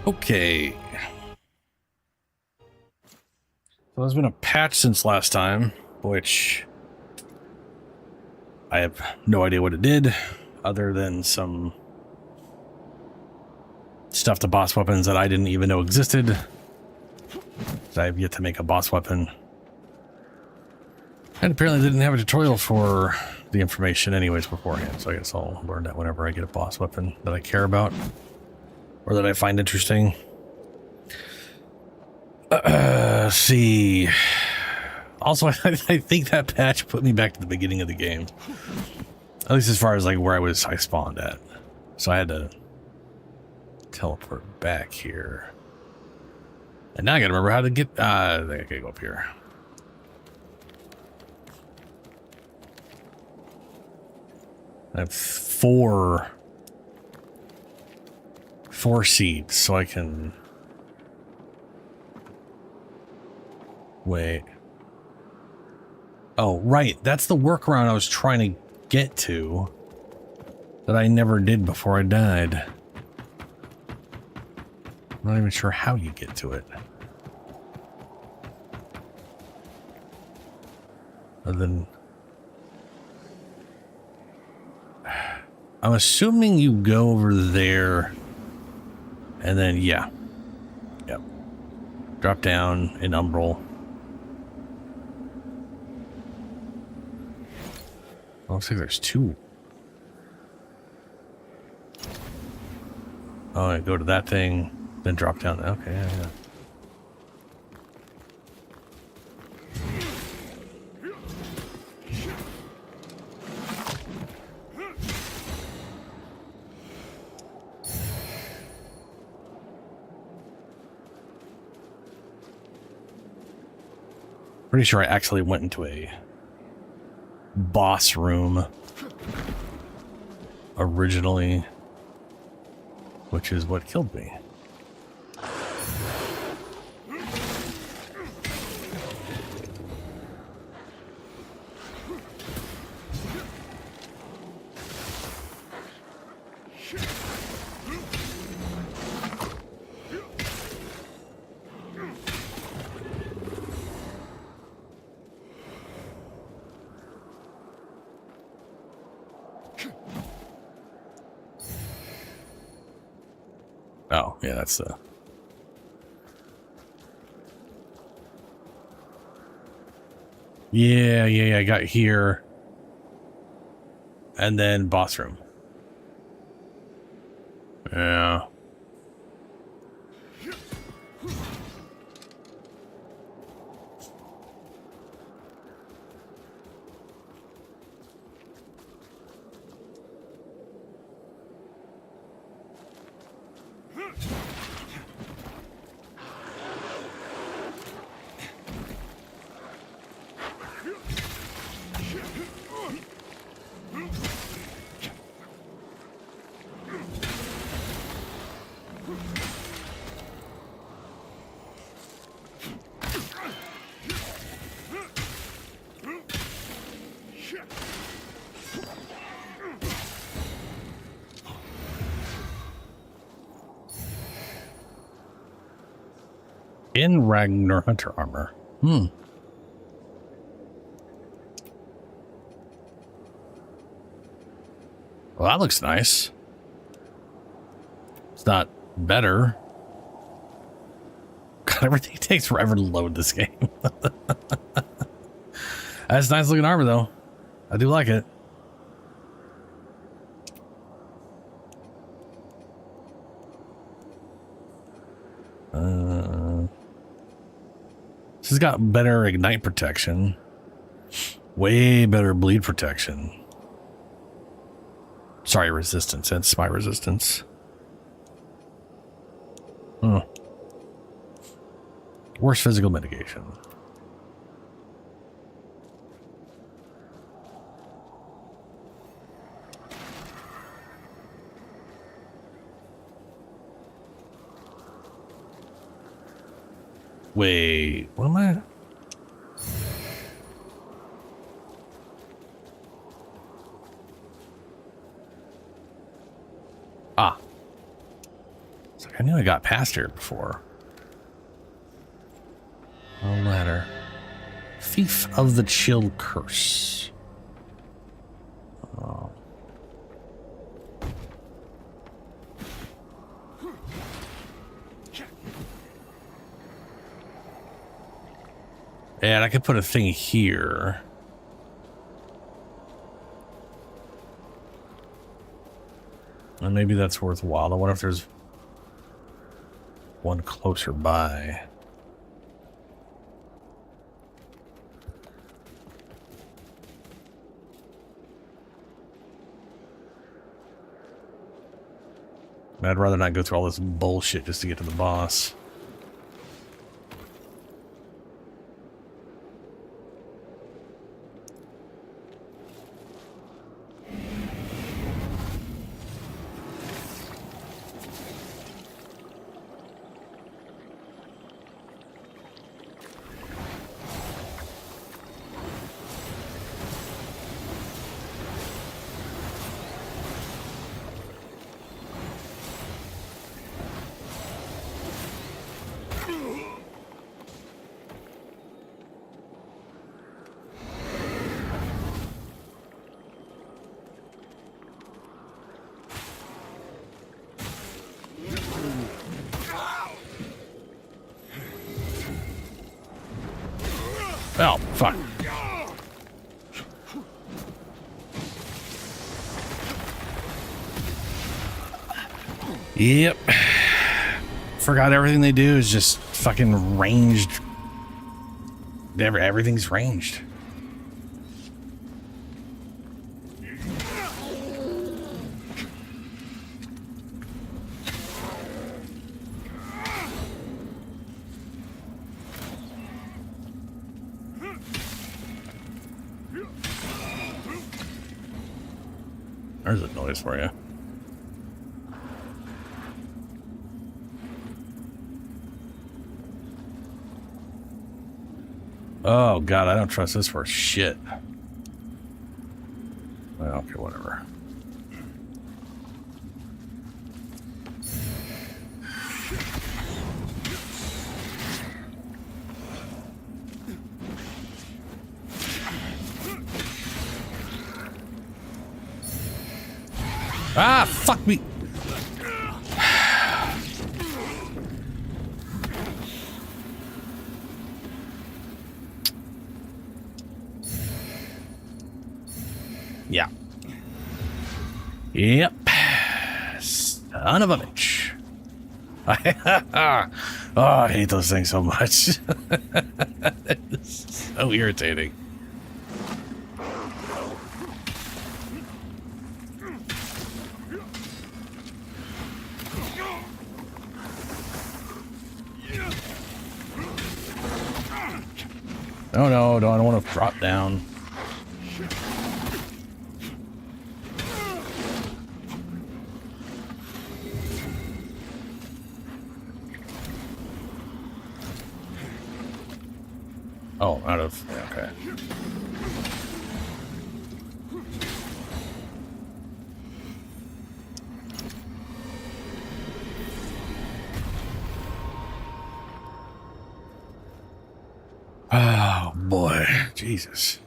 Okay. So there's been a patch since last time, which I have no idea what it did, other than some stuff to boss weapons that I didn't even know existed. I have yet to make a boss weapon. And apparently they didn't have a tutorial for the information anyways beforehand, so I guess I'll learn that whenever I get a boss weapon that I care about or that I find interesting. See. Also, I think that patch put me back to the beginning of the game. At least as far as like where I spawned at. So I had to teleport back here. And now I gotta remember how to get, I think I gotta go up here. I have four seeds, so I can wait. Oh, right. That's the workaround I was trying to get to that I never did before I died. I'm not even sure how you get to it. Other than... I'm assuming you go over there and then, yeah. Yep. Drop down in Umbral. Oh, looks like there's two. Oh, I go to that thing, then drop down. Okay, yeah. Pretty sure I actually went into a boss room originally, which is what killed me. Oh, yeah, that's the... Yeah, I got here. And then boss room. Yeah. In Ragnar Hunter armor. Well, that looks nice. It's not better. God, everything takes forever to load this game. That's nice looking armor, though. I do like it. This has got better ignite protection. Way better bleed protection. Sorry, resistance. That's my resistance. Worse physical mitigation. Wait, what am I? Ah. It's like I knew I got past here before. A ladder. Thief of the Chill Curse. Oh. And I could put a thing here. And maybe that's worthwhile. I wonder if there's one closer by. I'd rather not go through all this bullshit just to get to the boss. Oh, fuck. Yep. Forgot everything they do is just fucking ranged. Everything's ranged. There's a noise for you. Oh god, I don't trust this for shit. Well, okay, whatever. Ah, fuck me. Yeah. Yep. Son of a bitch. Oh, I hate those things so much. It's so irritating. Oh no, I don't want to drop down. Oh, out of... Yeah, okay. Oh, boy. Jesus.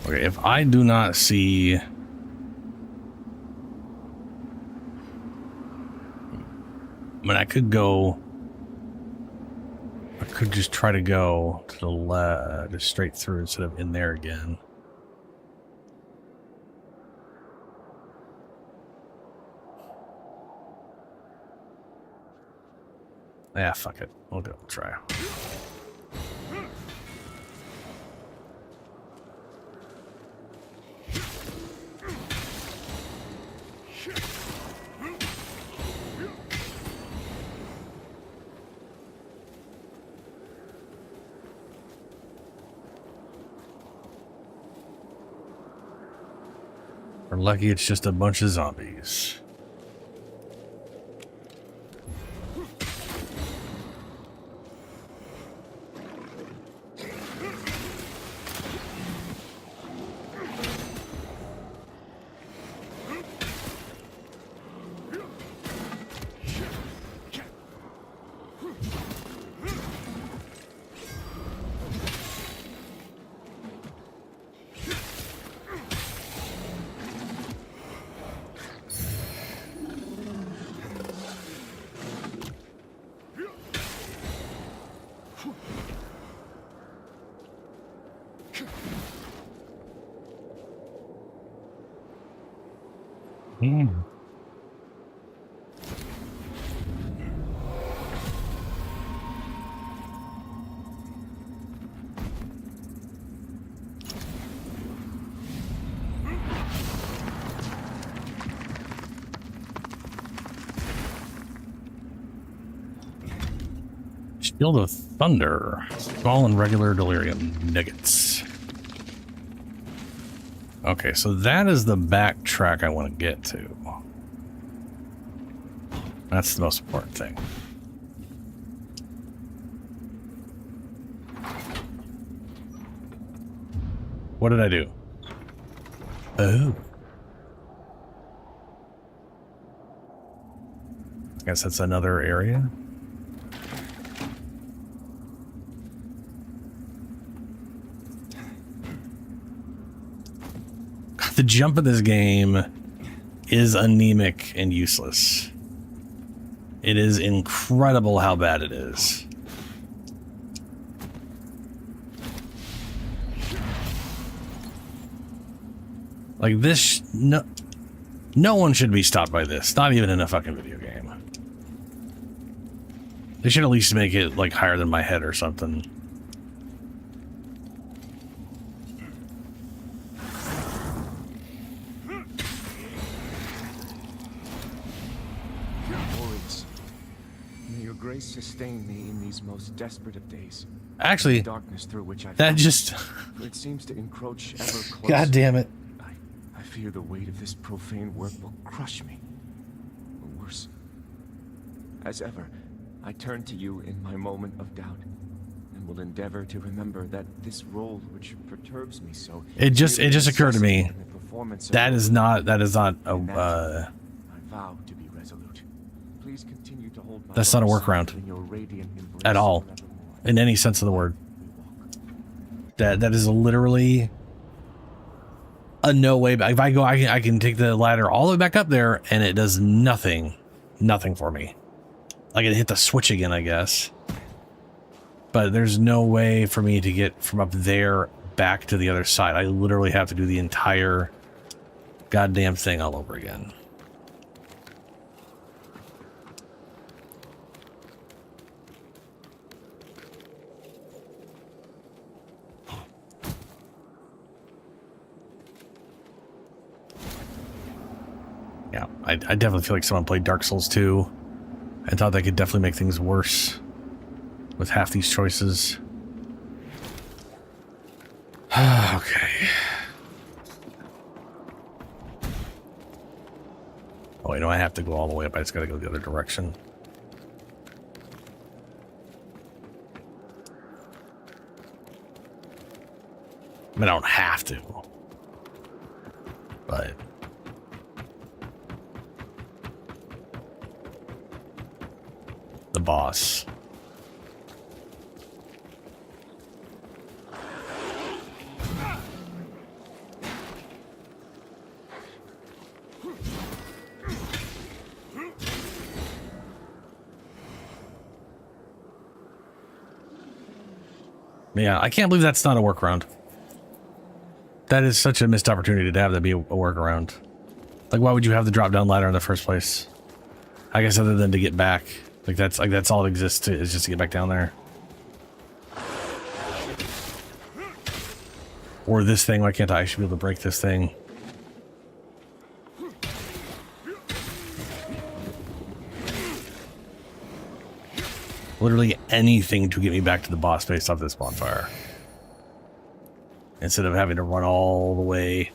Okay, if I do not see... I mean, I could go... I could just try to go to the left, just straight through instead of in there again. Yeah, fuck it. We'll go try. We're lucky it's just a bunch of zombies. Yeah. Shield of Thunder. Small and regular delirium nuggets. Okay, so that is the back track I want to get to. That's the most important thing. What did I do? Oh. I guess that's another area. The jump in this game is anemic and useless. It is incredible how bad it is. Like this, no one should be stopped by this. Not even in a fucking video game. They should at least make it like higher than my head or something. Sustain me in these most desperate of days. Actually, darkness through which that just it seems to encroach ever closer. God damn it. I fear the weight of this profane work will crush me. Or worse. As ever, I turn to you in my moment of doubt and will endeavor to remember that this role which perturbs me so it just occurred to me. That is not a I vow to be resolute. Please continue to hold my that's not a workaround at all, in any sense of the word. That is literally a no way back. If I go, I can take the ladder all the way back up there, and it does nothing for me. I can hit the switch again, I guess, but there's no way for me to get from up there back to the other side. I literally have to do the entire goddamn thing all over again. Yeah, I definitely feel like someone played Dark Souls 2 and thought they could definitely make things worse with half these choices. Okay. Oh, wait, no, I have to go all the way up. I just gotta go the other direction. I mean, I don't have to, but... the boss. Yeah, I can't believe that's not a workaround. That is such a missed opportunity to have that be a workaround. Like, why would you have the drop-down ladder in the first place? I guess other than to get back. Like that's all it exists to, is just to get back down there. Or this thing, why can't I should be able to break this thing? Literally anything to get me back to the boss based off this bonfire. Instead of having to run all the way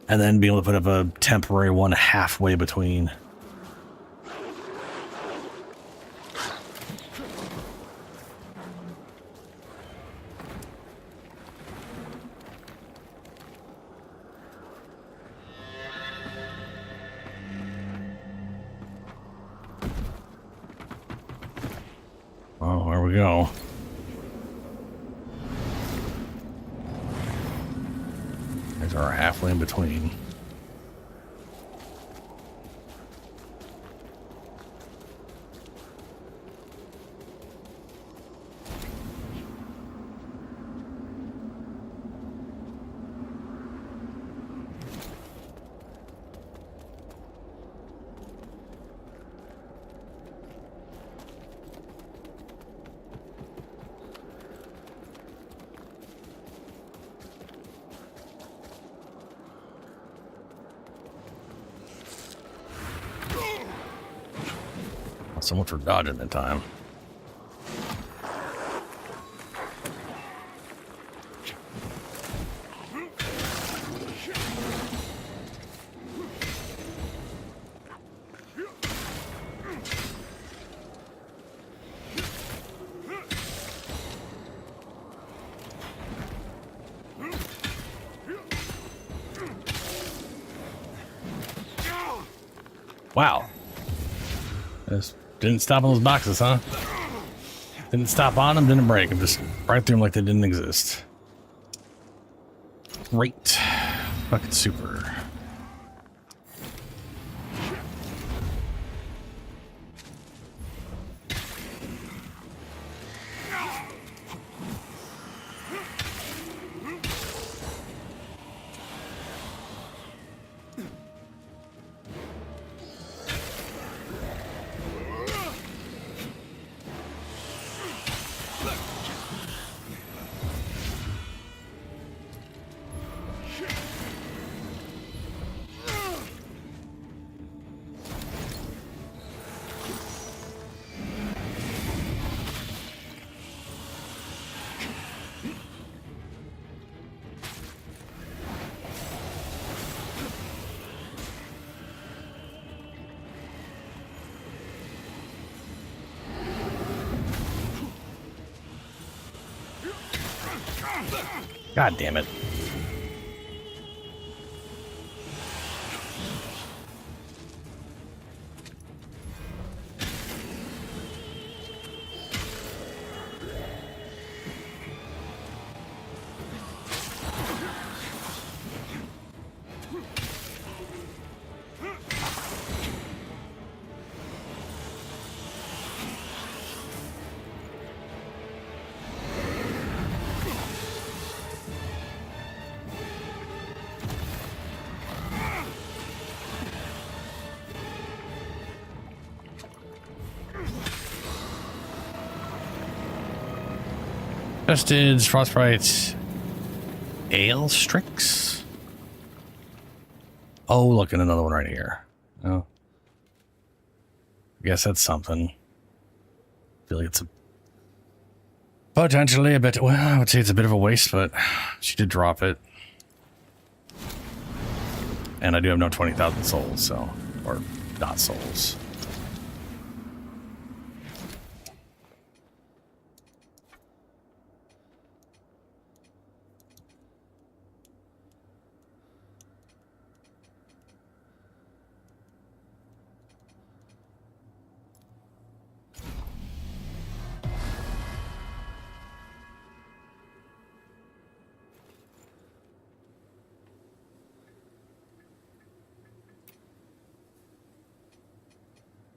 and then being able to put up a temporary one halfway between. Oh, there we go. There's our halfway in between. So much for dodging in time. Wow. Just didn't stop on those boxes, huh? Didn't stop on them, didn't break them, just right through them like they didn't exist. Great. Fucking super. God damn it. Tested Frostbite Ale Strix. Oh, look at another one right here. Oh. I guess that's something. I feel like it's potentially a bit, well, I would say it's a bit of a waste, but she did drop it. And I do have no 20,000 souls, so, or not souls.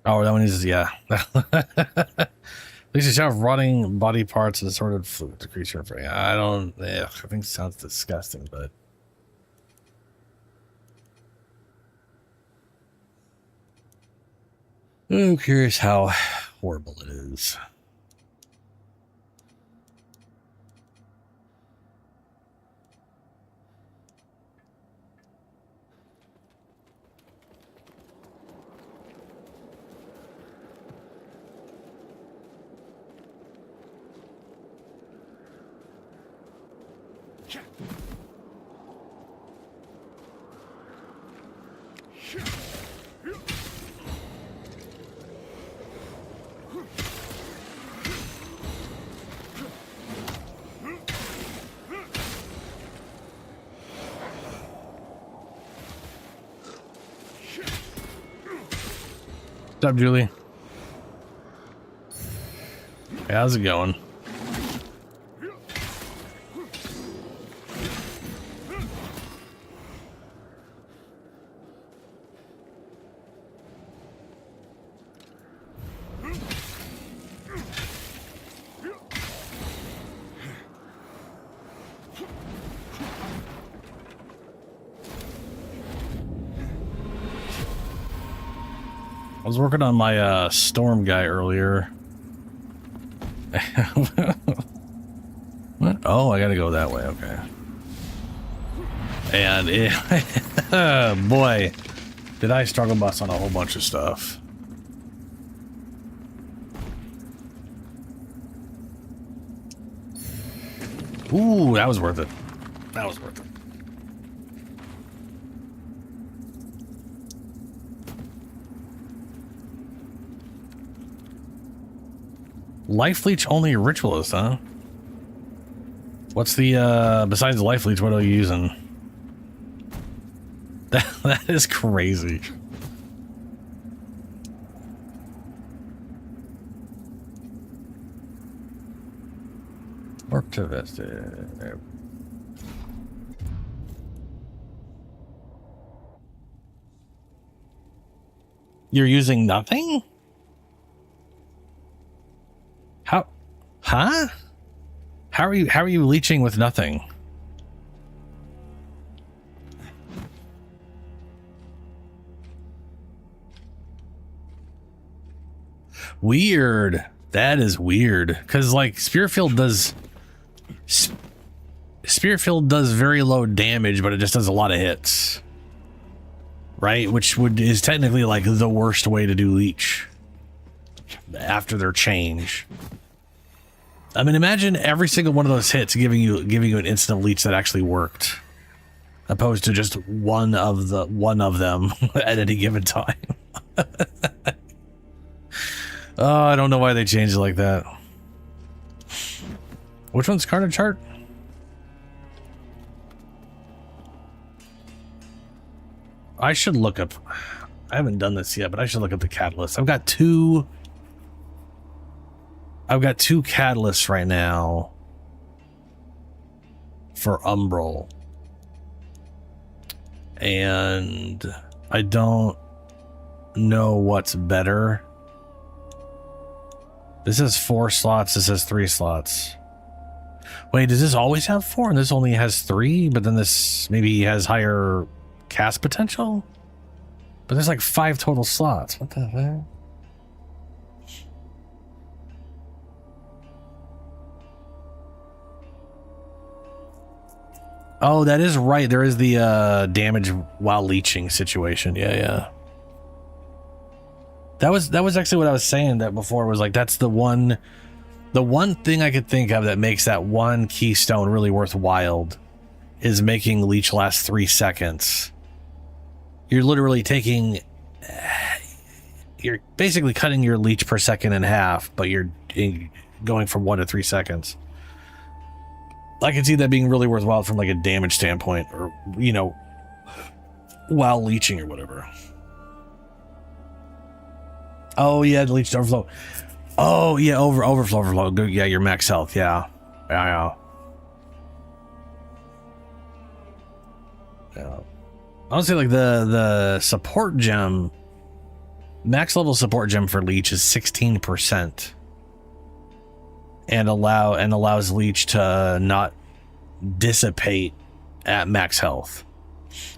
Oh, that one is, yeah. At least you have rotting body parts and assorted fluid to creature. I don't, I think it sounds disgusting, but. I'm curious how horrible it is. What's up, Julie? Hey, how's it going? I was working on my storm guy earlier. What? Oh, I gotta go that way. Okay. And it, boy, did I struggle bus on a whole bunch of stuff. Ooh, that was worth it. That was worth it. Life leech only ritualist, huh? What's the, besides the life leech, what are you using? That is crazy. Work to vest. You're using nothing? How? Huh? How are you leeching with nothing? Weird. That is weird. Because, like, Spearfield does very low damage, but it just does a lot of hits. Right? Which is technically, like, the worst way to do leech. After their change. I mean, imagine every single one of those hits giving you an instant leech that actually worked. Opposed to just one of them at any given time. Oh, I don't know why they changed it like that. Which one's card chart? I should look up. I haven't done this yet, but I should look up the catalyst. I've got two catalysts right now for Umbral. And I don't know what's better. This has 4 slots, this has 3 slots. Wait, does this always have 4 and this only has 3? But then this maybe has higher cast potential? But there's like 5 total slots. What the heck? Oh, that is right. There is the damage while leeching situation. Yeah. That was actually what I was saying that before, was like that's the one thing I could think of that makes that one keystone really worthwhile is making leech last 3 seconds. You're literally you're basically cutting your leech per second in half, but you're going from 1 to 3 seconds. I can see that being really worthwhile from like a damage standpoint, or, you know, while leeching or whatever. Oh yeah, the leech overflow. Oh yeah, overflow. Yeah, your max health. Yeah. Honestly, like the support gem, max level support gem for leech is 16%, and allows leech to not dissipate at max health,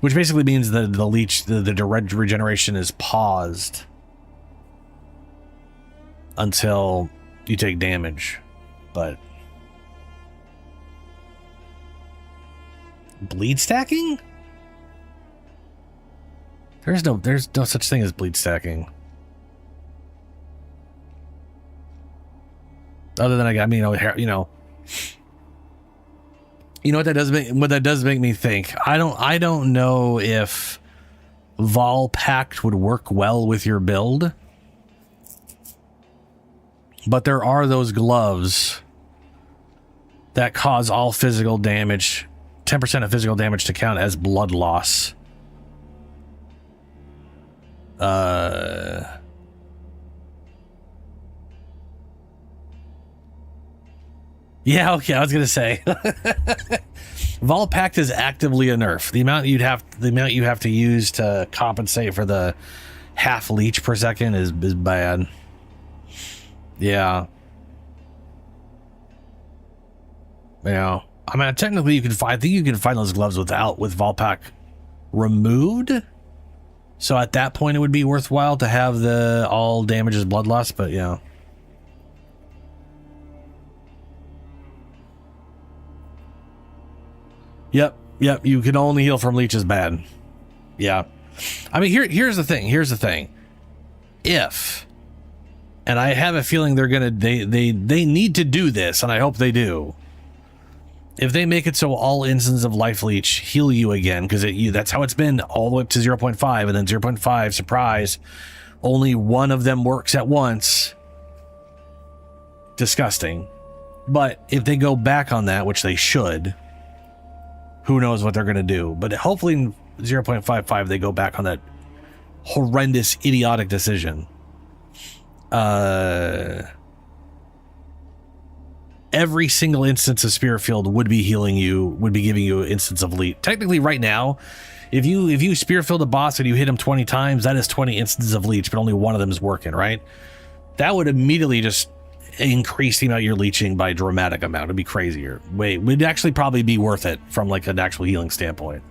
which basically means that the leech, the direct regeneration is paused until you take damage. But bleed stacking? There's no such thing as bleed stacking. Other than I mean, you know what that does make me think. I don't know if Vol Pact would work well with your build. But there are those gloves that cause all physical damage, 10% of physical damage to count as blood loss. Yeah, okay, I was gonna say. Vol Pact is actively a nerf. The amount you have to use to compensate for the half leech per second is bad. Yeah. I mean, technically I think you can find those gloves with Volpack removed. So at that point it would be worthwhile to have the all damages blood loss, but yeah. Yep, you can only heal from leeches bad. Yeah. I mean, here's the thing. If, and I have a feeling they need to do this, and I hope they do. If they make it so all instances of life leech heal you again, because that's how it's been all the way up to 0.5, and then 0.5, surprise, only one of them works at once. Disgusting. But if they go back on that, which they should, who knows what they're going to do. But hopefully in 0.55 they go back on that horrendous, idiotic decision. Every single instance of Spirit Field would be healing you, would be giving you an instance of leech. Technically, right now, if you Spirit Field a boss and you hit him 20 times, that is 20 instances of leech, but only one of them is working, right? That would immediately just increase the amount you're leeching by a dramatic amount. It'd be crazier. Would actually probably be worth it from like an actual healing standpoint.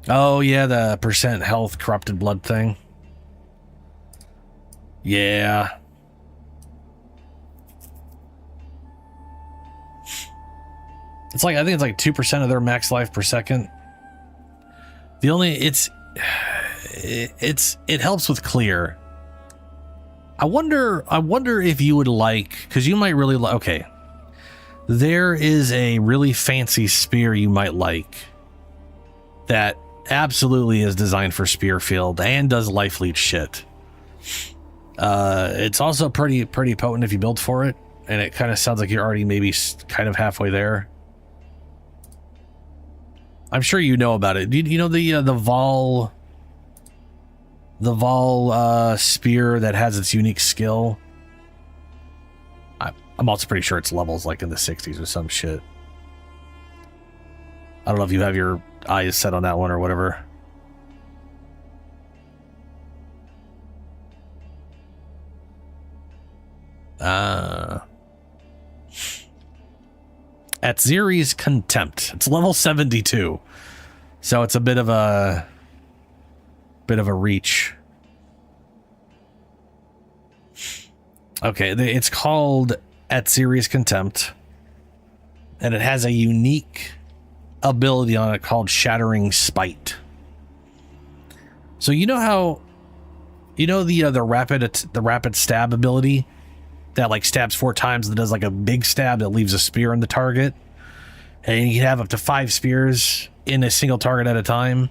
Oh yeah, the percent health corrupted blood thing. Yeah. It's like, I think it's like 2% of their max life per second. It helps with clear. I wonder if you would like, because you might really like, okay. There is a really fancy spear you might like that absolutely is designed for spear field and does life leech shit. It's also pretty potent if you build for it, and it kind of sounds like you're already maybe kind of halfway there. I'm sure you know about it. You know the Vol spear that has its unique skill? I'm also pretty sure its levels like in the 60s or some shit. I don't know if you have your eyes set on that one or whatever. At Ziri's Contempt. It's level 72. So it's a bit of a reach. Okay, it's called At Ziri's Contempt. And it has a unique ability on it called Shattering Spite. So you know how the rapid stab ability that like stabs 4 times, that does like a big stab that leaves a spear in the target, and you can have up to 5 spears in a single target at a time,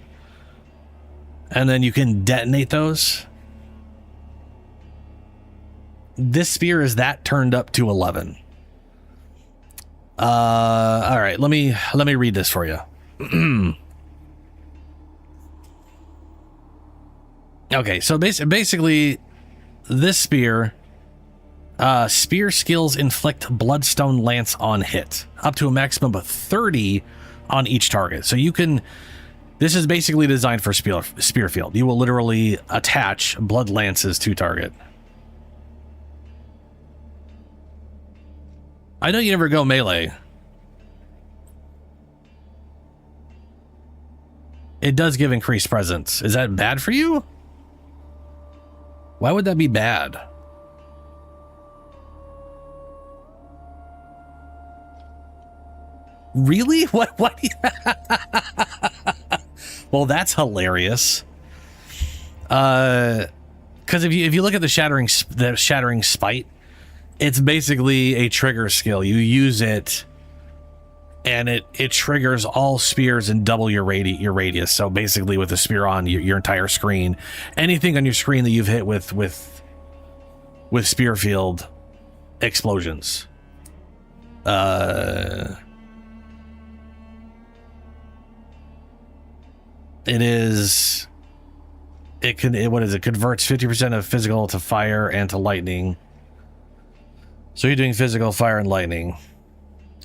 and then you can detonate those. This spear is that turned up to 11. All right, let me read this for you. Okay, so basically this spear skills inflict Bloodstone Lance on hit, up to a maximum of 30 on each target. So this is basically designed for spear field. You will literally attach blood lances to target. I know you never go melee. It does give increased presence. Is that bad for you? Why would that be bad? Really? What? Well, that's hilarious. Because if you look at the shattering spite, it's basically a trigger skill. You use it, and it triggers all spears and double your radius. So basically, with the spear on your entire screen, anything on your screen that you've hit with spear field explosions. It converts 50% of physical to fire and to lightning. So you're doing physical, fire, and lightning.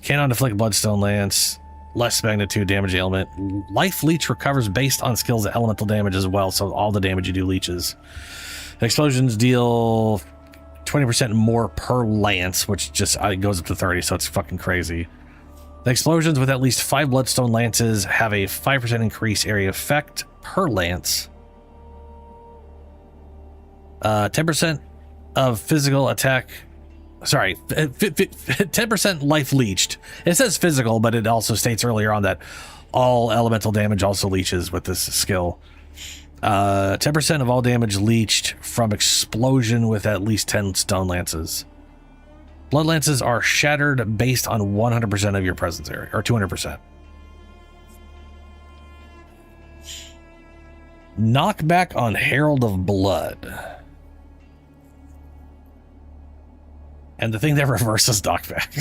Cannot inflict Bloodstone Lance. Less magnitude damage element. Life Leech recovers based on skills elemental damage as well, so all the damage you do leeches. Explosions deal 20% more per lance, which just goes up to 30, so it's fucking crazy. The explosions with at least 5 Bloodstone Lances have a 5% increase area effect per lance. 10% of physical attack. Sorry, 10% life leeched. It says physical, but it also states earlier on that all elemental damage also leeches with this skill. 10% of all damage leeched from explosion with at least 10 stone lances. Blood lances are shattered based on 100% of your presence area, or 200%. Knockback on Herald of Blood. And the thing that reverses knockback.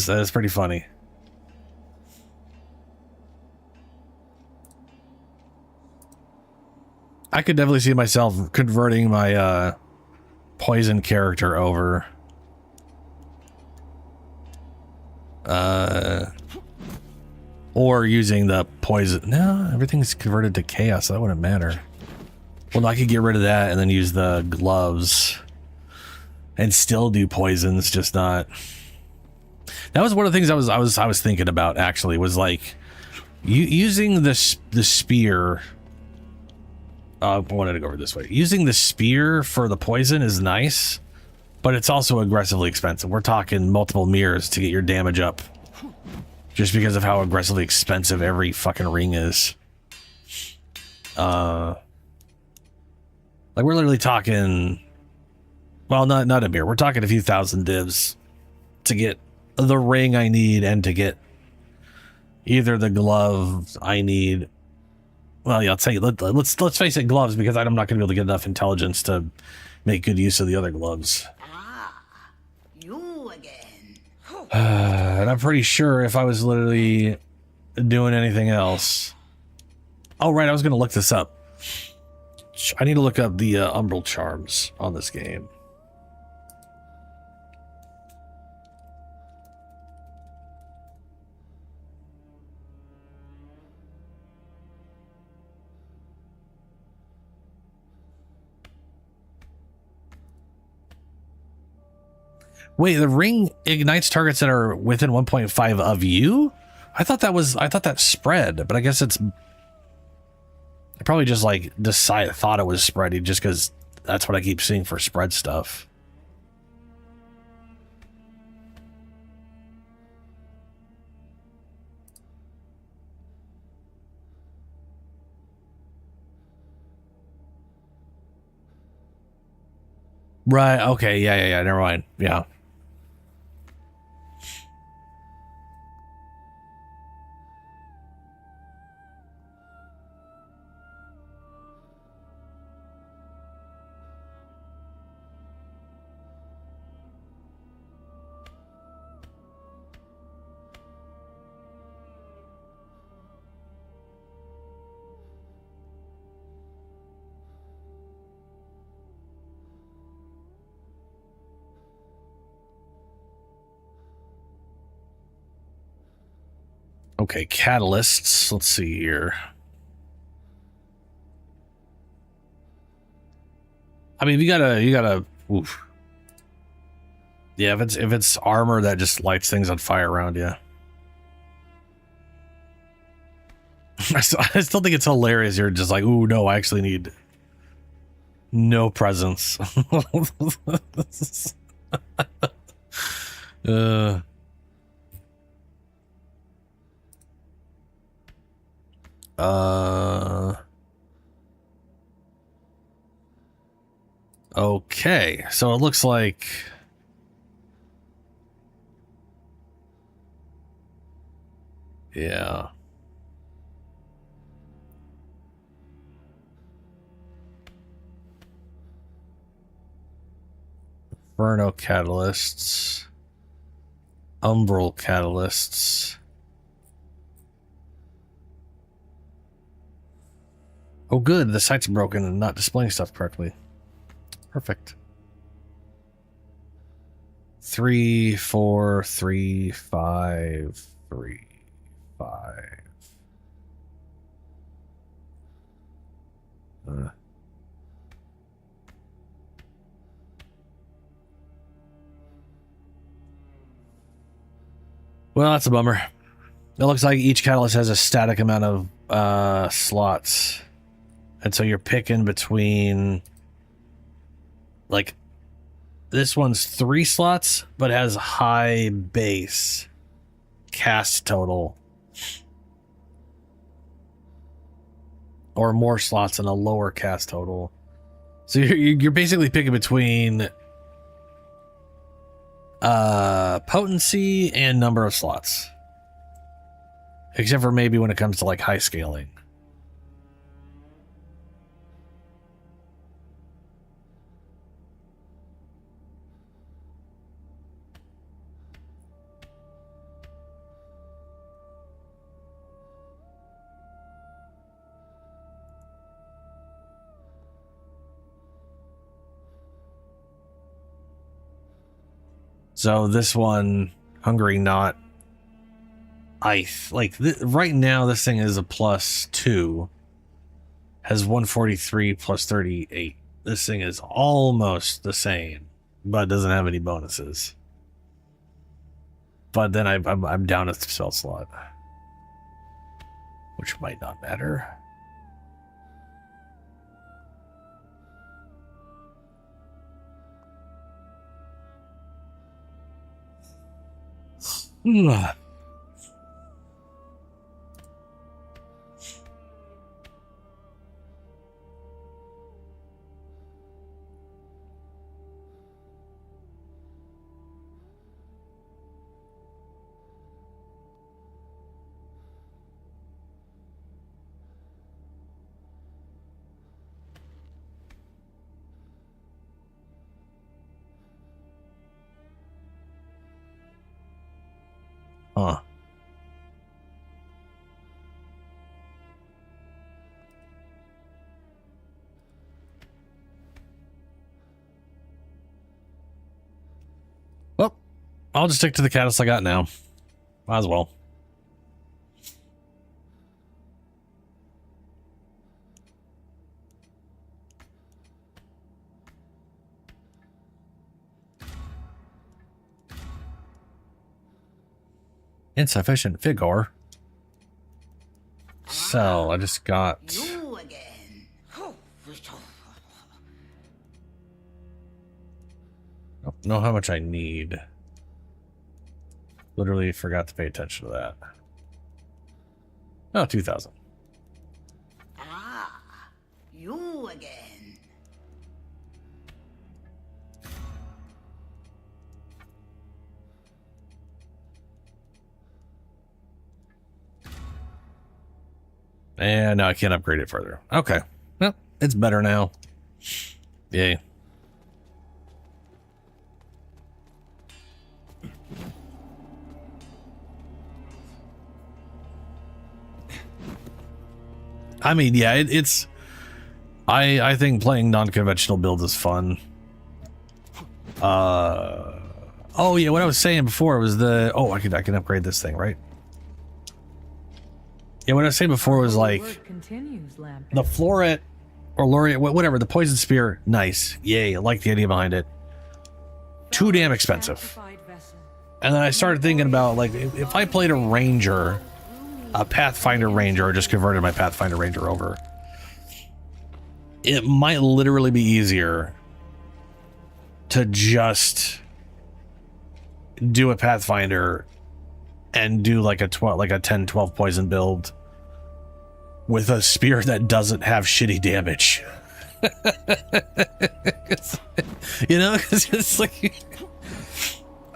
That's pretty funny. I could definitely see myself converting my poison character over. Or using the poison. No, everything's converted to chaos, so that wouldn't matter. Well, I could get rid of that and then use the gloves and still do poisons, just not. That was one of the things I was thinking about, actually, was like using the spear. I wanted to go over this way. Using the spear for the poison is nice, but it's also aggressively expensive. We're talking multiple mirrors to get your damage up, just because of how aggressively expensive every fucking ring is. Like, we're literally talking, well, not a mirror. We're talking a few thousand divs to get the ring I need and to get either the gloves I need. Well, yeah, I'll tell you, let's face it, gloves, because I'm not going to be able to get enough intelligence to make good use of the other gloves. You again. And I'm pretty sure if I was literally doing anything else. Oh, right, I was going to look this up. I need to look up the umbral charms on this game. Wait, the ring ignites targets that are within 1.5 of you? I thought that spread, but I guess it's, I probably just like thought it was spreading just because that's what I keep seeing for spread stuff. Right, okay, yeah, never mind. Yeah. Okay, catalysts. Let's see here. I mean, you gotta. Oof. Yeah, if it's armor that just lights things on fire around you. I still think it's hilarious. You're just like, ooh, no, I actually need no presence. Okay, so it looks like yeah. Inferno catalysts, umbral catalysts. Oh, good. The site's broken and not displaying stuff correctly. Perfect. 3, 4, 3, 5, 3, 5. Well, that's a bummer. It looks like each catalyst has a static amount of slots. And so you're picking between, like, this one's 3 slots, but has high base cast total. Or more slots and a lower cast total. So you're basically picking between potency and number of slots. Except for maybe when it comes to like high scaling. So this one, Hungry Not, right now this thing is a +2, has 143 plus 38. This thing is almost the same, but doesn't have any bonuses. But then I'm down a spell slot, which might not matter. Huh. Well, I'll just stick to the catalyst I got now. Might as well. Insufficient vigor. So I just got. You again. Don't know how much I need. Literally forgot to pay attention to that. Oh, 2,000. Ah, you again. And now I can't upgrade it further. Okay. Well, it's better now. Yay. I mean, yeah, it's... I think playing non-conventional builds is fun. Oh, yeah, what I was saying before was the... Oh, I can upgrade this thing, right? Yeah, what I was saying before was like... The Floret, or Laureate, whatever, the Poison Spear, nice. Yay, I like the idea behind it. Too damn expensive. And then I started thinking about, like, if I played a Ranger... a Pathfinder Ranger, or just converted my Pathfinder Ranger over, it might literally be easier to just do a Pathfinder and do like a 10-12 poison build with a spear that doesn't have shitty damage. You know, because it's like,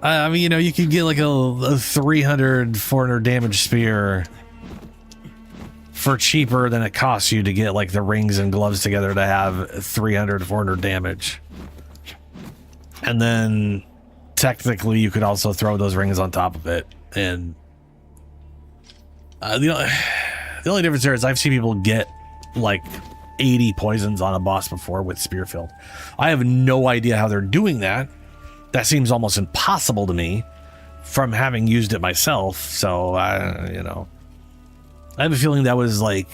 I mean, you know, you could get like a 300, 400 damage spear for cheaper than it costs you to get like the rings and gloves together to have 300, 400 damage. And then technically you could also throw those rings on top of it. And the only difference there is I've seen people get like 80 poisons on a boss before with spear field. I have no idea how they're doing that. That seems almost impossible to me from having used it myself. So, you know, I have a feeling that was like...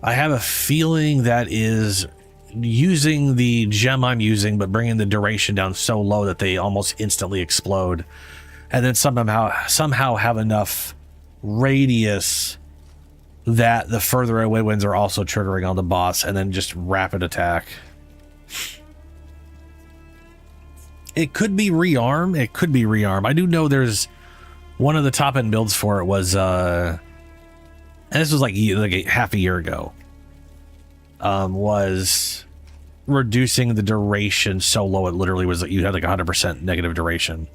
I have a feeling that is using the gem I'm using, but bringing the duration down so low that they almost instantly explode. And then somehow have enough radius that the further away winds are also triggering on the boss, and then just rapid attack. It could be rearm. It could be rearm. I do know there's one of the top end builds for it was and this was like half a year ago, was reducing the duration so low it literally was like you had like 100% negative duration,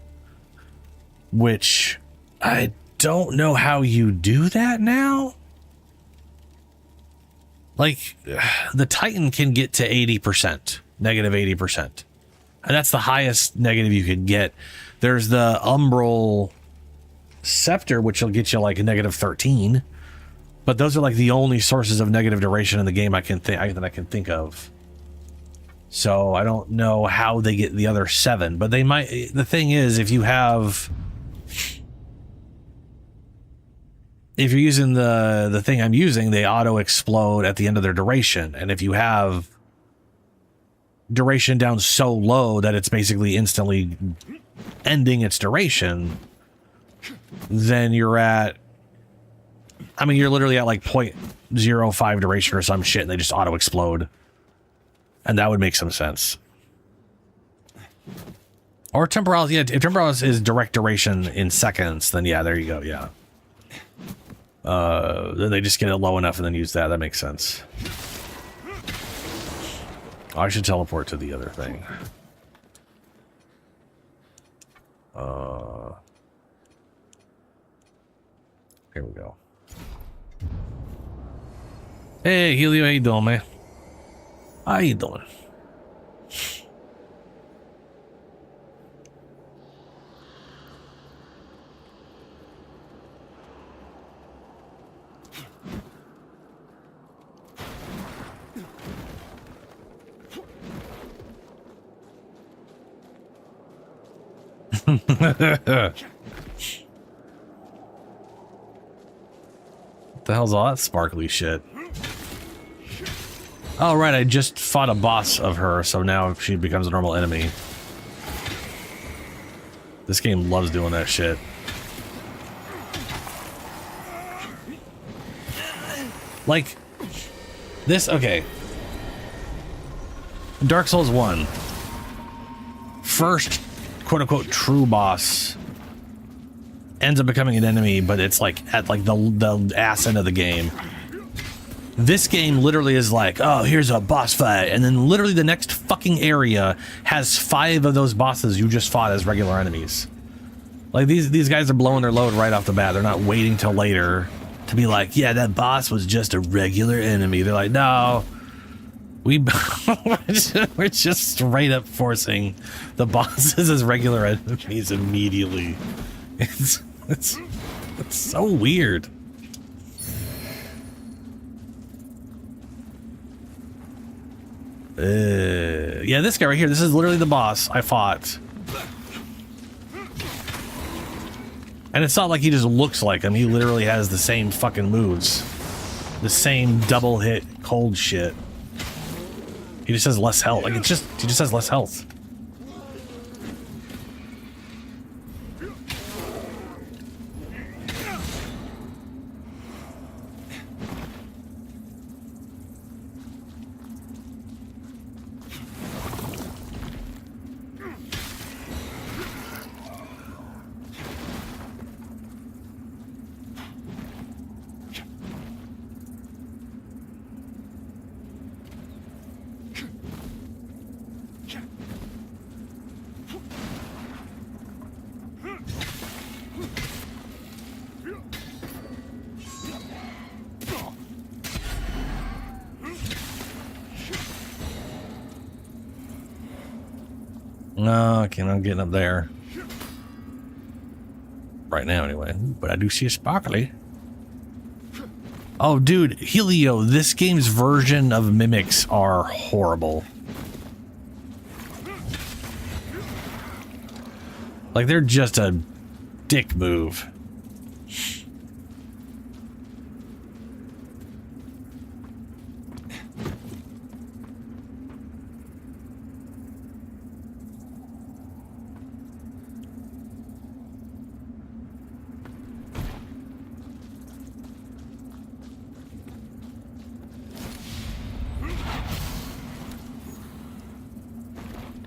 which I don't know how you do that now. Like, the Titan can get to 80%, negative 80%. And that's the highest negative you could get. There's the Umbral Scepter, which will get you like a negative 13. But those are like the only sources of negative duration in the game that I can think of. So I don't know how they get the other 7. But they might... The thing is, if you're using the thing I'm using, they auto explode at the end of their duration. And if you have duration down so low that it's basically instantly ending its duration, then you're at, I mean, you're literally at like 0.05 duration or some shit, and they just auto explode. And that would make some sense. Or temporalis, yeah, if temporalis is direct duration in seconds, then yeah, there you go, yeah. Then they just get it low enough and then use that. That makes sense. I should teleport to the other thing. Here we go. Hey, Helio, how you doing, man? How you doing? What the hell's all that sparkly shit? Oh, right, I just fought a boss of her, so now she becomes a normal enemy. This game loves doing that shit. Like, this, okay. Dark Souls 1. First, quote-unquote, true boss ends up becoming an enemy, but it's like at like the ass end of the game. This game literally is like, oh, here's a boss fight, and then literally the next fucking area has 5 of those bosses you just fought as regular enemies. Like, these guys are blowing their load right off the bat. They're not waiting till later to be like, yeah, that boss was just a regular enemy. They're like, no, we're just straight up forcing the bosses as regular enemies immediately. It's so weird. Yeah, this guy right here, this is literally the boss I fought. And it's not like he just looks like him, he literally has the same fucking moves. The same double hit cold shit. He just has less health. Like, he just has less health. No, okay, I'm getting up there. Right now, anyway. But I do see a sparkly. Oh, dude, Helio, this game's version of mimics are horrible. Like, they're just a dick move.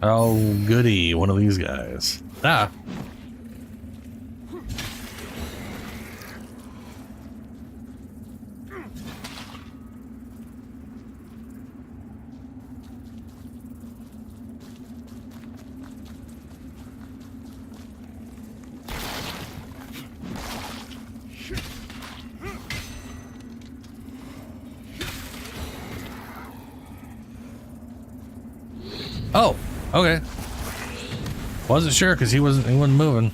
Oh, goody, one of these guys. Ah. Oh, okay. Wasn't sure because he wasn't moving.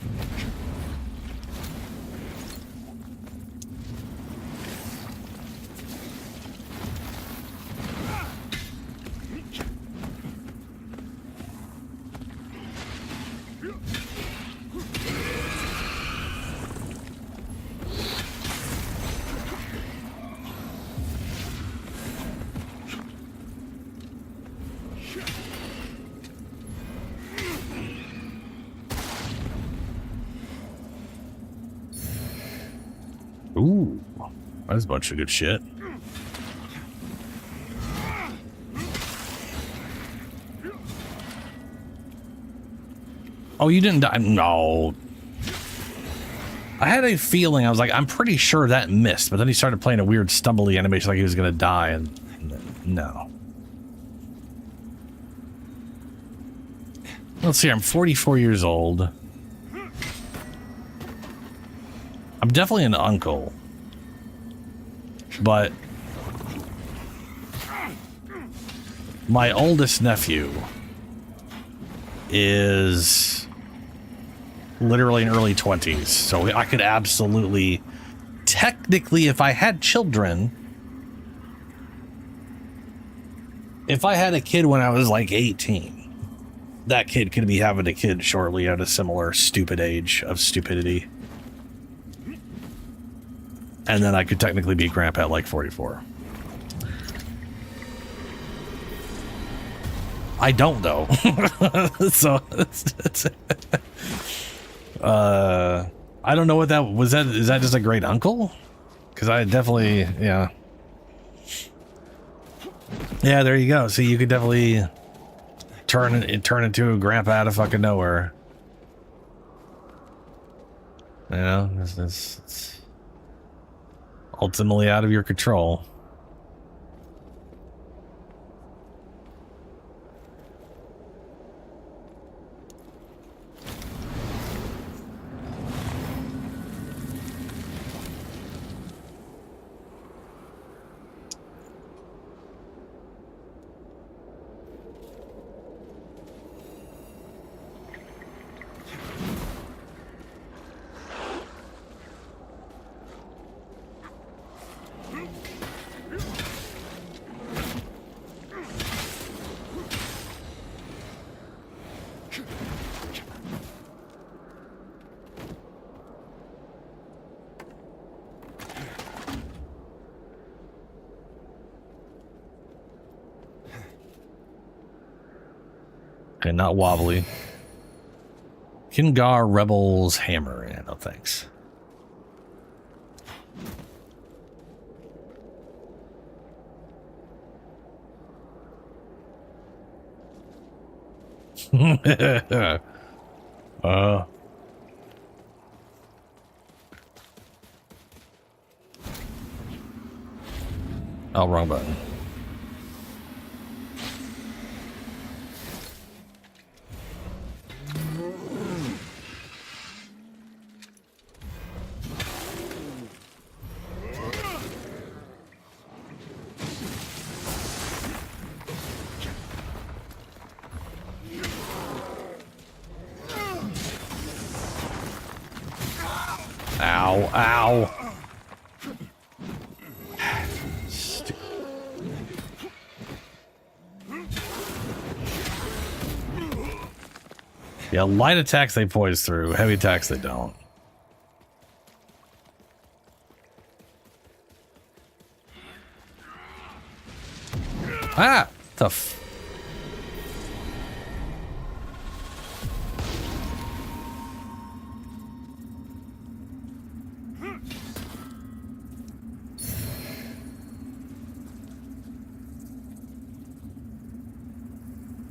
Ooh, that's a bunch of good shit. Oh, you didn't die? No. I had a feeling, I was like, I'm pretty sure that missed, but then he started playing a weird stumbly animation like he was gonna die, and no. Let's see, I'm 44 years old. I'm definitely an uncle, but my oldest nephew is literally in early 20s, so I could absolutely, technically, if I had children, if I had a kid when I was like 18, that kid could be having a kid shortly at a similar stupid age of stupidity. And then I could technically be grandpa at like 44. I don't though. So I don't know what that was. Is that just a great uncle? Because I definitely, yeah, there you go. See, you could definitely turn into a grandpa out of fucking nowhere. You know, it's ultimately out of your control. Okay, not wobbly. Kingar Rebels Hammer. Yeah, no thanks. Oh, wrong button. Ow, ow. Yeah, light attacks they poise through, heavy attacks they don't. Ah! Tough.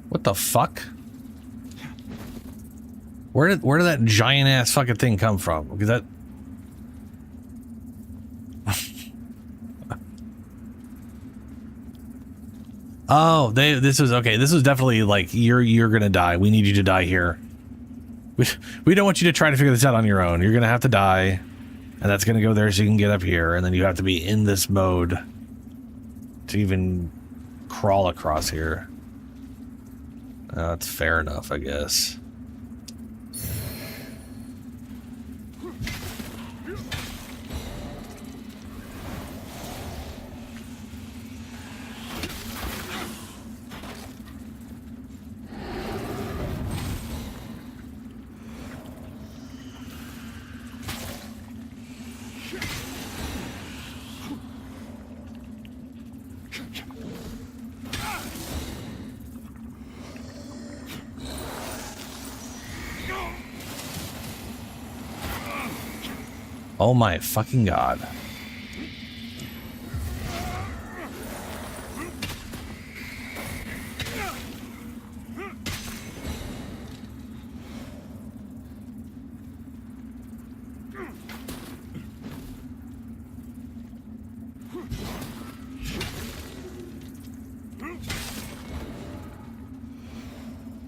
What the fuck? Where did that giant ass fucking thing come from? Because that oh, this was okay. This was definitely like you're gonna die. We need you to die here. We don't want you to try to figure this out on your own. You're gonna have to die, and that's gonna go there so you can get up here, and then you have to be in this mode to even crawl across here. That's fair enough, I guess. Oh my fucking god.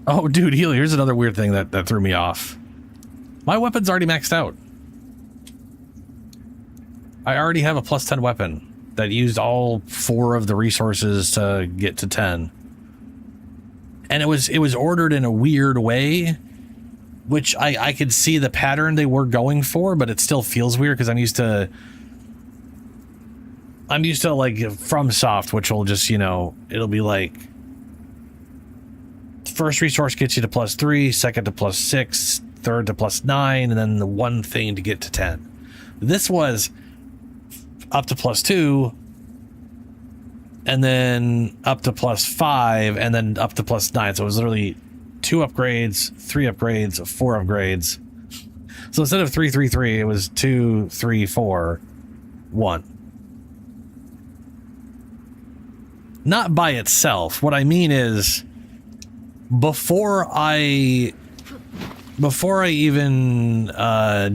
Oh, dude, here's another weird thing that threw me off. My weapon's already maxed out. I already have a plus 10 weapon that used all 4 of the resources to get to 10. And it was ordered in a weird way, which I could see the pattern they were going for, but it still feels weird because I'm used to like FromSoft, which will just, you know, it'll be like first resource gets you to +3, second to +6, third to +9, and then the one thing to get to 10. This was up to +2, and then up to +5, and then up to +9. So it was literally 2 upgrades, 3 upgrades, 4 upgrades. So instead of 3, 3, 3, it was 2, 3, 4, 1. Not by itself. What I mean is, before I even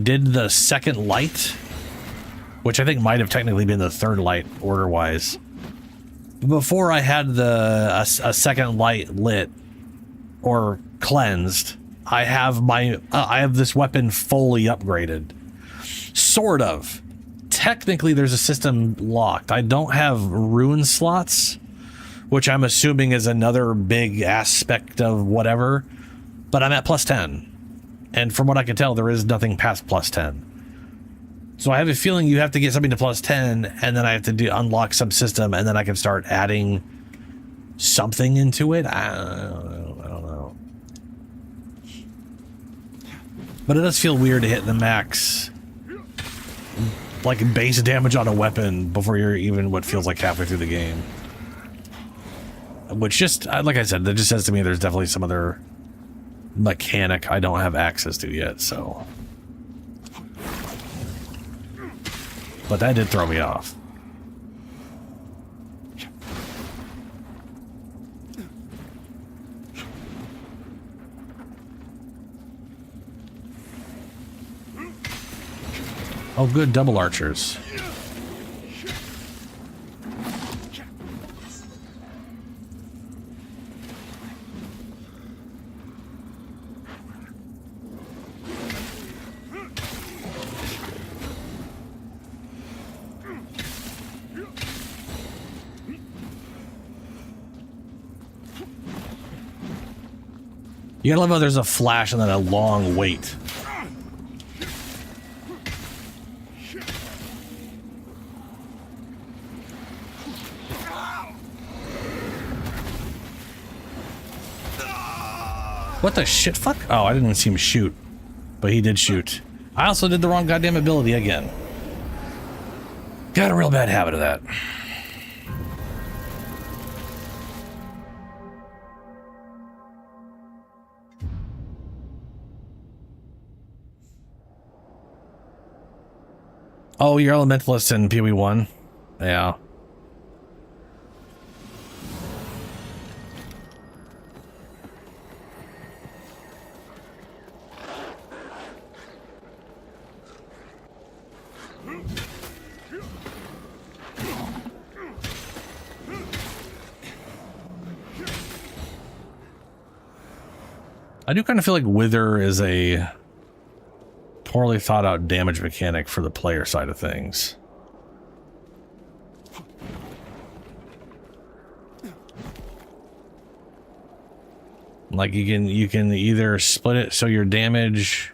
did the second light, which I think might have technically been the third light order-wise, before I had a second light lit or cleansed, I have this weapon fully upgraded. Sort of. Technically, there's a system locked. I don't have rune slots, which I'm assuming is another big aspect of whatever, but I'm at +10. And from what I can tell, there is nothing past +10. So I have a feeling you have to get something to +10, and then I have to unlock some system, and then I can start adding something into it. I don't know. But it does feel weird to hit the max, like, base damage on a weapon before you're even what feels like halfway through the game. Which just, like I said, that just says to me there's definitely some other mechanic I don't have access to yet, so. But that did throw me off. Oh, good, double archers. You gotta love how there's a flash and then a long wait. What the shit? Fuck? Oh, I didn't even see him shoot. But he did shoot. I also did the wrong goddamn ability again. Got a real bad habit of that. Oh, you're Elementalist in PoE1? Yeah. I do kind of feel like Wither is a poorly thought out damage mechanic for the player side of things. Like you can either split it so your damage.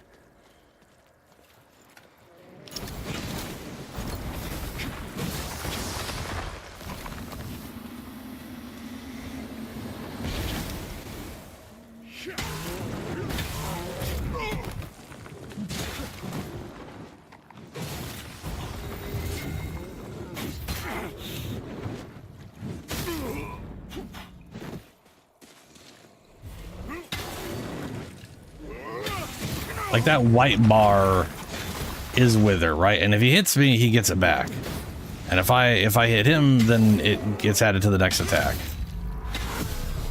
Like that white bar is wither, right? And if he hits me, he gets it back. And if I hit him, then it gets added to the next attack.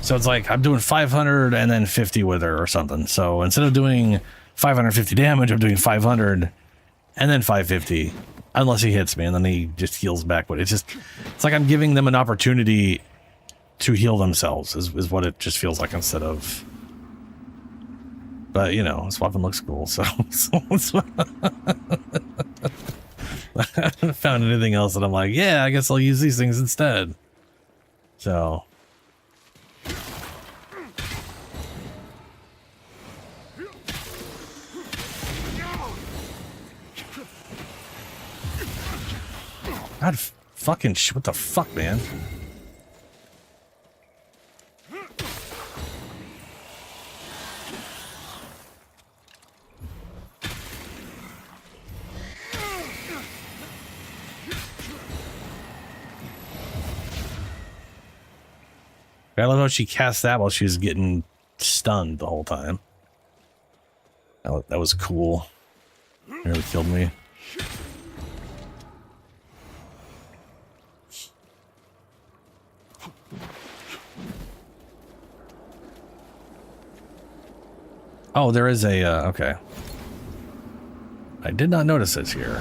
So it's like I'm doing 500 and then 50 wither or something. So instead of doing 550 damage, I'm doing 500 and then 550, unless he hits me, and then he just heals back. But it's like I'm giving them an opportunity to heal themselves is what it just feels like, instead of. But, you know, this weapon looks cool, so I haven't found anything else that I'm like, yeah, I guess I'll use these things instead. So. God, fucking shit, what the fuck, man? I love how she cast that while she was getting stunned the whole time. That was cool. Nearly killed me. Oh, there is a, okay. I did not notice this here.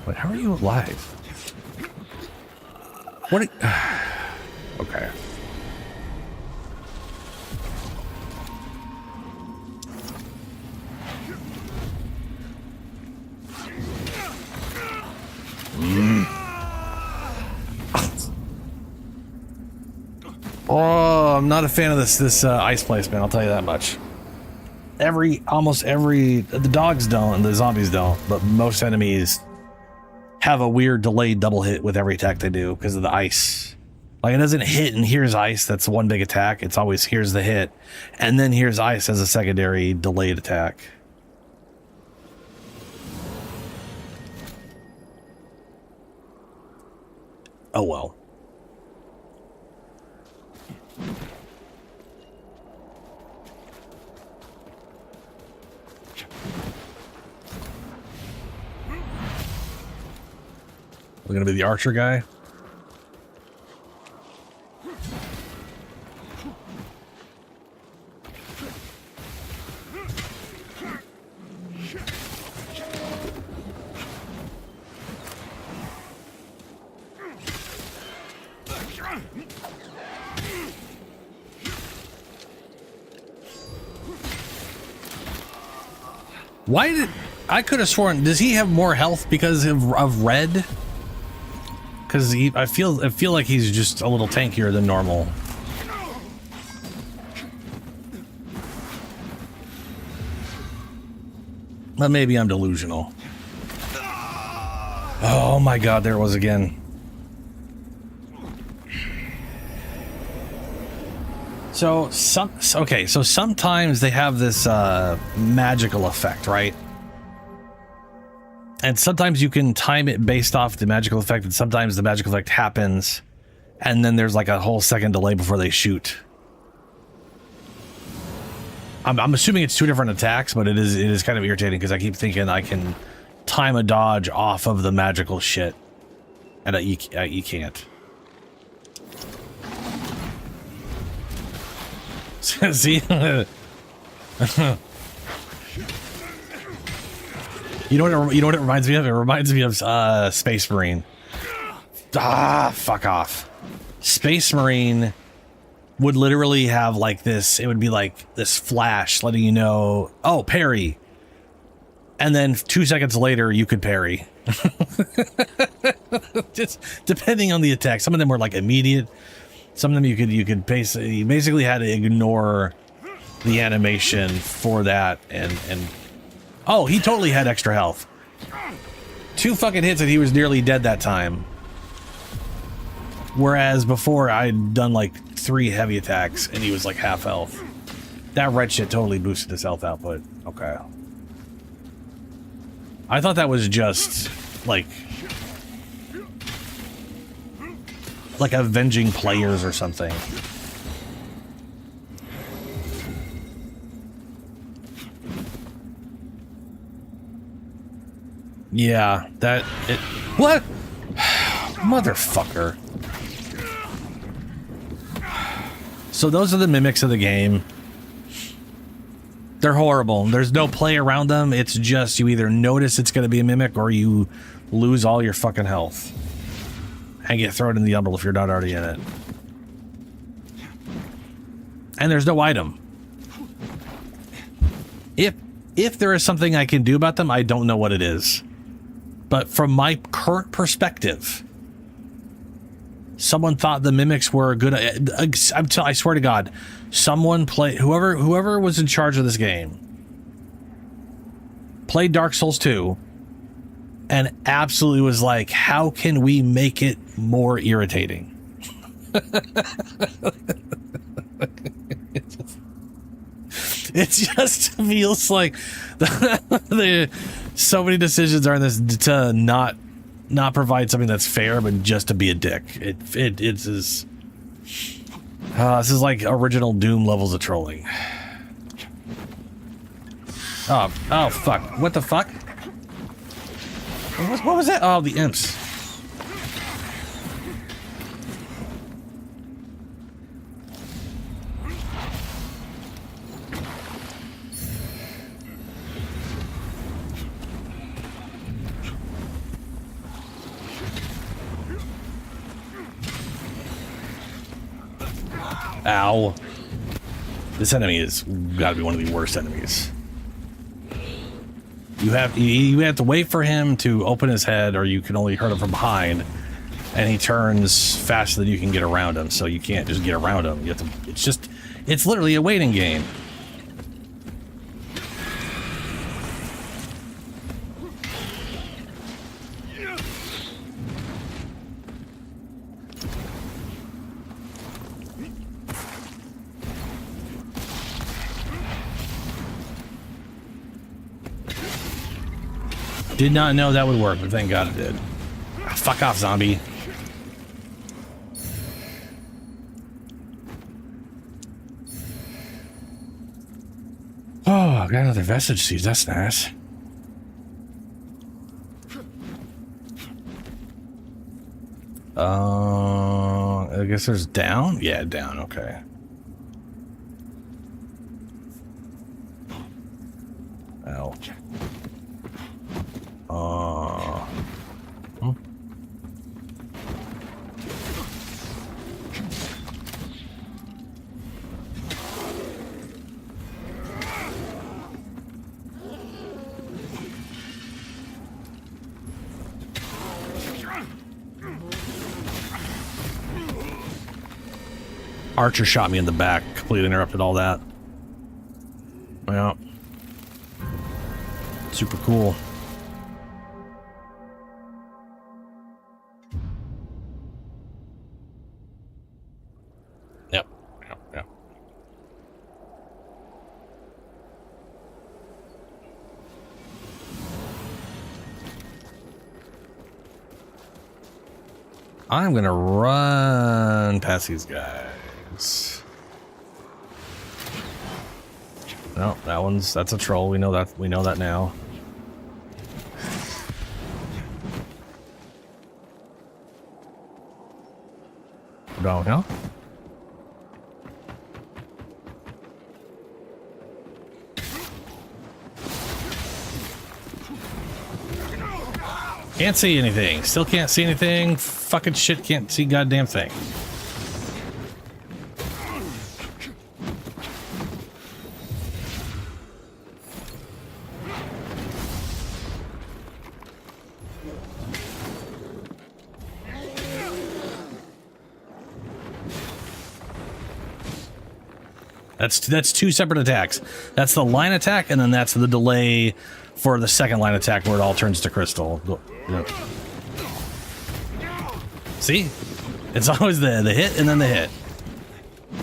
Wait, how are you alive? What? Okay. Oh, I'm not a fan of this ice place, man. I'll tell you that much. Almost every, the dogs don't and the zombies don't, but most enemies have a weird delayed double hit with every attack they do because of the ice. Like, it doesn't hit and here's ice, that's one big attack. It's always here's the hit, and then here's ice as a secondary delayed attack. Oh well. We're gonna be the archer guy. Why did I could have sworn? Does he have more health because of red? Because I feel like he's just a little tankier than normal. But maybe I'm delusional. Oh my god, there it was again. So sometimes they have this magical effect, right? And sometimes you can time it based off the magical effect, and sometimes the magical effect happens, and then there's like a whole second delay before they shoot. I'm assuming it's two different attacks, but it is kind of irritating because I keep thinking I can time a dodge off of the magical shit, and you can't. See? You know what it reminds me of? It reminds me of Space Marine. Fuck off. Space Marine would literally have like this. It would be like this flash letting you know, oh, parry. And then 2 seconds later, you could parry. Just depending on the attack. Some of them were like immediate. Some of them you could basically had to ignore the animation for that. And oh, he totally had extra health. 2 fucking hits and he was nearly dead that time. Whereas before I'd done like 3 heavy attacks and he was like half health. That red shit totally boosted his health output. Okay. I thought that was just like avenging players or something. Yeah, what? Motherfucker. So those are the mimics of the game. They're horrible. There's no play around them. It's just you either notice it's going to be a mimic or you lose all your fucking health and get thrown in the umbral if you're not already in it. And there's no item. If there is something I can do about them, I don't know what it is. But from my current perspective, someone thought the mimics were good. I swear to God, whoever was in charge of this game played Dark Souls 2 and absolutely was like, how can we make it more irritating? It just feels like so many decisions are in this to not provide something that's fair, but just to be a dick. This is like original Doom levels of trolling. Oh fuck! What the fuck? What was that? Oh, the imps. Ow. This enemy is gotta be one of the worst enemies. You have to wait for him to open his head, or you can only hurt him from behind, and he turns faster than you can get around him, so you can't just get around him. You have to, it's literally a waiting game. Did not know that would work, but thank God it did. Oh, fuck off, zombie. Oh, I got another vestige seed. That's nice. I guess there's down? Yeah, down, okay. Ow. Archer shot me in the back, completely interrupted all that. Yeah. Super cool. Yep. I'm gonna run past these guys. No, that's a troll. We know that now. Downhill. Can't see anything. Still can't see anything. Fucking shit, can't see goddamn thing. That's two separate attacks. That's the line attack, and then that's the delay for the second line attack where it all turns to crystal. Yep. See? It's always the hit and then the hit.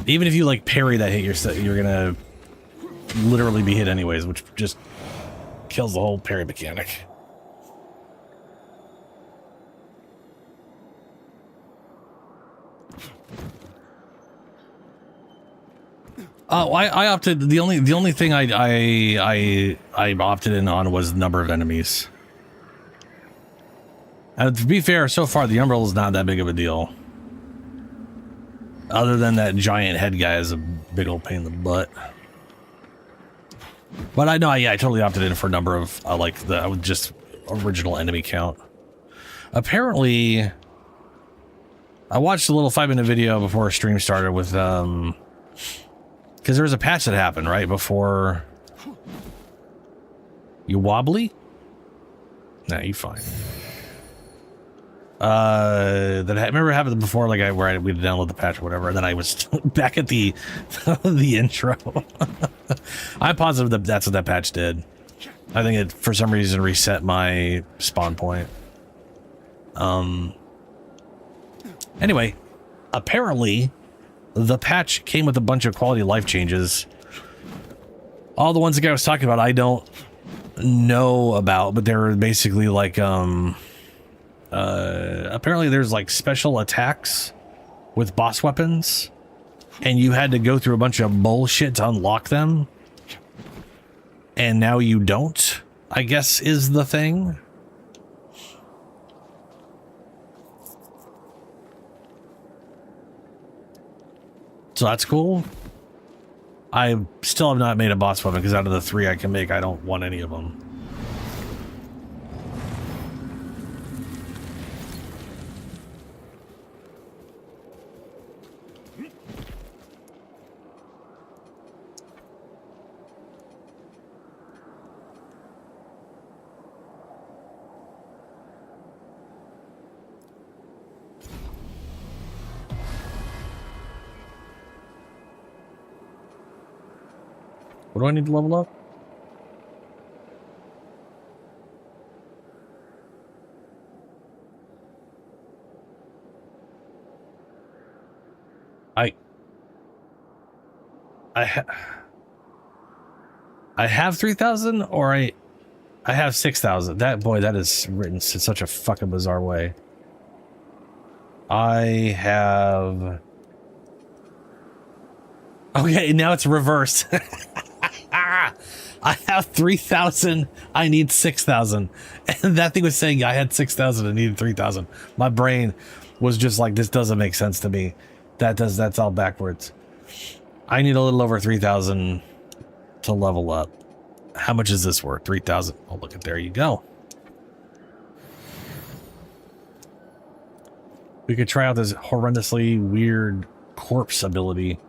Even if you like parry that hit, you're gonna literally be hit anyways, which just kills the whole parry mechanic. Oh, I opted. The only thing I opted in on was the number of enemies. And to be fair, so far the Umbrella is not that big of a deal. Other than that giant head guy is a big old pain in the butt. But I know, I totally opted in for a number of like the just original enemy count. Apparently, I watched a little 5-minute video before stream started with because there was a patch that happened right before. You wobbly? Nah, you fine. Remember it happened before, like we'd download the patch or whatever, and then I was back at the the intro. I'm positive that's what that patch did. I think it for some reason reset my spawn point. Anyway, apparently the patch came with a bunch of quality of life changes. All the ones the guy was talking about I don't know about, but they're basically like apparently there's like special attacks with boss weapons, and you had to go through a bunch of bullshit to unlock them, and now you don't, I guess, is the thing. So that's cool. I still have not made a boss weapon because out of the 3 I can make, I don't want any of them. What do I need to level up? I have 3,000, or I have 6,000. That is written in such a fucking bizarre way. I have. Okay, now it's reversed. I have 3,000. I need 6,000. And that thing was saying I had 6,000 and needed 3,000. My brain was just like, this doesn't make sense to me. That's all backwards. I need a little over 3,000 to level up. How much is this worth? 3,000. Oh, look at, there you go. We could try out this horrendously weird corpse ability.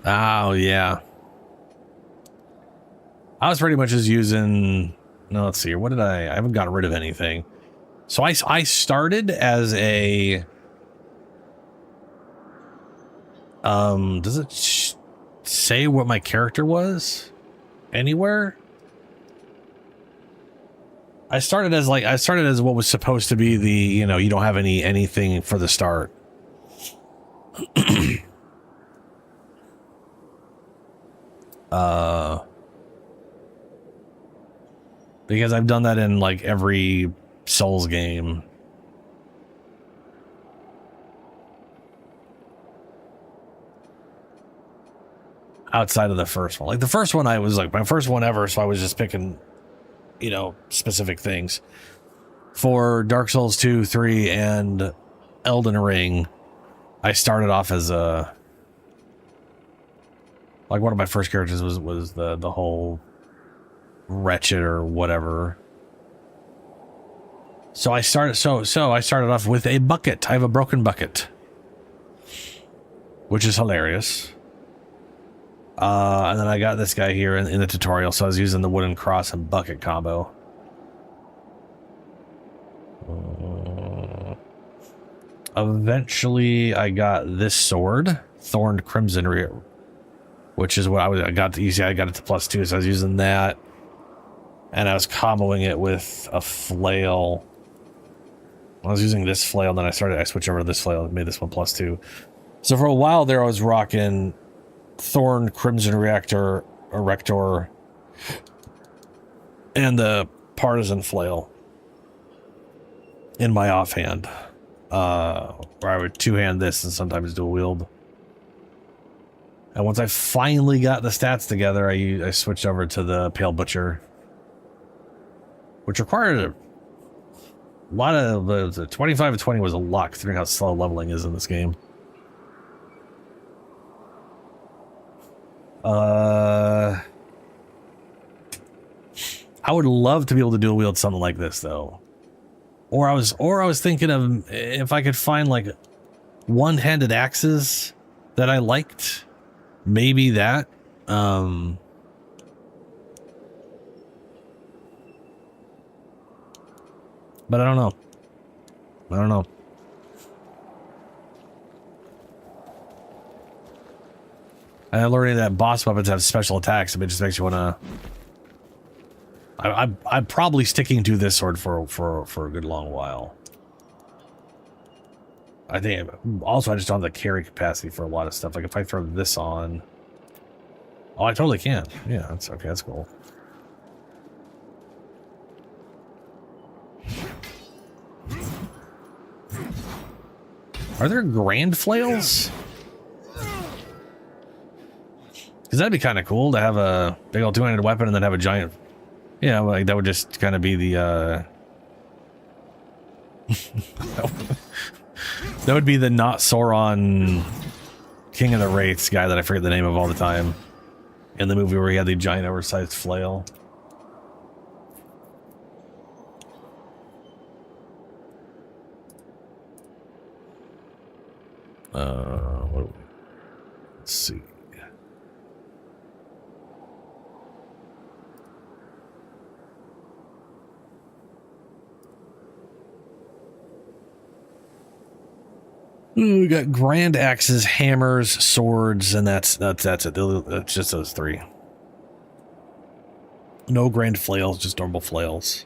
Oh, yeah. I was pretty much just using... No, let's see here. What did I haven't gotten rid of anything. So I started as a... does it say what my character was? Anywhere? I started as what was supposed to be the, you know, you don't have anything for the start. Because I've done that in like every Souls game. Outside of the first one. Like the first one, I was like my first one ever, so I was just picking, you know, specific things. For Dark Souls 2, 3, and Elden Ring, I started off as a Like one of my first characters was the whole wretched or whatever. So I started off with a bucket. I have a broken bucket, which is hilarious. And then I got this guy here in the tutorial, so I was using the wooden cross and bucket combo. Eventually, I got this sword, Thorned Crimson, which is what I got. You see, I got it to +2, so I was using that, and I was comboing it with a flail. I was using this flail, then I switched over to this flail and made this one +2. So for a while there, I was rocking Thorn, Crimson Erector, and the Partisan Flail in my offhand, where I would two-hand this and sometimes dual wield. And once I finally got the stats together, I switched over to the Pale Butcher, which required a lot of the 25 to 20 was a lot, considering how slow leveling is in this game. I would love to be able to dual wield something like this, though. Or I was thinking of if I could find like one-handed axes that I liked, maybe that. But I don't know. And learning that boss weapons have special attacks, it just makes you want to. I'm probably sticking to this sword for a good long while. I think also I just don't have the carry capacity for a lot of stuff. Like if I throw this on, oh, I totally can. Yeah, that's okay. That's cool. Are there grand flails? Because that'd be kind of cool to have a big old two-handed weapon and then have a giant. Yeah, like that would just kind of be the. That would be the not Sauron King of the Wraiths guy that I forget the name of all the time in the movie where he had the giant oversized flail. Let's see. Ooh, we got grand axes, hammers, swords, and that's it. That's just those three. No grand flails, just normal flails.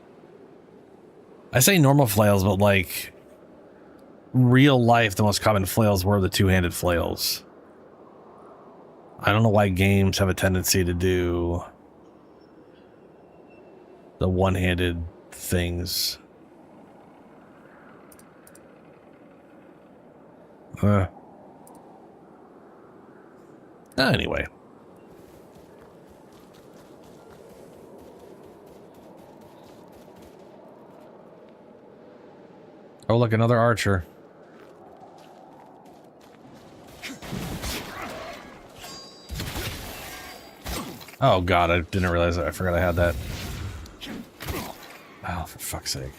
I say normal flails, but like real life, the most common flails were the two-handed flails. I don't know why games have a tendency to do the one-handed things. Anyway. Oh, look, another archer. Oh god, I didn't realize that. I forgot I had that. Oh, for fuck's sake.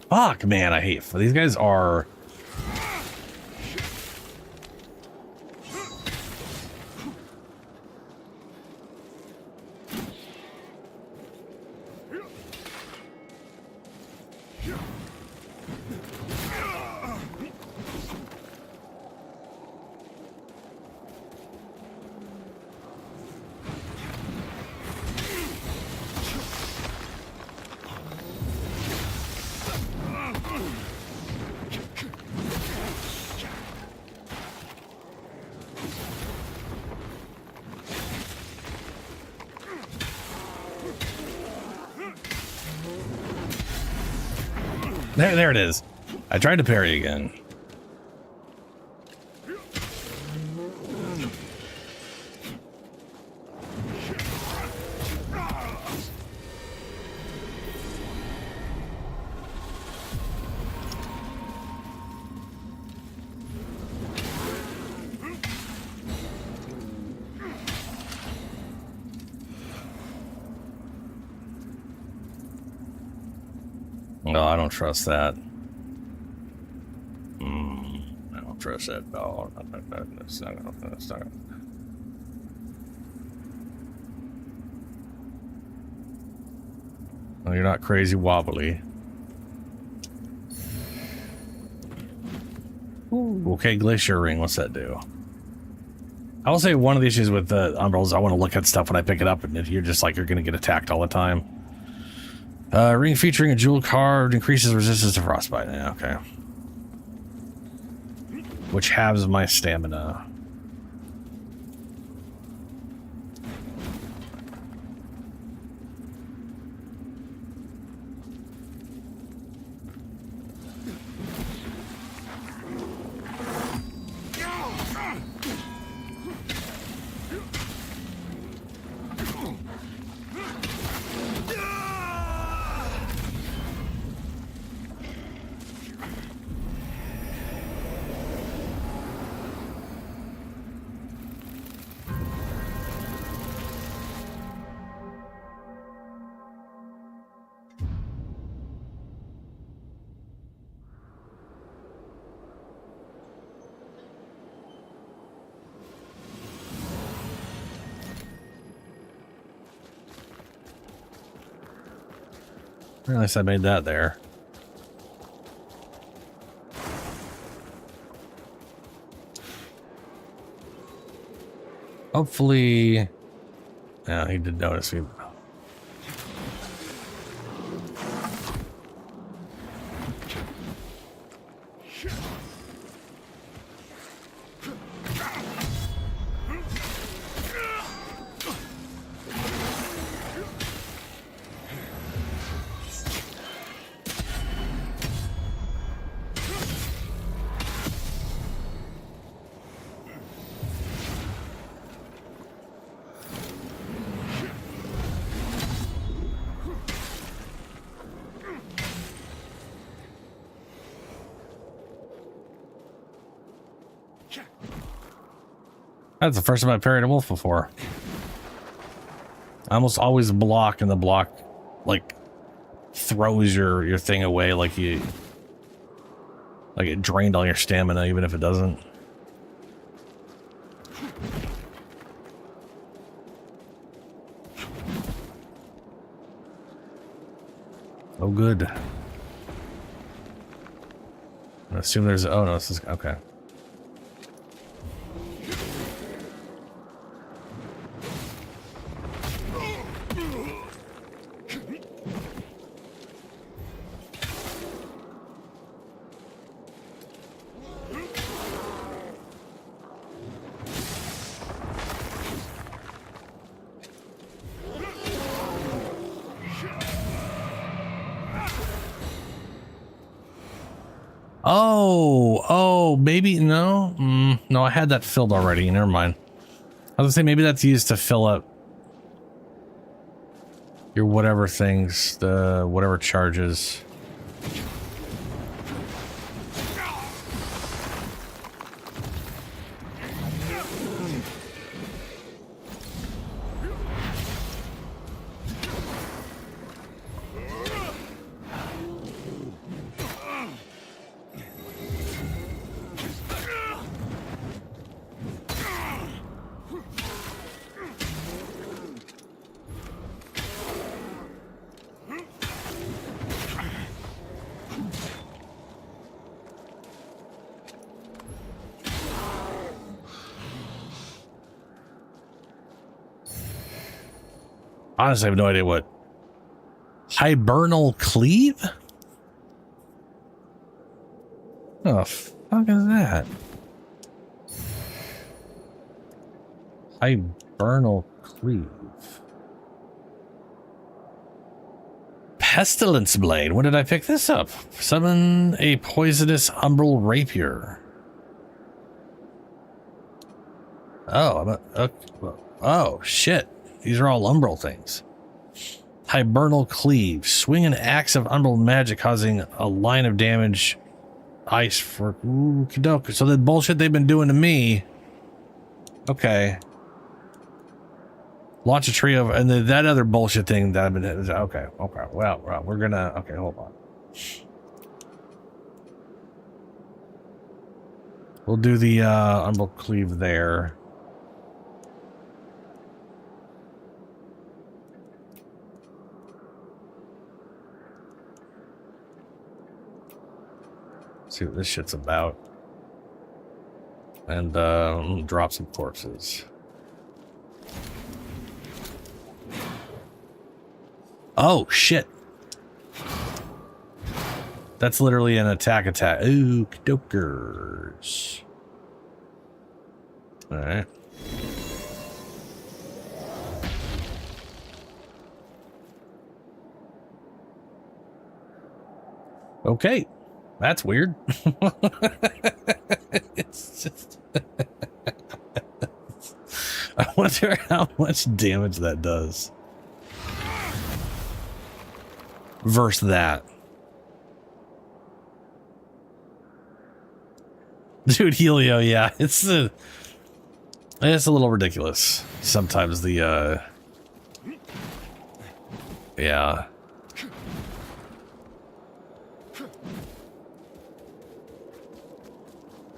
Fuck, man, I hate. These guys are. There it is. I tried to parry again. No, I don't trust that. I don't trust that dog. That's not. No, you're not crazy wobbly. Ooh. Okay, glacier ring. What's that do? I will say one of the issues with the umbrellas, I want to look at stuff when I pick it up, and you're just like, you're going to get attacked all the time. Ring featuring a jewel card increases resistance to frostbite. Yeah, okay. Which halves my stamina. At least I made that there. Hopefully... Yeah, he did notice me. That's the first time I parried a wolf before. I almost always block, and the block, like, throws your thing away, like it drained all your stamina, even if it doesn't. Oh, good. I assume there's... Oh, no, this is... Okay. Maybe no. No, I had that filled already. Never mind. I was gonna say maybe that's used to fill up your whatever things, the whatever charges. Honestly, I have no idea what hibernal cleave? Oh, fuck is that? Hibernal cleave. Pestilence blade. When did I pick this up? Summon a poisonous umbral rapier. Oh, oh shit. These are all umbral things. Hibernal cleave. Swing an axe of umbral magic, causing a line of damage. Ice for Kidoku. So the bullshit they've been doing to me. Okay. Launch a tree of, and then that other bullshit thing that I've been. Okay. Well, we're gonna. Okay, hold on. We'll do the umbral cleave there. See what this shit's about. And drop some corpses. Oh shit. That's literally an attack. Ooh, dokers. All right. Okay. That's weird. It's just I wonder how much damage that does. Versus that. Dude, Helio, yeah. It's a little ridiculous. Sometimes the yeah.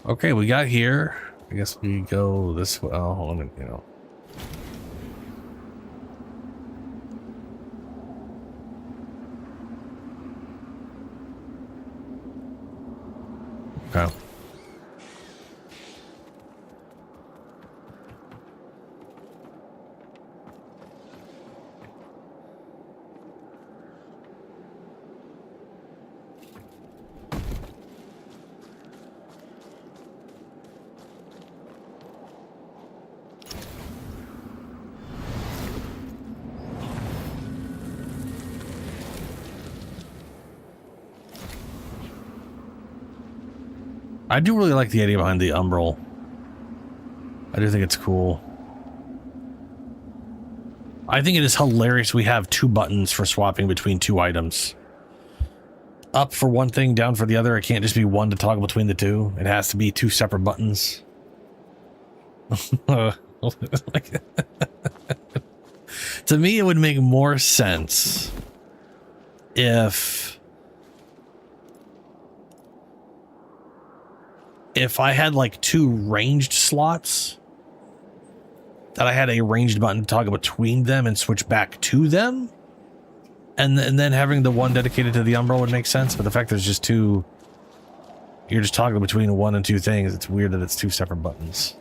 Okay, we got here. I guess we go this way. Oh, hold on, you know. Okay. I do really like the idea behind the umbral. I do think it's cool. I think it is hilarious we have 2 buttons for swapping between 2 items. Up for one thing, down for the other. It can't just be one to toggle between the 2. It has to be 2 separate buttons. To me, it would make more sense if I had like 2 ranged slots, that I had a ranged button to toggle between them and switch back to them, and then having the one dedicated to the umbral would make sense. But the fact there's just 2, you're just toggling between 1 and 2 things. It's weird that it's 2 separate buttons.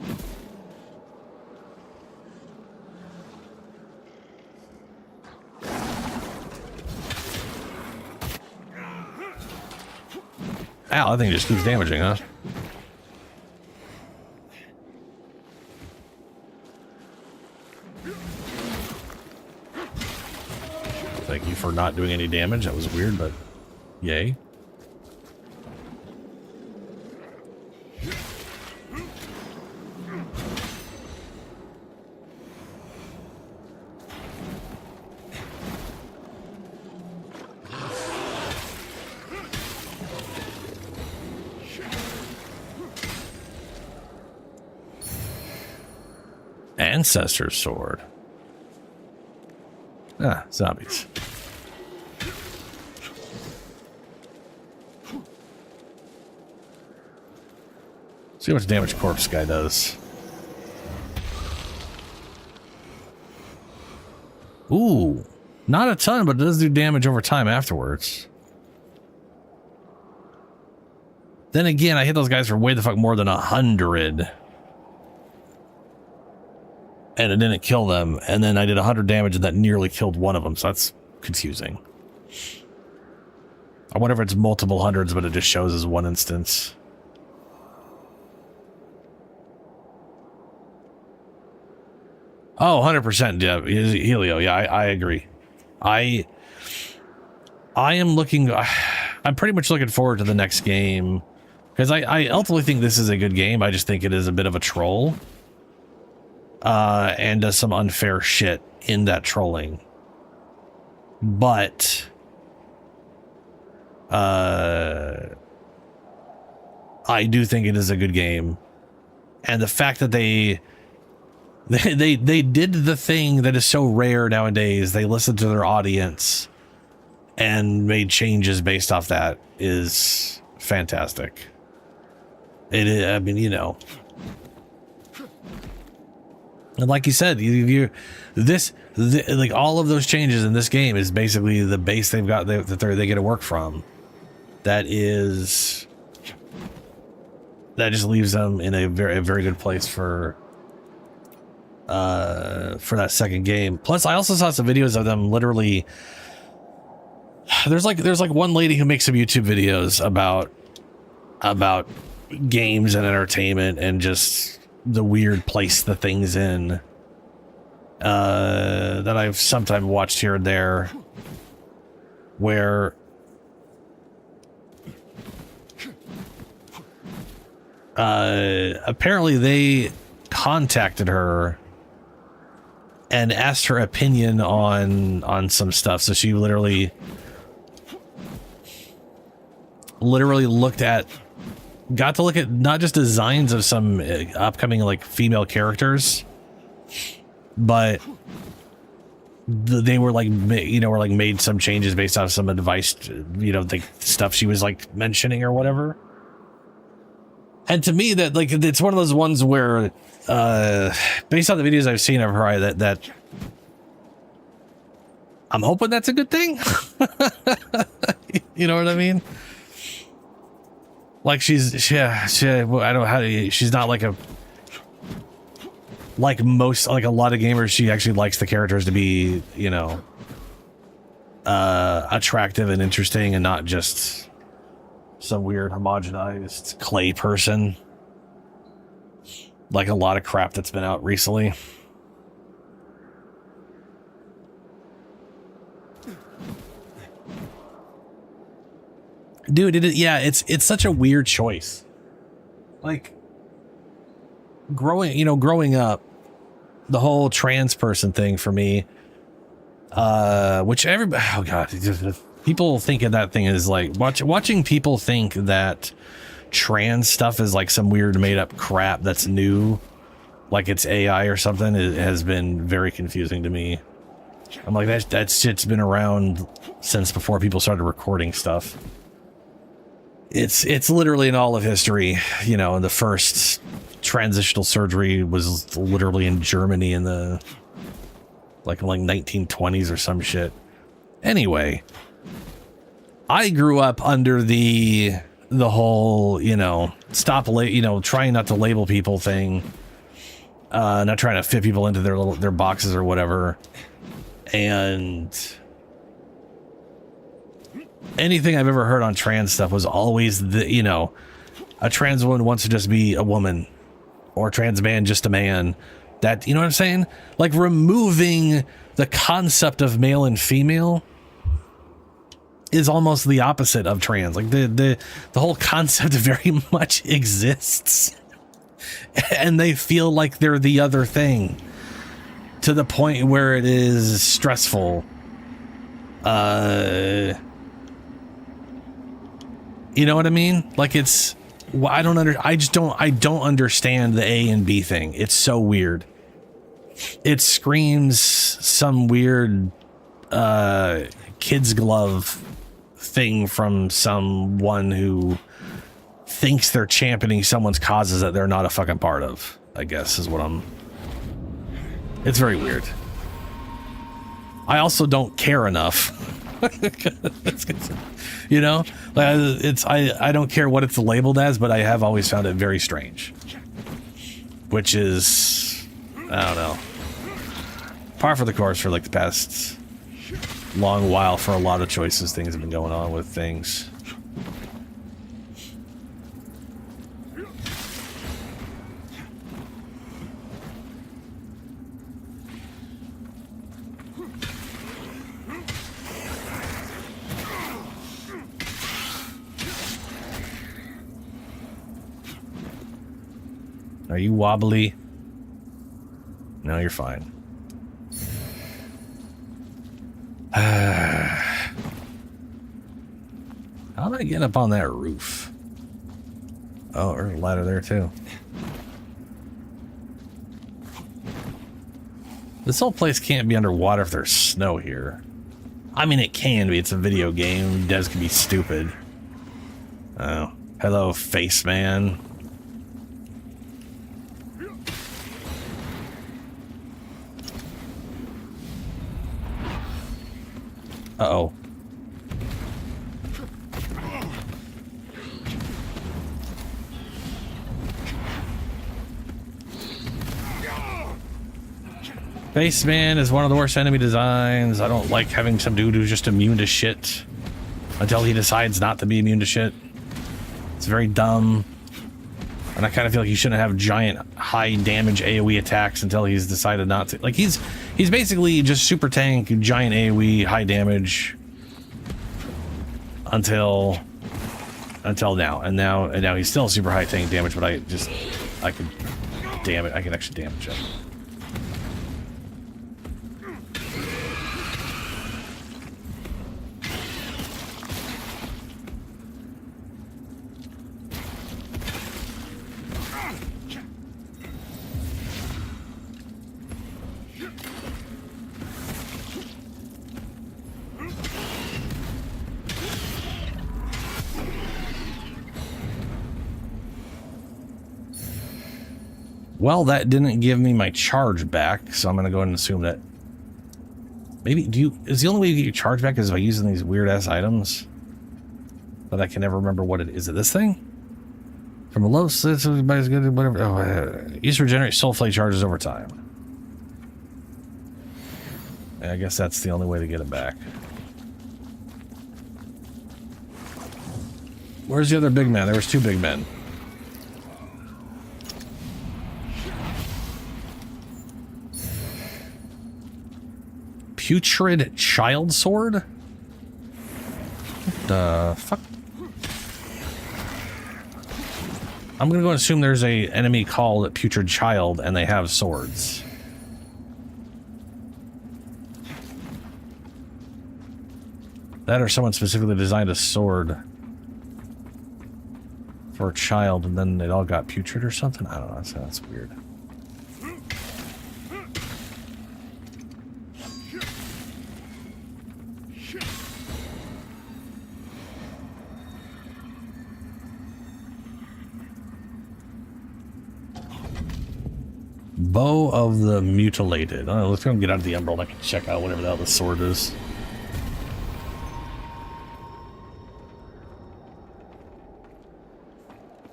Ow, that thing just keeps damaging, huh? Thank you for not doing any damage. That was weird, but yay. Ancestor's sword. Ah, zombies. See how much damage corpse guy does. Ooh, not a ton, but it does do damage over time afterwards. Then again, I hit those guys for way the fuck more than 100. And it didn't kill them. And then I did 100 damage and that nearly killed one of them. So that's confusing. I wonder if it's multiple hundreds, but it just shows as one instance. Oh, 100%. Yeah, Helio. Yeah, I agree. I am looking... I'm pretty much looking forward to the next game. Because I ultimately think this is a good game. I just think it is a bit of a troll. And does some unfair shit in that trolling. But I do think it is a good game. And the fact that they did the thing that is so rare nowadays. They listened to their audience and made changes based off that is fantastic. I mean, you know, and like you said, like all of those changes in this game is basically the base they've got that they get to work from. That just leaves them in a very good place for that second game. Plus, I also saw some videos of them literally. There's like one lady who makes some YouTube videos about games and entertainment and just the weird place the thing's in. That I've sometimes watched here and there, where apparently they contacted her and asked her opinion on some stuff. So she literally got to look at not just designs of some upcoming like female characters, but they were like, you know, made some changes based off some advice, you know, the stuff she was like mentioning or whatever. And to me, that like it's one of those ones where, based on the videos I've seen of her, that I'm hoping that's a good thing. You know what I mean? Like she's I don't know how to, she's not like a lot of gamers. She actually likes the characters to be, you know, attractive and interesting and not just some weird homogenized clay person like a lot of crap that's been out recently. Dude, it's such a weird choice. Like growing up, the whole trans person thing for me, which everybody, oh god, people think of that thing is like watching people think that trans stuff is like some weird made up crap that's new, like it's AI or something. It has been very confusing to me. I'm like, that shit's been around since before people started recording stuff. It's literally in all of history, you know. The first transitional surgery was literally in Germany in the like 1920s or some shit. Anyway, I grew up under the whole, you know, trying not to label people thing, not trying to fit people into their boxes or whatever, and anything I've ever heard on trans stuff was always a trans woman wants to just be a woman, or a trans man just a man. That, you know what I'm saying? Like removing the concept of male and female is almost the opposite of trans. Like the whole concept very much exists, and they feel like they're the other thing to the point where it is stressful. You know what I mean? Like it's, I don't understand the A and B thing. It's so weird. It screams some weird kid's glove thing from someone who thinks they're championing someone's causes that they're not a fucking part of, I guess is what it's very weird. I also don't care enough. You know, like I don't care what it's labeled as, but I have always found it very strange, which is, I don't know, par for the course for like the past long while for a lot of choices things have been going on with things. Are you wobbly? No, you're fine. How did I get up on that roof? Oh, there's a ladder there too. This whole place can't be underwater if there's snow here. I mean, it can be. It's a video game. Devs can be stupid. Oh, hello, face man. Uh-oh. Face man is one of the worst enemy designs. I don't like having some dude who's just immune to shit until he decides not to be immune to shit. It's very dumb. And I kind of feel like he shouldn't have giant high damage AoE attacks until he's decided not to. Like he's basically just super tank, giant AoE, high damage until now. And now he's still super high tank damage, but I can actually damage him. Well, that didn't give me my charge back, so I'm gonna go ahead and assume that maybe is the only way you get your charge back is by using these weird ass items, but I can never remember what it is. Is it this thing? From a low everybody's good, whatever. Oh, used to regenerate soul flake charges over time. I guess that's the only way to get it back. Where's the other big man? There was two big men. Putrid child sword? What the fuck? I'm gonna go and assume there's a enemy called Putrid Child and they have swords. That or someone specifically designed a sword for a child and then it all got putrid or something? I don't know, that's weird. Bow of the Mutilated. Let's go and get out of the Emerald. I can check out whatever the hell this sword is.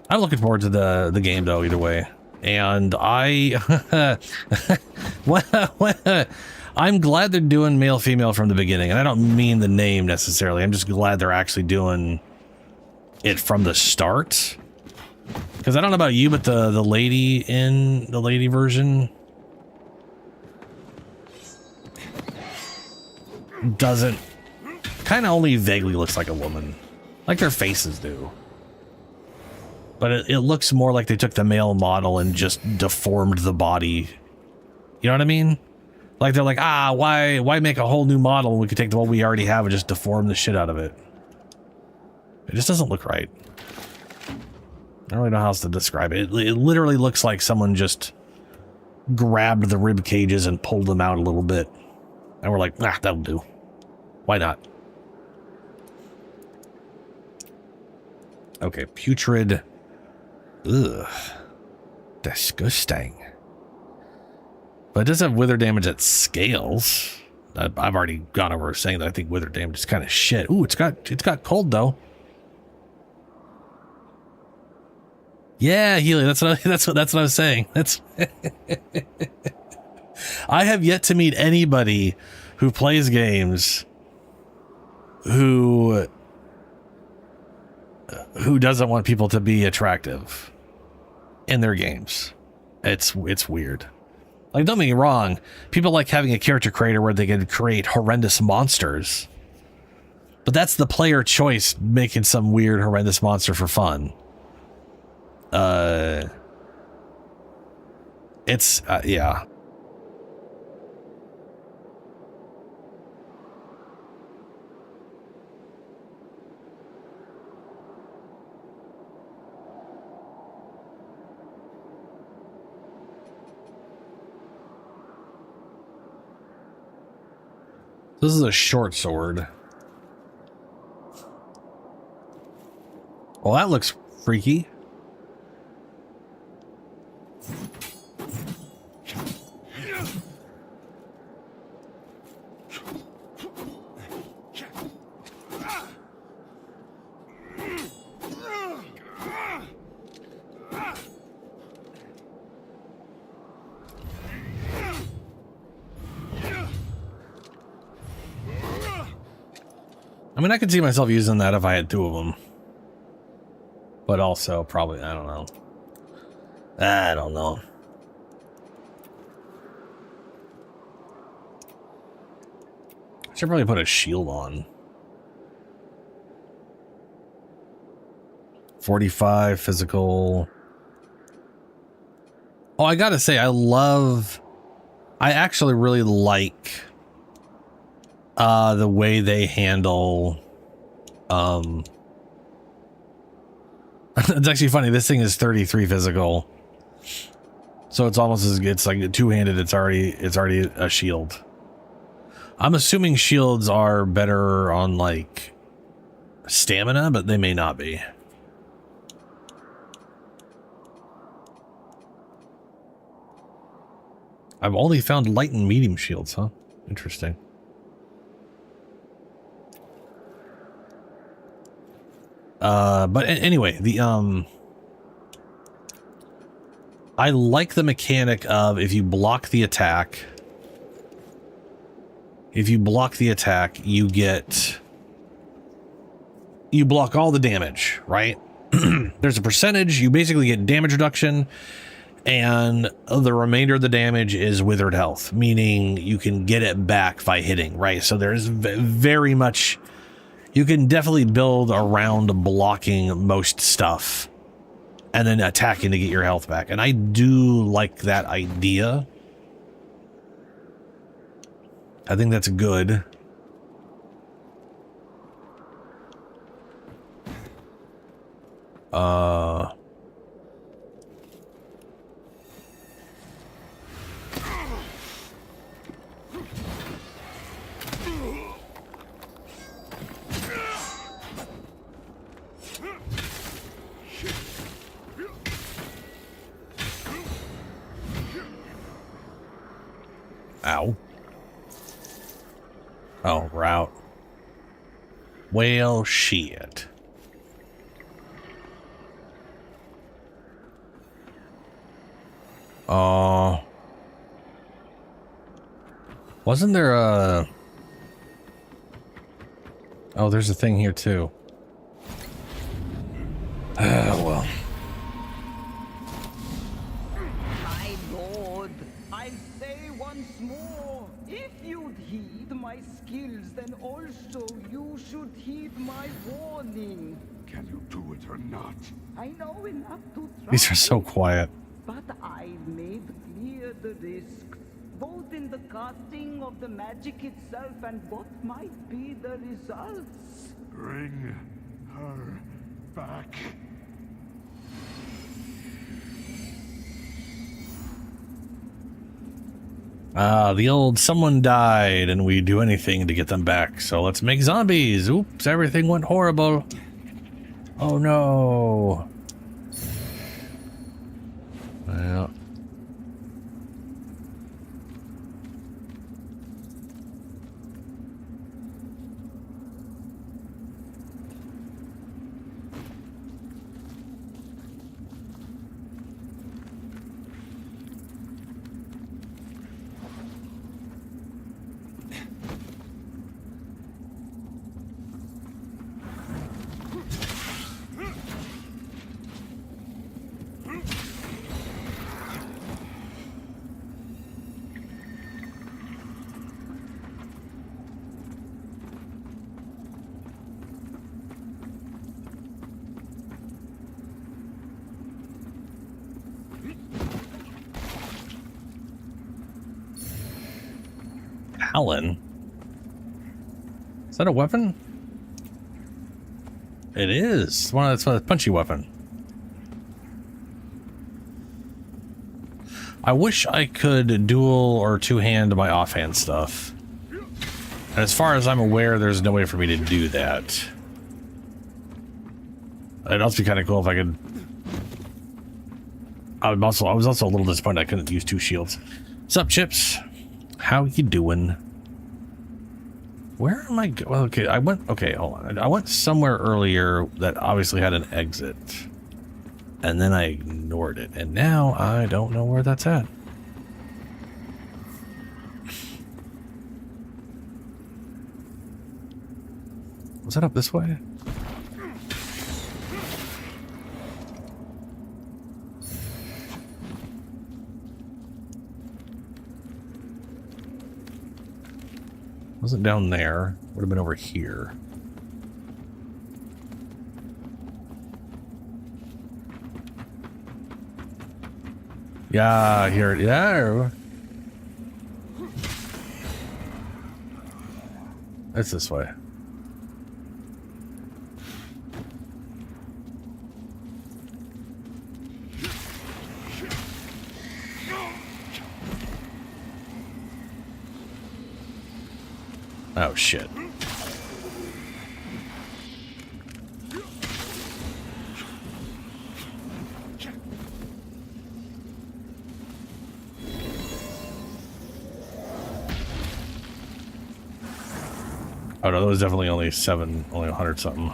I'm looking forward to the game though, either way. And I'm glad they're doing male-female from the beginning. And I don't mean the name necessarily. I'm just glad they're actually doing it from the start. Because I don't know about you, but the lady in the lady version doesn't, kind of only vaguely looks like a woman. Like their faces do. But it looks more like they took the male model and just deformed the body. You know what I mean? Like they're like, why make a whole new model when we could take the one we already have and just deform the shit out of it? It just doesn't look right. I don't really know how else to describe it. It literally looks like someone just grabbed the rib cages and pulled them out a little bit. And we're like, that'll do. Why not? Okay, putrid. Ugh. Disgusting. But it does have wither damage that scales. I've already gone over saying that I think wither damage is kind of shit. Ooh, it's got cold though. Yeah, Healy, that's what I was saying. That's I have yet to meet anybody who plays games who doesn't want people to be attractive in their games. It's weird. Like, don't get me wrong, people like having a character creator where they can create horrendous monsters. But that's the player choice, making some weird horrendous monster for fun. Yeah. This is a short sword. Well, that looks freaky. I mean, I could see myself using that if I had two of them. But also, probably, I don't know. I don't know. I should probably put a shield on. 45 physical. Oh, I gotta say, I actually really like the way they handle it's actually funny, this thing is 33 physical, so it's almost as it's like two-handed. It's already a shield. I'm assuming shields are better on like stamina, but they may not be. I've only found light and medium shields, huh? Interesting. But anyway, I like the mechanic of if you block the attack, you block all the damage, right? There's a percentage, you basically get damage reduction, and the remainder of the damage is withered health, meaning you can get it back by hitting, right? So there's very much, you can definitely build around blocking most stuff and then attacking to get your health back. And I do like that idea. I think that's good. Ow. Oh, route. Well, shit. Wasn't there a... Oh, there's a thing here too. Well. My lord, I'll say once more, if you'd heed my skills, then also you should heed my warning. Can you do it or not? I know enough to try. These are so quiet. But I've made clear the risks, both in the casting of the magic itself and what might be the results. Bring her back. The old someone died and we do anything to get them back, so let's make zombies. Oops, everything went horrible. Oh no. Well. Talon? Is that a weapon? It is. That's a punchy weapon. I wish I could dual or two-hand my offhand stuff. And as far as I'm aware, there's no way for me to do that. It'd also be kind of cool if I could... I was also a little disappointed I couldn't use 2 shields. What's up, Chips? How you doing? Where am I well, okay, okay, hold on. I went somewhere earlier that obviously had an exit. And then I ignored it. And now I don't know where that's at. Was that up this way? Wasn't down there. Would have been over here. Yeah, here it is. Yeah. It's this way. Oh, shit. Oh, no, that was definitely only 100 something.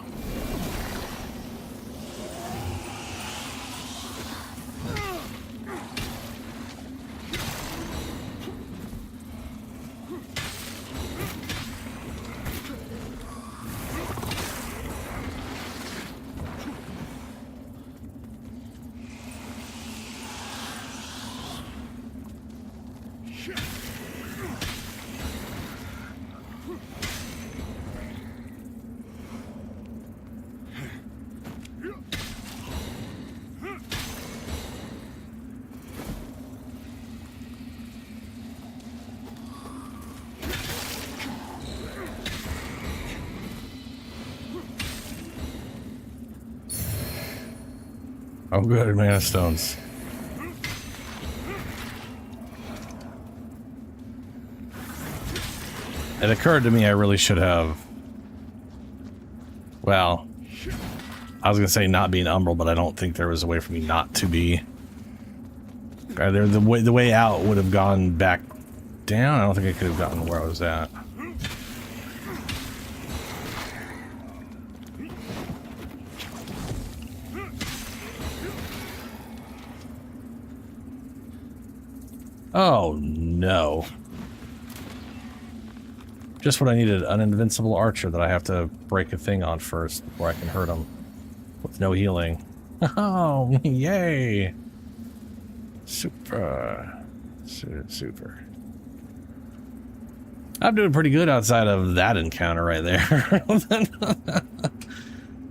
Oh, good, mana stones. It occurred to me I really should have... Well, I was going to say not be an Umbral, but I don't think there was a way for me not to be. The way out would have gone back down. I don't think I could have gotten where I was at. Oh, no. Just what I needed, an invincible archer that I have to break a thing on first before I can hurt him. With no healing. Oh, yay! Super. Super. I'm doing pretty good outside of that encounter right there.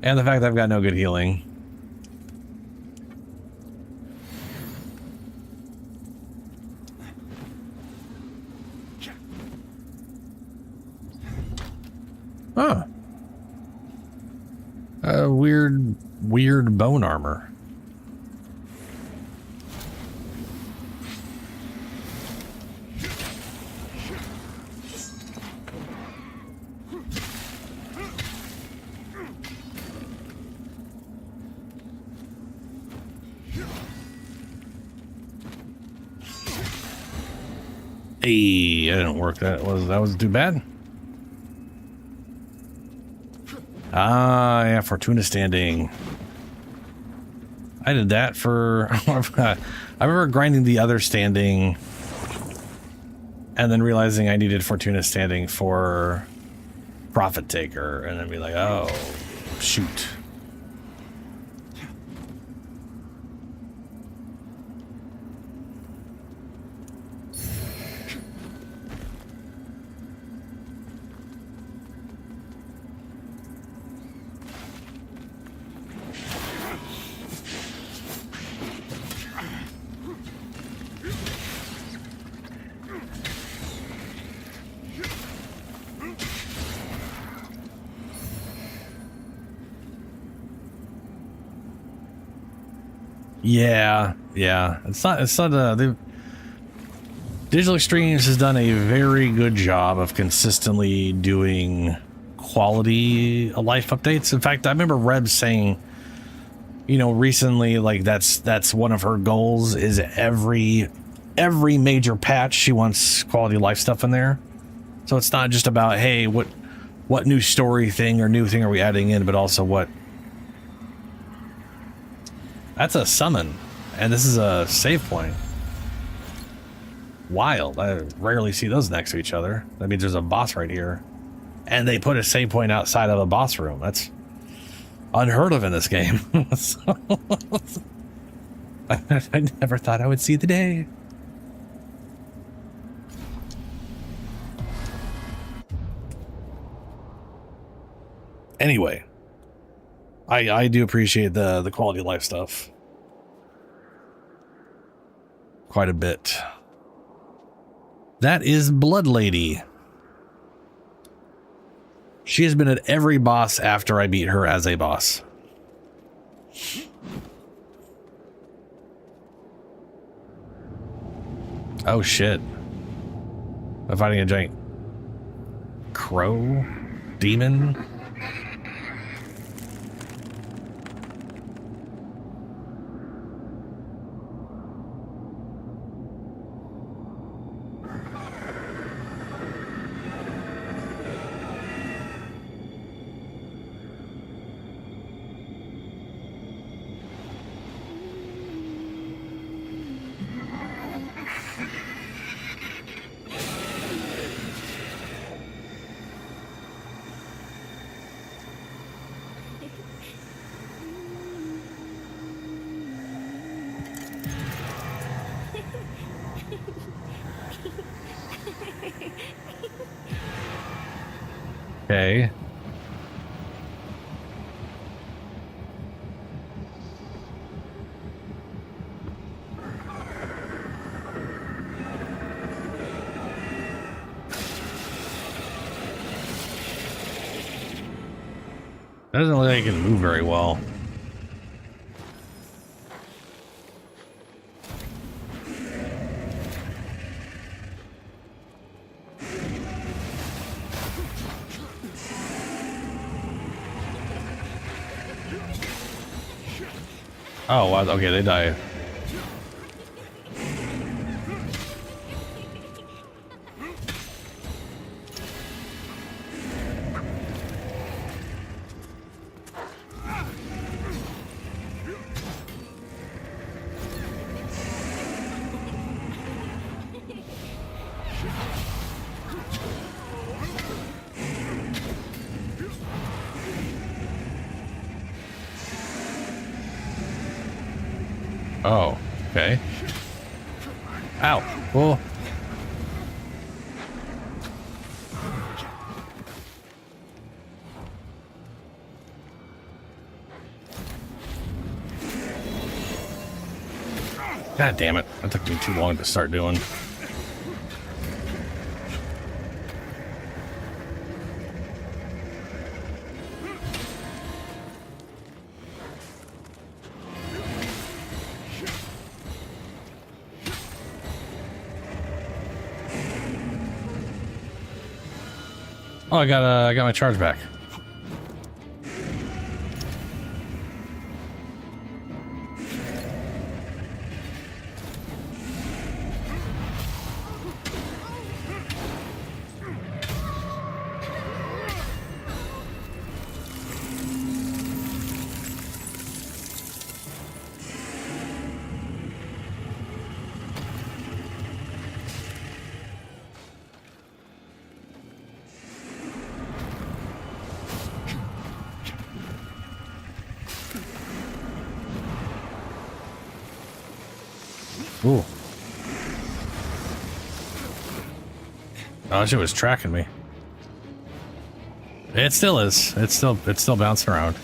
And the fact that I've got no good healing. Huh. Weird bone armor. Hey, that didn't work. That was too bad. Ah, yeah, Fortuna standing. I did that for... I remember grinding the other standing and then realizing I needed Fortuna standing for Profit Taker and then be like, oh, shoot. Yeah. It's not Digital Extremes has done a very good job of consistently doing quality of life updates. In fact, I remember Reb saying, you know, recently, like that's one of her goals is every major patch she wants quality of life stuff in there. So it's not just about, hey, what new story thing or new thing are we adding in, but also what. That's a summon, and this is a save point. Wild. I rarely see those next to each other. That means there's a boss right here, and they put a save point outside of a boss room. That's unheard of in this game. So, I never thought I would see the day. Anyway, I do appreciate the quality of life stuff quite a bit. That is Blood Lady. She has been at every boss after I beat her as a boss. Oh shit. I'm fighting a giant crow demon. Okay. Doesn't look like it can move very well. Oh, wow. Okay, they die. Oh, okay. Ow. Whoa. God damn it. That took me too long to start doing. Oh, I got my charge back. Ooh. Oh, she was tracking me. It still is. It's still bouncing around.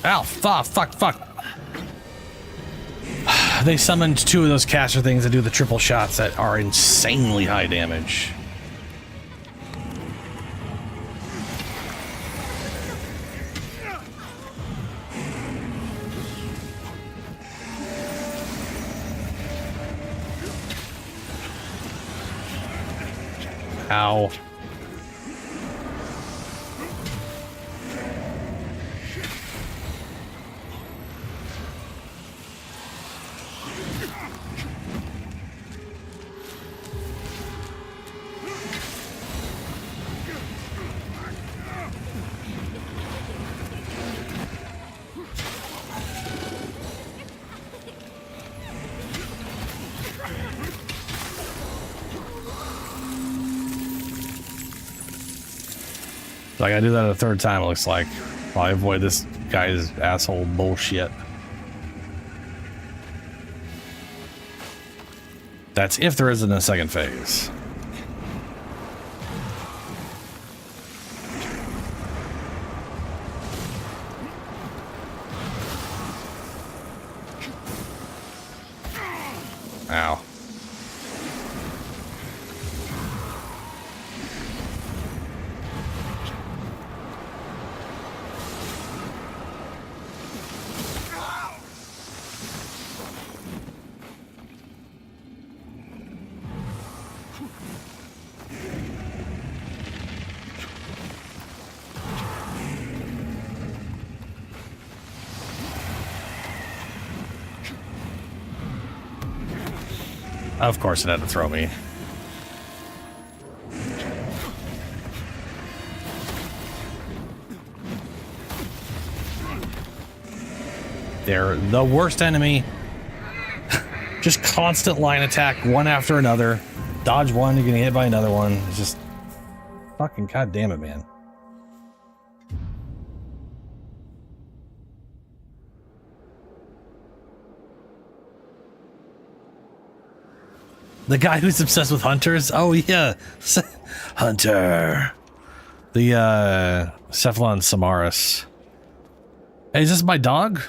Ow, fuck. They summoned 2 of those caster things that do the triple shots that are insanely high damage. Ow. So I gotta do that a 3rd time, it looks like. While I avoid this guy's asshole bullshit. That's if there isn't a 2nd phase. Ow. Of course it had to throw me. They're the worst enemy. Just constant line attack, one after another. Dodge one, you're getting hit by another one. It's just fucking goddamn it, man. The guy who's obsessed with hunters? Oh, yeah. Hunter. The, Cephalon Samaris. Hey, is this my dog?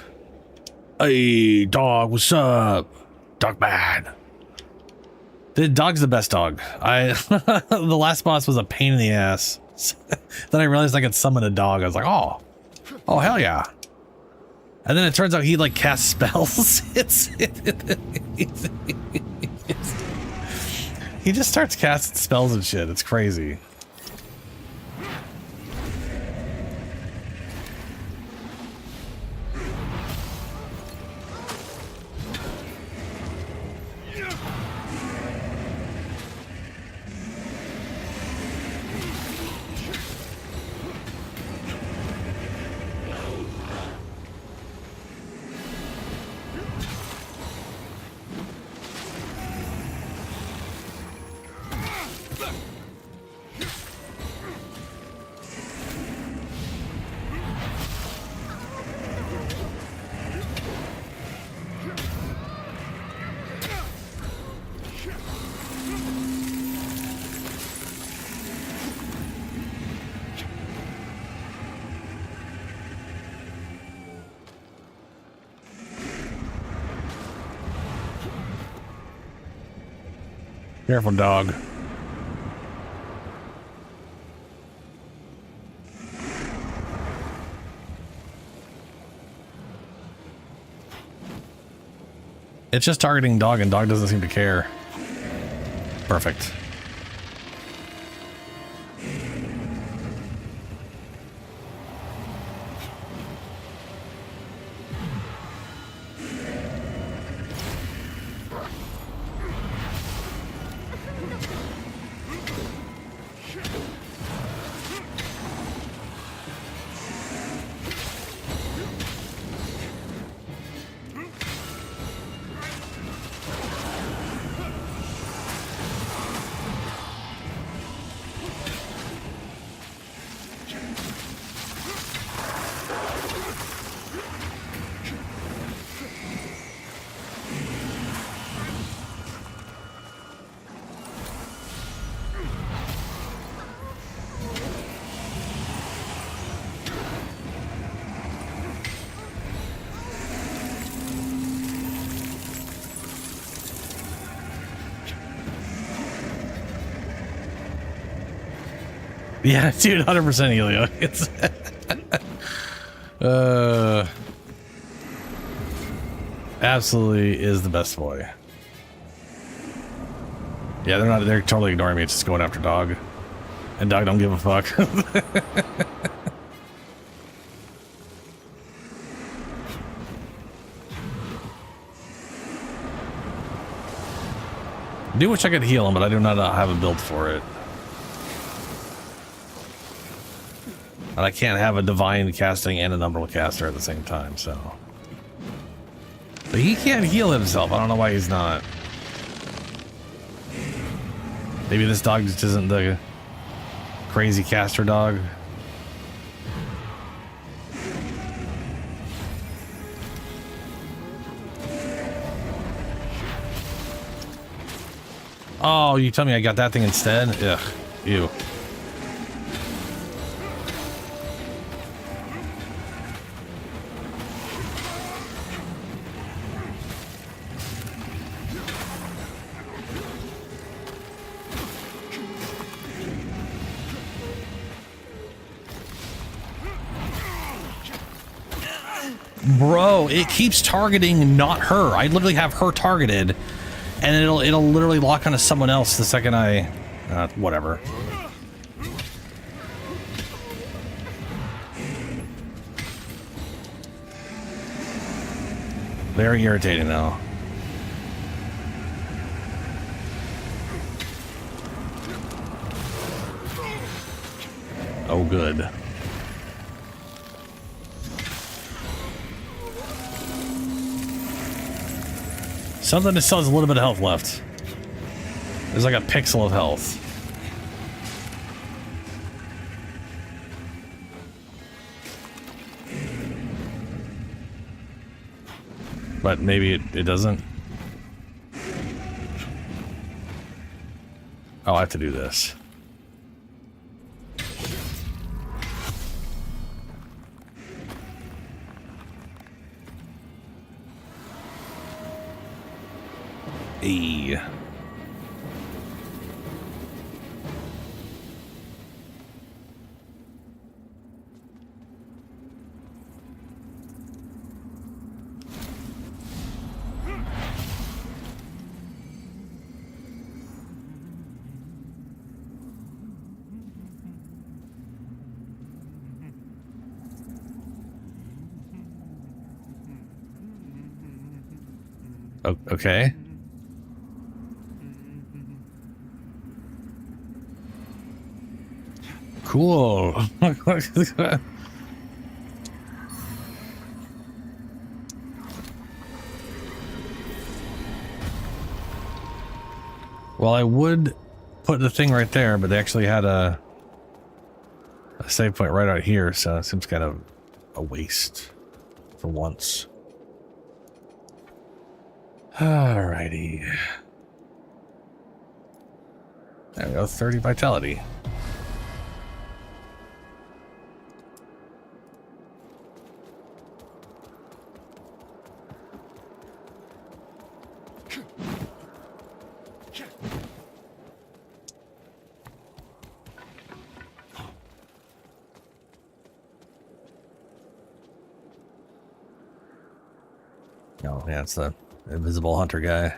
Hey, dog, what's up? Dog bad. The dog's the best dog. The last boss was a pain in the ass. Then I realized I could summon a dog. I was like, oh, hell yeah. And then it turns out he, like, casts spells. He just starts casting spells and shit. It's crazy. Careful, dog. It's just targeting dog, and dog doesn't seem to care. Perfect. Yeah, dude, 100% Helio. It's absolutely is the best boy. Yeah, they're totally ignoring me. It's just going after Dog. And Dog don't give a fuck. I do wish I could heal him, but I do not have a build for it. And I can't have a divine casting and an umbral caster at the same time, so. But he can't heal himself. I don't know why he's not. Maybe this dog just isn't the crazy caster dog. Oh, you tell me I got that thing instead? Ugh, ew. Bro, it keeps targeting not her. I literally have her targeted. And it'll literally lock onto someone else the second I... whatever. Very irritating though. Oh, good. Something that still has a little bit of health left. There's like a pixel of health. But maybe it doesn't. Oh, I have to do this. Hey. Okay. Cool. Well, I would put the thing right there, but they actually had a save point right out here, so it seems kind of a waste for once. Alrighty. There we go, 30 vitality. Oh, yeah, it's the invisible hunter guy.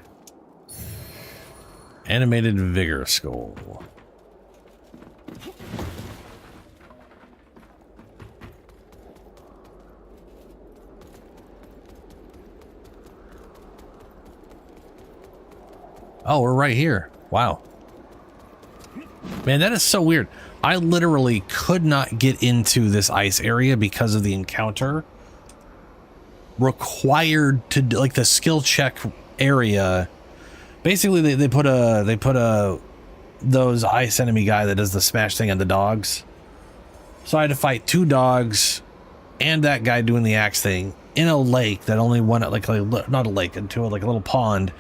Animated vigor skull. Oh, we're right here. Wow. Man, that is so weird. I literally could not get into this ice area because of the encounter. Required to, like, the skill check area. Basically, they put those ice enemy guy that does the smash thing on the dogs. So I had to fight 2 dogs and that guy doing the axe thing in a lake that only went up, like not a lake, into like a little pond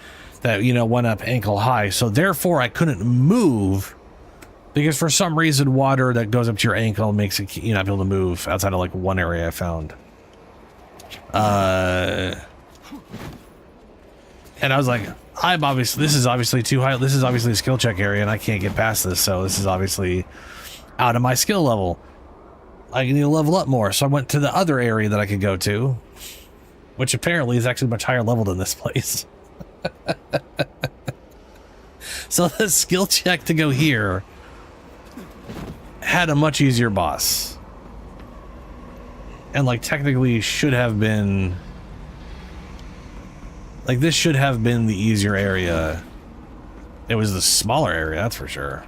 that, you know, went up ankle high. So therefore I couldn't move because for some reason water that goes up to your ankle makes it, you not be able to move outside of like one area I found. And I was like, this is obviously too high. This is obviously a skill check area and I can't get past this. So this is obviously out of my skill level. I need to level up more. So I went to the other area that I could go to, which apparently is actually much higher level than this place. So the skill check to go here had a much easier boss. And like technically should have been, like this should have been the easier area. It was the smaller area, that's for sure.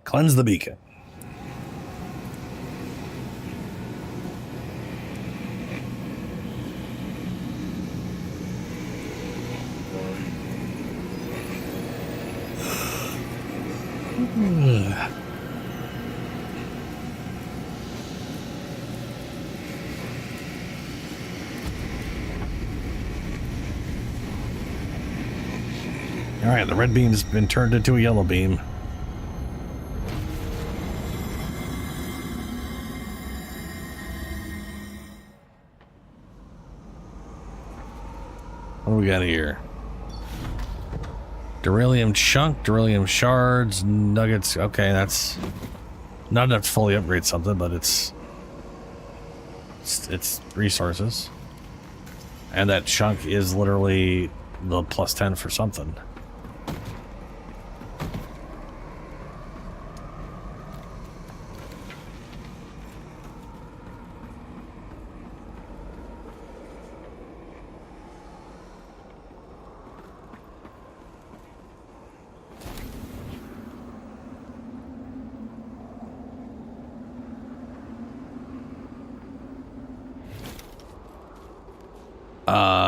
Cleanse the beacon. All right, the red beam's been turned into a yellow beam. What do we got here? Beryllium chunk, beryllium shards, nuggets. Okay, that's not enough to fully upgrade something, but it's resources. And that chunk is literally the plus 10 for something.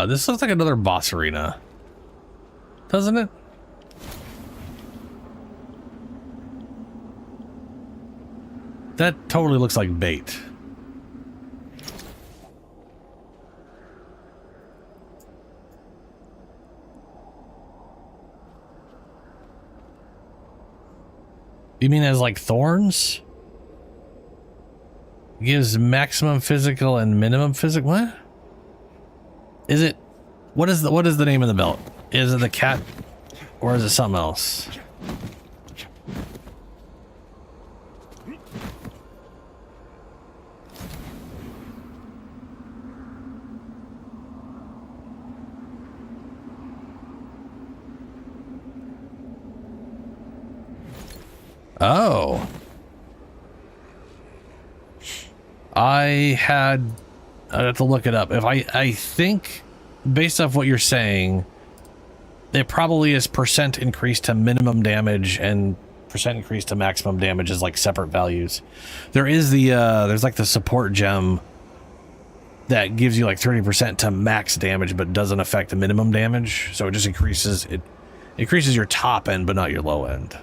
This looks like another boss arena, doesn't it? That totally looks like bait. You mean as like thorns? Gives maximum physical and minimum physical. What? Is it? What is the name of the belt? Is it the cat, or is it something else? Oh. I'd have to look it up. If I think, based off what you're saying, it probably is percent increase to minimum damage and percent increase to maximum damage is like separate values. There is the there's like the support gem that gives you like 30% to max damage but doesn't affect the minimum damage, so it just increases your top end but not your low end.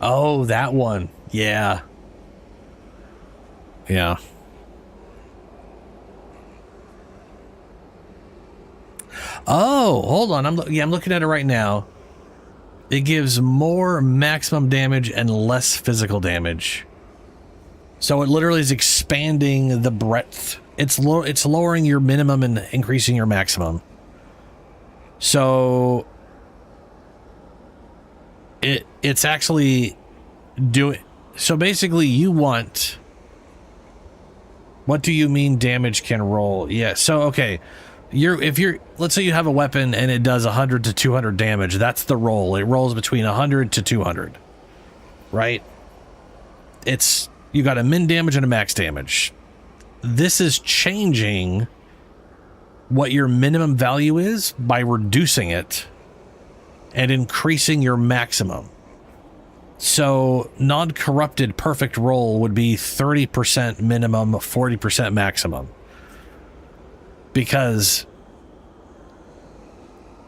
Oh, that one. Yeah. Yeah. Oh, hold on. I'm looking at it right now. It gives more maximum damage and less physical damage. So it literally is expanding the breadth. It's lowering your minimum and increasing your maximum. So it's actually doing. So basically, you want. What do you mean damage can roll? Yeah. So okay, let's say you have a weapon and it does 100 to 200 damage. That's the roll. It rolls between 100 to 200. Right? You got a min damage and a max damage. This is changing what your minimum value is by reducing it and increasing your maximum. So non-corrupted perfect roll would be 30% minimum, 40% maximum. Because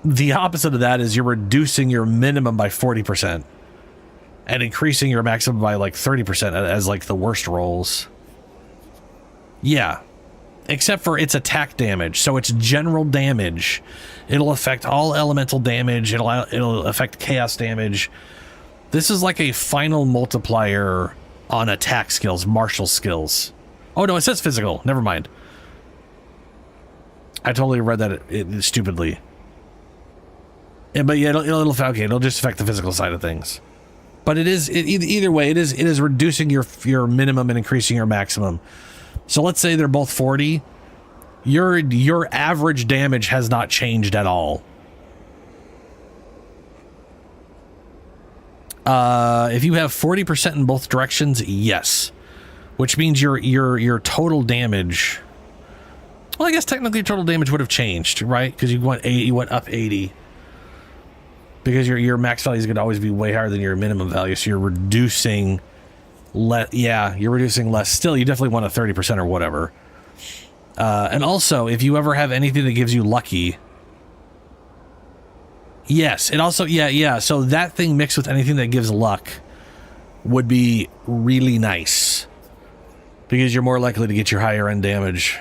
the opposite of that is you're reducing your minimum by 40%. and increasing your maximum by like 30% as like the worst rolls. Yeah. Except for its attack damage. So it's general damage. It'll affect all elemental damage. It'll affect chaos damage. This is like a final multiplier on attack skills, martial skills. Oh no, it says physical. Never mind. I totally read that stupidly. Yeah, but yeah, it'll just affect the physical side of things. But either way, it is reducing your minimum and increasing your maximum. So let's say they're both 40. Your average damage has not changed at all. If you have 40% in both directions, yes. Which means your total damage. Well, I guess technically your total damage would have changed, right? Because you went up 80. Because your max value is going to always be way higher than your minimum value, so you're reducing less. Yeah, you're reducing less. Still, you definitely want a 30% or whatever. And also, if you ever have anything that gives you lucky, yes, it also yeah. So that thing mixed with anything that gives luck would be really nice, because you're more likely to get your higher end damage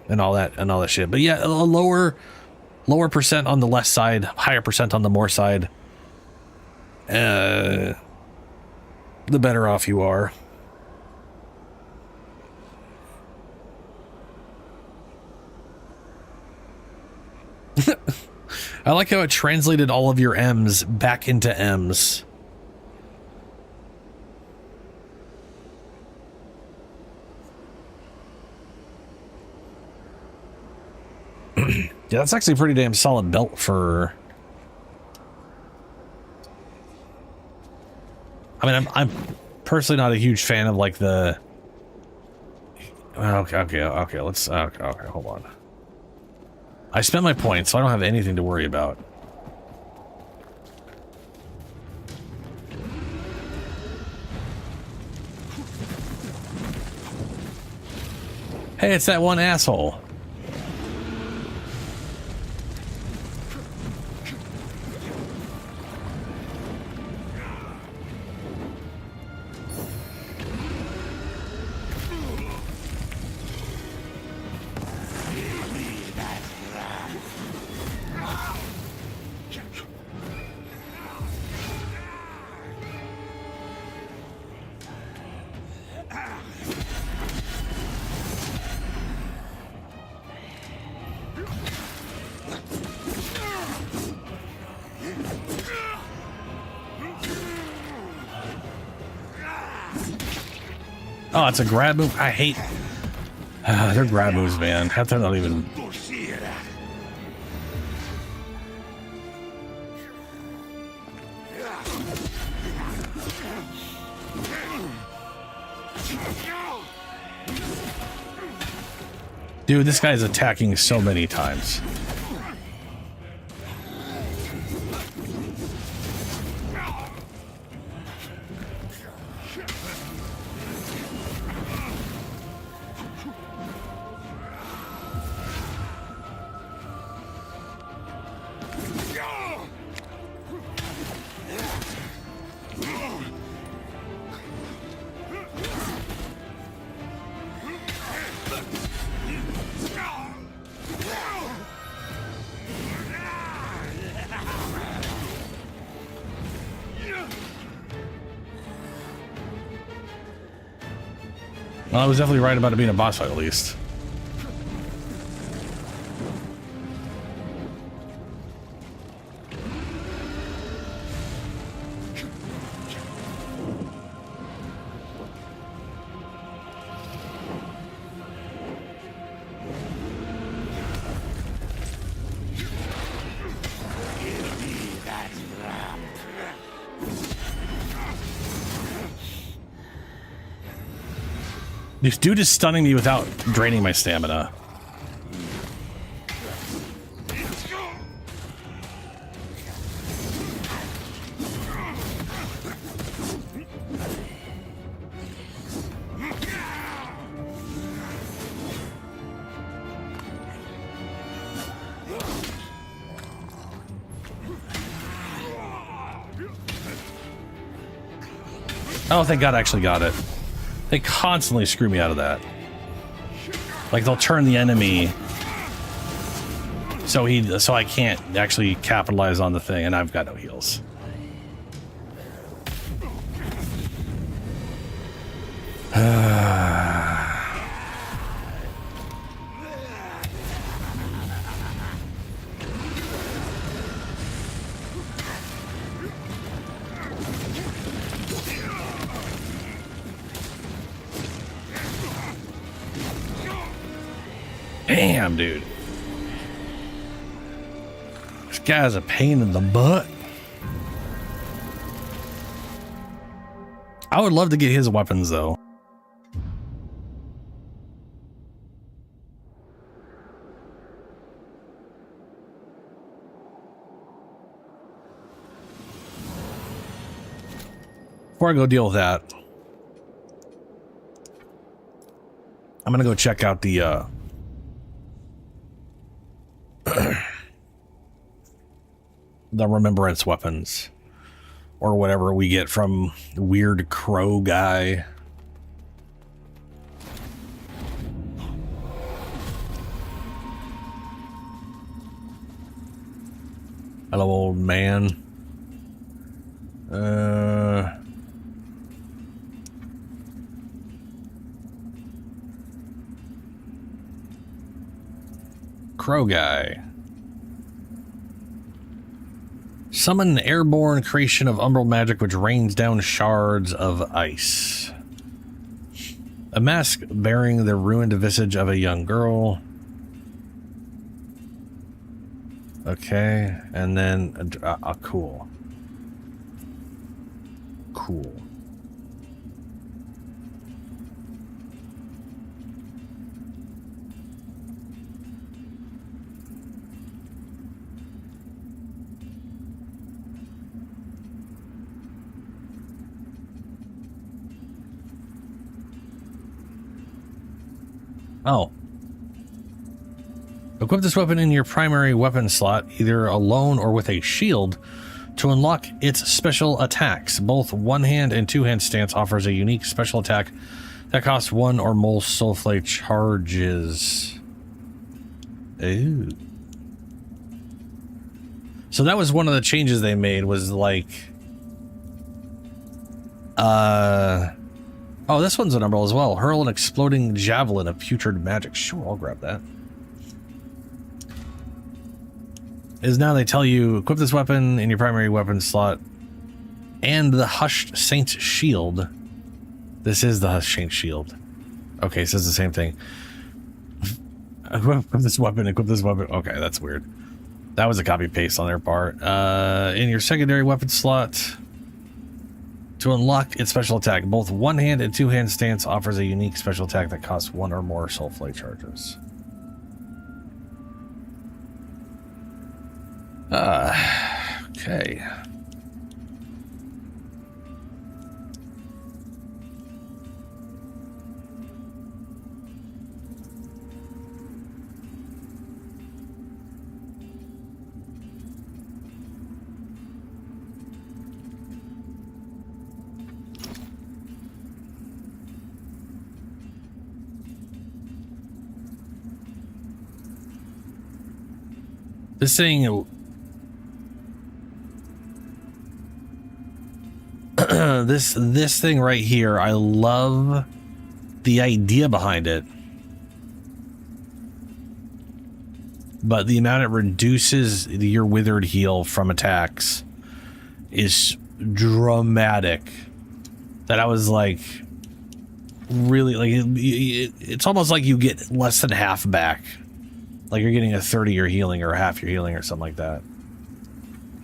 and all that shit. But yeah, a lower percent on the less side, higher percent on the more side, the better off you are. I like how it translated all of your M's back into M's. Yeah, that's actually a pretty damn solid belt for... I mean, I'm personally not a huge fan of like the... Okay, let's... Okay, hold on. I spent my points, so I don't have anything to worry about. Hey, it's that one asshole. Oh, it's a grab move. I hate... they're grab moves, man. Half they're not even... Dude, this guy's attacking so many times. Well, I was definitely right about it being a boss fight, at least. This dude is stunning me without draining my stamina. Oh, thank God I actually got it. They constantly screw me out of that. Like, they'll turn the enemy so I can't actually capitalize on the thing, and I've got no heals. Damn, dude. This guy's a pain in the butt. I would love to get his weapons, though. Before I go deal with that, I'm gonna go check out the the remembrance weapons, or whatever we get from weird crow guy. Hello, old man. Crow guy. Summon an airborne creation of umbral magic which rains down shards of ice. A mask bearing the ruined visage of a young girl. Okay, and then cool. Cool. Oh. Equip this weapon in your primary weapon slot, either alone or with a shield, to unlock its special attacks. Both one-hand and two-hand stance offers a unique special attack that costs one or more soulflake charges. Ooh. So that was one of the changes they made, was like... Oh, this one's an umbral as well. Hurl an exploding javelin of putrid magic. Sure, I'll grab that. Is now they tell you, equip this weapon in your primary weapon slot and the Hushed Saint's shield. This is the Hushed Saint's shield. Okay, it says the same thing. Equip this weapon, equip this weapon. Okay, that's weird. That was a copy paste on their part. In your secondary weapon slot, to unlock its special attack, both one-hand and two-hand stance offers a unique special attack that costs one or more soulflake charges. Okay. This thing... this thing right here, I love the idea behind it. But the amount it reduces your withered heal from attacks is dramatic. That I was like, really, like, it's almost like you get less than half back. Like you're getting a third of your healing or half your healing or something like that.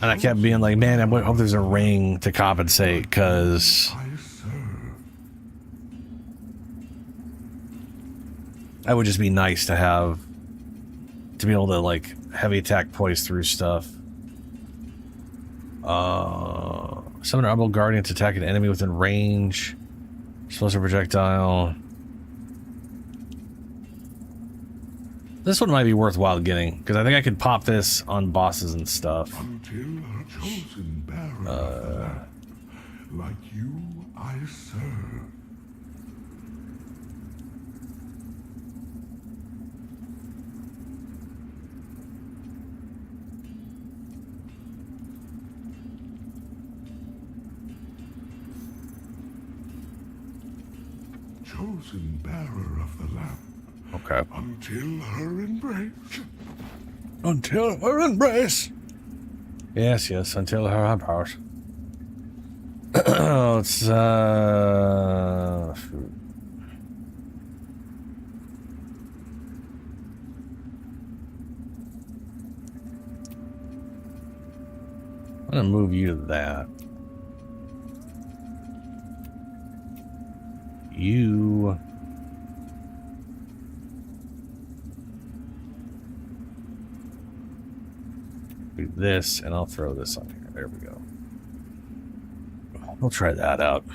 And I kept being like, man, I hope there's a ring to compensate, because that would just be nice to have, to be able to, like, heavy attack poise through stuff. Summon an Umbral Guardian to attack an enemy within range. Explosive projectile. This one might be worthwhile getting, because I think I could pop this on bosses and stuff. Until her chosen bearer like you I serve. Chosen bearer of the lamp. Okay. Until her embrace. Until her embrace. Yes, yes, until her embrace. It's food. I'm gonna move you to that. You do this, and I'll throw this on here. There we go. We'll try that out.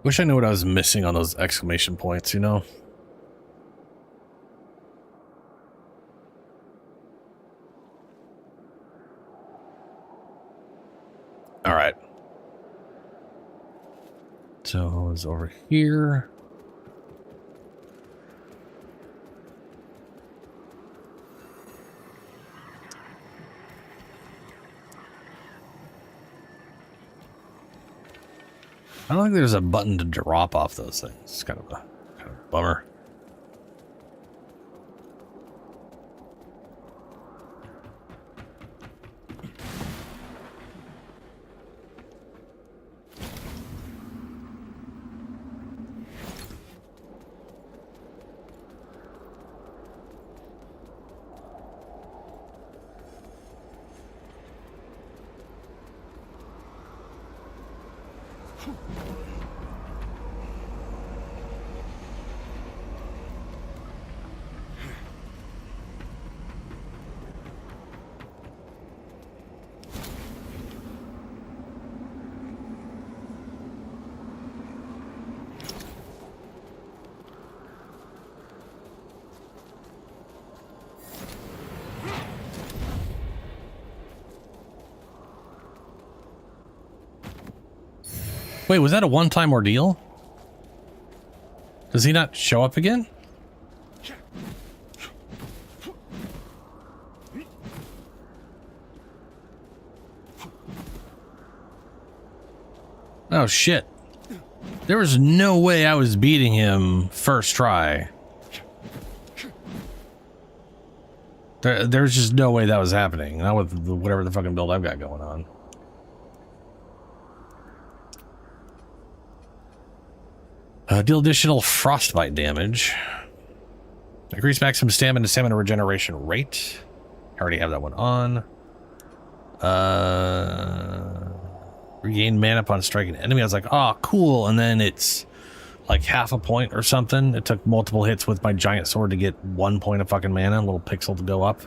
Wish I knew what I was missing on those exclamation points, you know? All right. So it's over here. I don't think there's a button to drop off those things. It's kind of a bummer. Wait, was that a one-time ordeal? Does he not show up again? Oh, shit. There was no way I was beating him first try. There's just no way that was happening. Not with whatever the fucking build I've got going on. Deal additional frostbite damage. Increase maximum stamina regeneration rate. I already have that one on. Regain mana upon striking an enemy. I was like, oh, cool. And then it's like half a point or something. It took multiple hits with my giant sword to get 1 point of fucking mana, a little pixel to go up.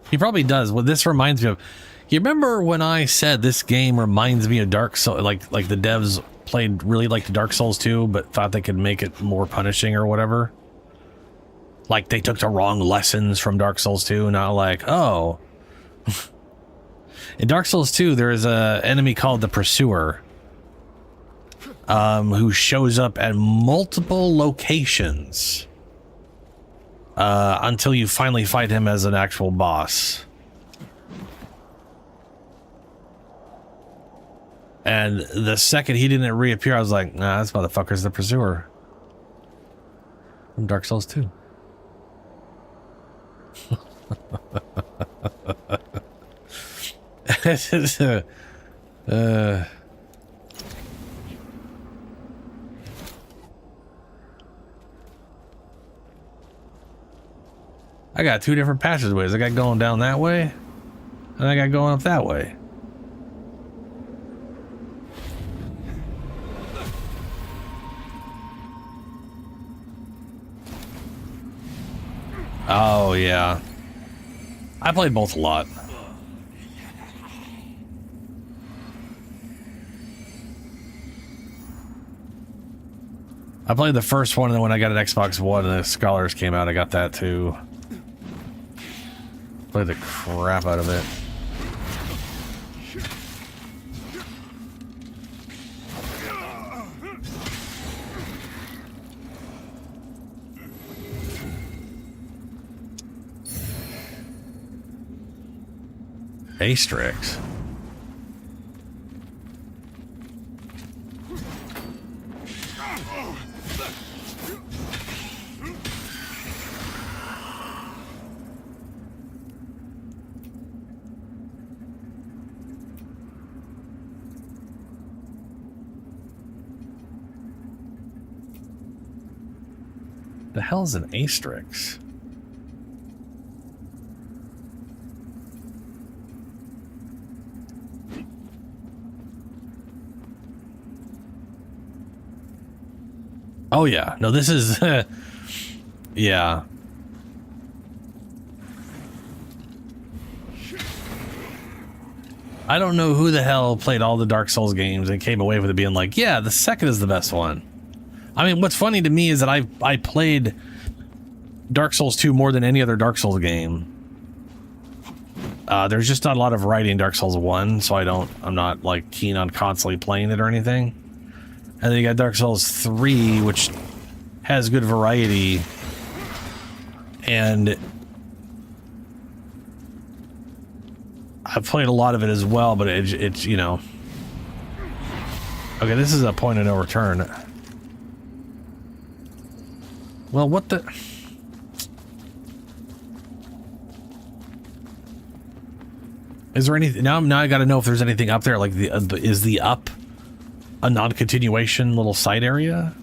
He probably does. What this reminds me of, you remember when I said this game reminds me of Dark Souls, like the devs played really like the Dark Souls 2, but thought they could make it more punishing or whatever? Like they took the wrong lessons from Dark Souls 2, not like, oh. In Dark Souls 2, there is a enemy called the Pursuer, who shows up at multiple locations. Until you finally fight him as an actual boss. And the second he didn't reappear, I was like, nah, this motherfucker's the pursuer. From Dark Souls 2. I got two different passageways. I got going down that way, and I got going up that way. Oh, yeah. I played both a lot. I played the first one, and then when I got an Xbox One and the Scholars came out, I got that too. Played the crap out of it. Asterix. The hell's an Asterix? Oh yeah, no, this is yeah. I don't know who the hell played all the Dark Souls games and came away with it being like, yeah, the second is the best one. I mean, what's funny to me is that I played Dark Souls 2 more than any other Dark Souls game. There's just not a lot of variety in Dark Souls 1, so I'm not like keen on constantly playing it or anything. And then you got Dark Souls 3, which has good variety, and I've played a lot of it as well, but it's you know. Okay, this is a point of no return. Well, what the... Is there anything... Now I gotta know if there's anything up there, like is the up a non-continuation little side area?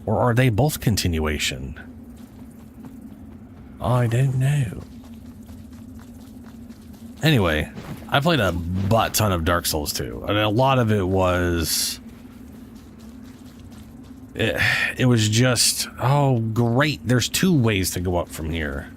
Or are they both continuation? I don't know. Anyway, I played a butt ton of Dark Souls 2, and a lot of it was... It was just, oh great, there's two ways to go up from here.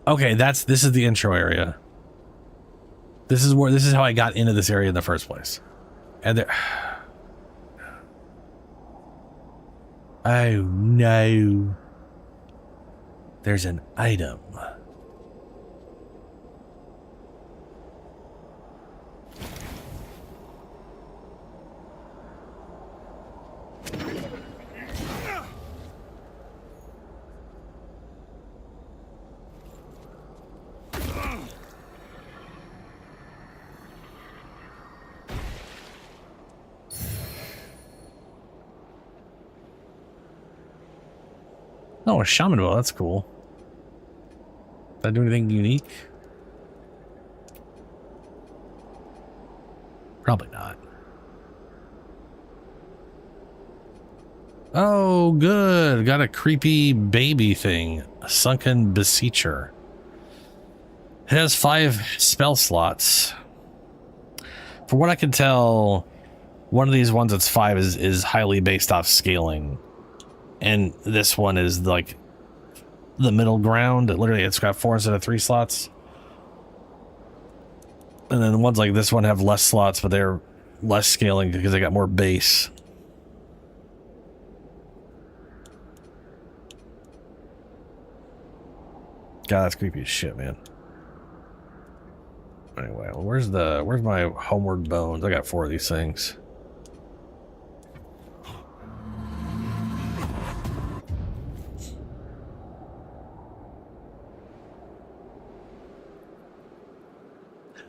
Okay, this is the intro area. This is how I got into this area in the first place. And there... Oh no. There's an item. Oh, a shaman bow, that's cool. Did that do anything unique? Probably not. Oh, good. Got a creepy baby thing. A sunken beseecher. It has 5 spell slots. For what I can tell, one of these ones that's 5 is highly based off scaling. And this one is like the middle ground. Literally, it's got 4 instead of 3 slots. And then the ones like this one have less slots, but they're less scaling because they got more base. God, that's creepy as shit, man. Anyway, well, where's my homeward bones? I got 4 of these things.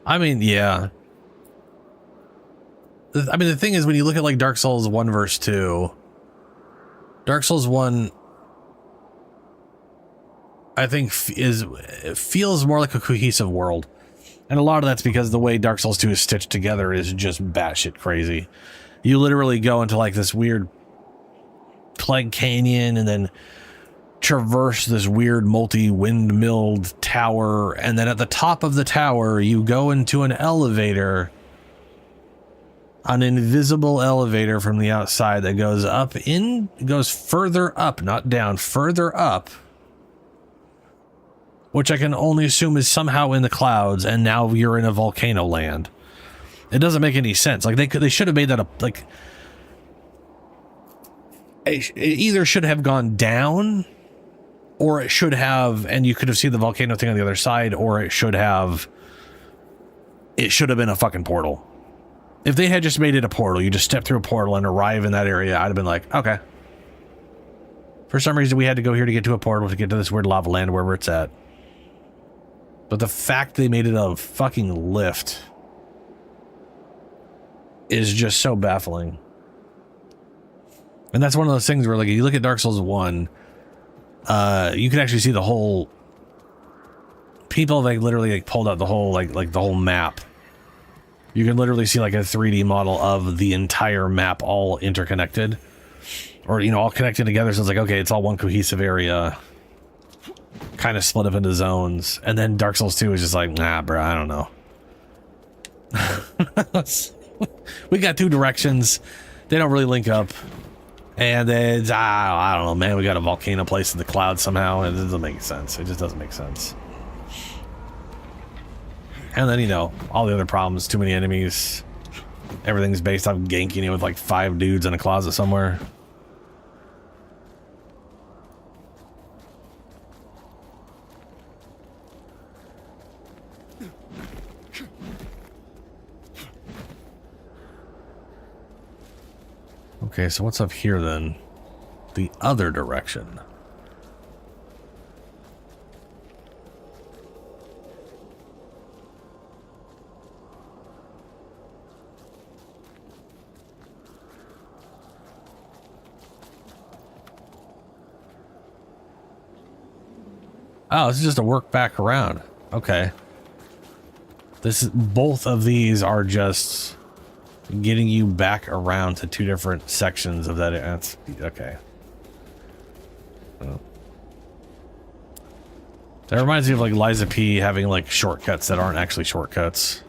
I mean, yeah. I mean, the thing is, when you look at like Dark Souls 1 verse 2, Dark Souls 1, I think it feels more like a cohesive world. And a lot of that's because the way Dark Souls 2 is stitched together is just batshit crazy. You literally go into like this weird Plague Canyon and then traverse this weird multi-windmilled tower, and then at the top of the tower you go into an elevator, an invisible elevator from the outside that goes goes further up, not down, further up, which I can only assume is somehow in the clouds, and now you're in a volcano land. It doesn't make any sense. Like they should have made that it either should have gone down, or it should have, and you could have seen the volcano thing on the other side, or it should have been a fucking portal. If they had just made it a portal, you just step through a portal and arrive in that area, I'd have been like, okay. For some reason, we had to go here to get to a portal to get to this weird lava land wherever it's at. But the fact they made it a fucking lift is just so baffling. And that's one of those things where, like, you look at Dark Souls 1, you can actually see the whole... People, like, literally, like, pulled out the whole, like the whole map. You can literally see, like, a 3D model of the entire map all interconnected. Or, you know, all connected together, so it's like, okay, it's all one cohesive area. Kind of split up into zones. And then Dark Souls 2 is just like, nah, bro, I don't know. We got 2 directions. They don't really link up. And then, I don't know, man, we got a volcano placed in the clouds somehow. It doesn't make sense. It just doesn't make sense. And then, you know, all the other problems, too many enemies. Everything's based off ganking you with like 5 dudes in a closet somewhere. Okay, so what's up here then? The other direction. Oh, this is just a work back around. Okay. Both of these are just getting you back around to 2 different sections of that. That's okay. Oh. That reminds me of like Liza P having like shortcuts that aren't actually shortcuts.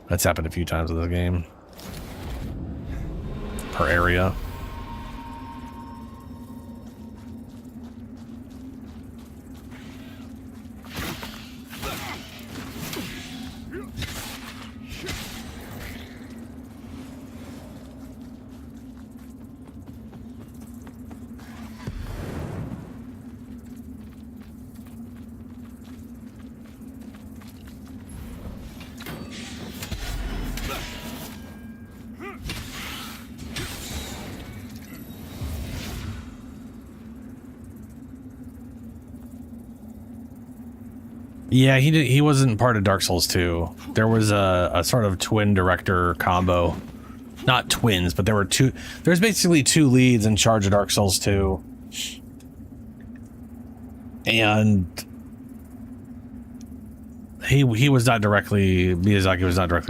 That's happened a few times in this game. Per area. Yeah, he wasn't part of Dark Souls 2. There was a sort of twin director combo. Not twins, but there's basically 2 leads in charge of Dark Souls 2. And Miyazaki was not directly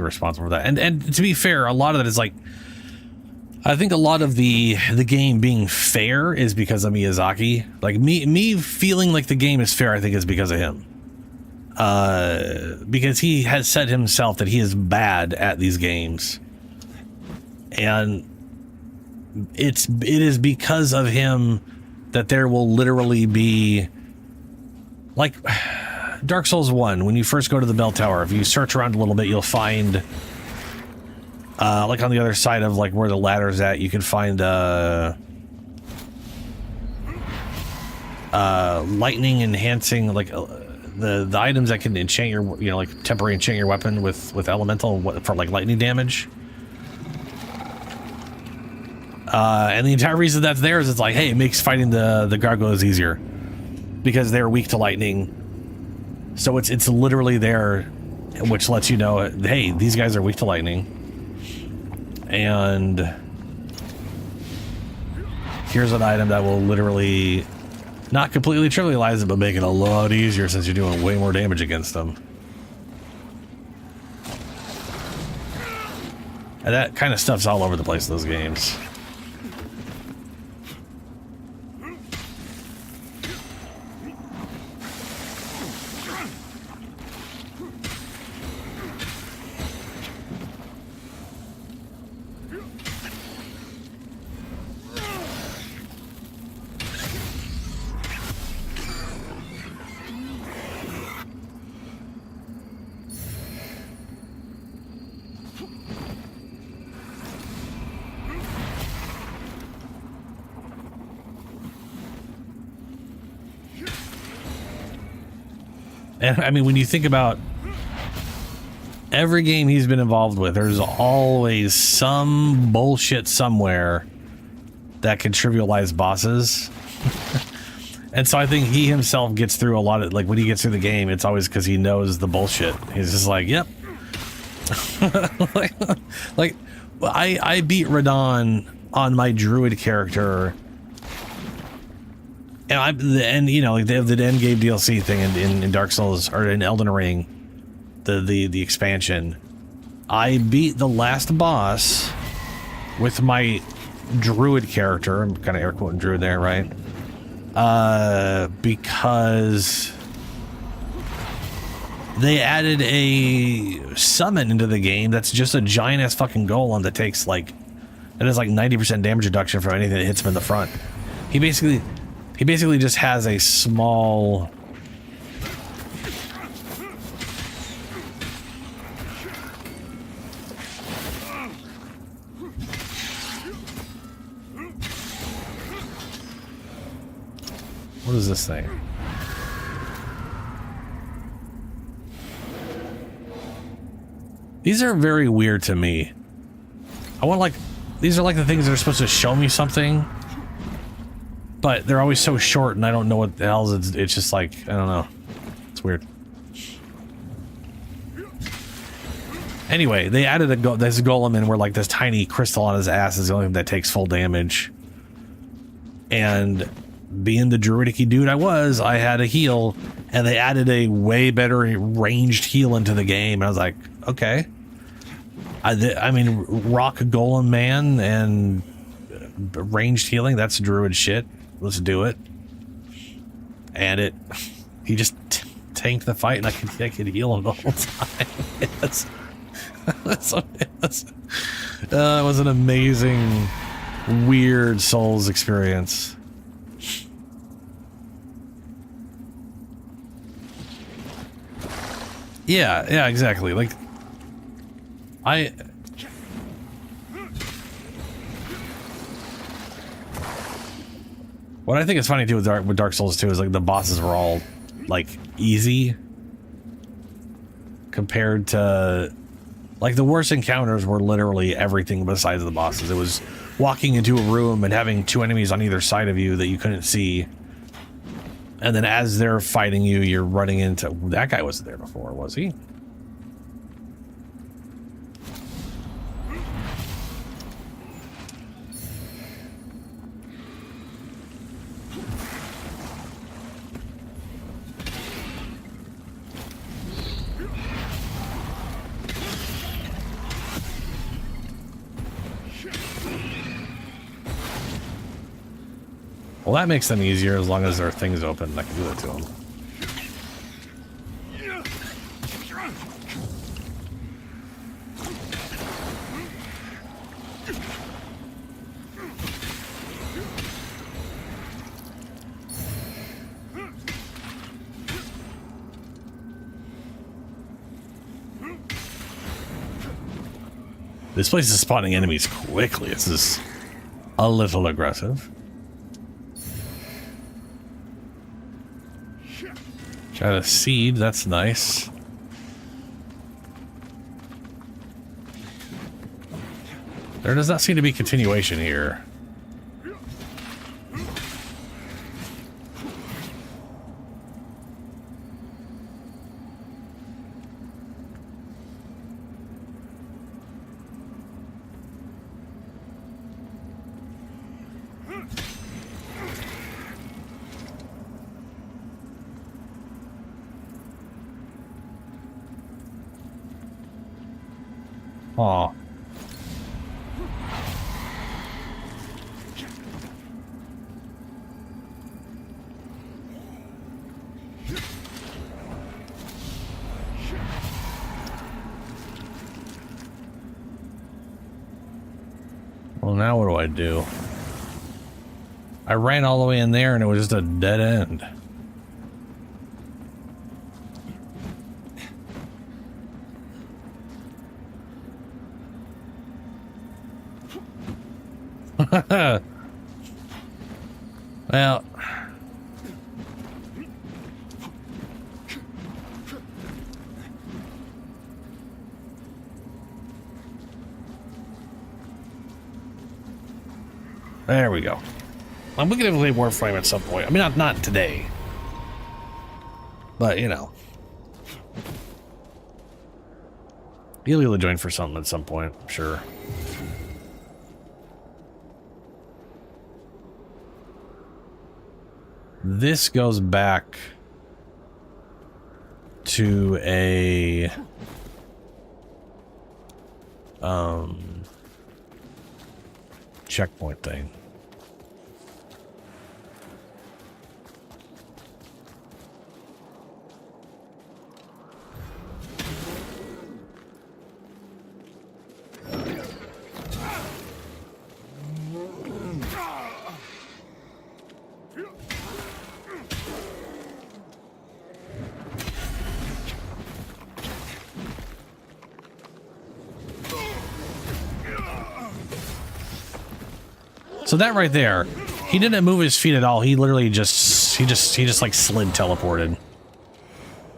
responsible for that. And to be fair, a lot of that is like, I think a lot of the game being fair is because of Miyazaki. Like me feeling like the game is fair, I think is because of him. Because he has said himself that he is bad at these games, and it is because of him that there will literally be, like Dark Souls 1, when you first go to the bell tower, if you search around a little bit, you'll find like on the other side of like where the ladder's at, you can find lightning enhancing, like the items that can enchant your, you know, like temporary enchant your weapon with elemental for like lightning damage. And the entire reason that's there is it's like, hey, it makes fighting the gargoyles easier because they're weak to lightning. So it's literally there, which lets you know, hey, these guys are weak to lightning. And here's an item that will literally not completely trivialize it, but make it a lot easier since you're doing way more damage against them. And that kind of stuff's all over the place in those games. And I mean, when you think about every game he's been involved with, there's always some bullshit somewhere that can trivialize bosses. And so I think he himself gets through a lot of, like, when he gets through the game, it's always because he knows the bullshit. He's just like, yep. like I beat Radon on my druid character. And you know, like they have the end game DLC thing in Dark Souls, or in Elden Ring, the expansion. I beat the last boss with my druid character. I'm kind of air quoting druid there, right? Because they added a summon into the game that's just a giant ass fucking golem that takes like, it has like 90% damage reduction from anything that hits him in the front. He basically just has a small... What is this thing? These are very weird to me. I want, like... These are like the things that are supposed to show me something, but they're always so short and I don't know what the hell it's just like, I don't know. It's weird. Anyway, they added this golem in where like this tiny crystal on his ass is the only thing that takes full damage. And being the druidic-y dude I had a heal, and they added a way better ranged heal into the game. And I was like, okay. I mean, rock golem man and ranged healing, that's druid shit. Let's do it. And he just tanked the fight, and I could heal him the whole time. It was an amazing, weird Souls experience. Yeah, exactly. Like, what I think is funny too with Dark Souls 2 is like the bosses were all like easy compared to like the worst encounters were literally everything besides the bosses. It was walking into a room and having two enemies on either side of you that you couldn't see, and then as they're fighting you, you're running into... That guy wasn't there before, was he? Well, that makes them easier as long as there are things open and I can do that to them. This place is spawning enemies quickly. This is... a little aggressive. Got a seed, that's nice. There does not seem to be continuation here. Aw. Well, now what do I do? I ran all the way in there and it was just a dead end. Well, there we go. I'm looking to play Warframe at some point. I mean, not today, but you know, you'll be able to join for something at some point, I'm sure. This goes back to a checkpoint thing. So that right there, he didn't move his feet at all. He literally just like slid teleported.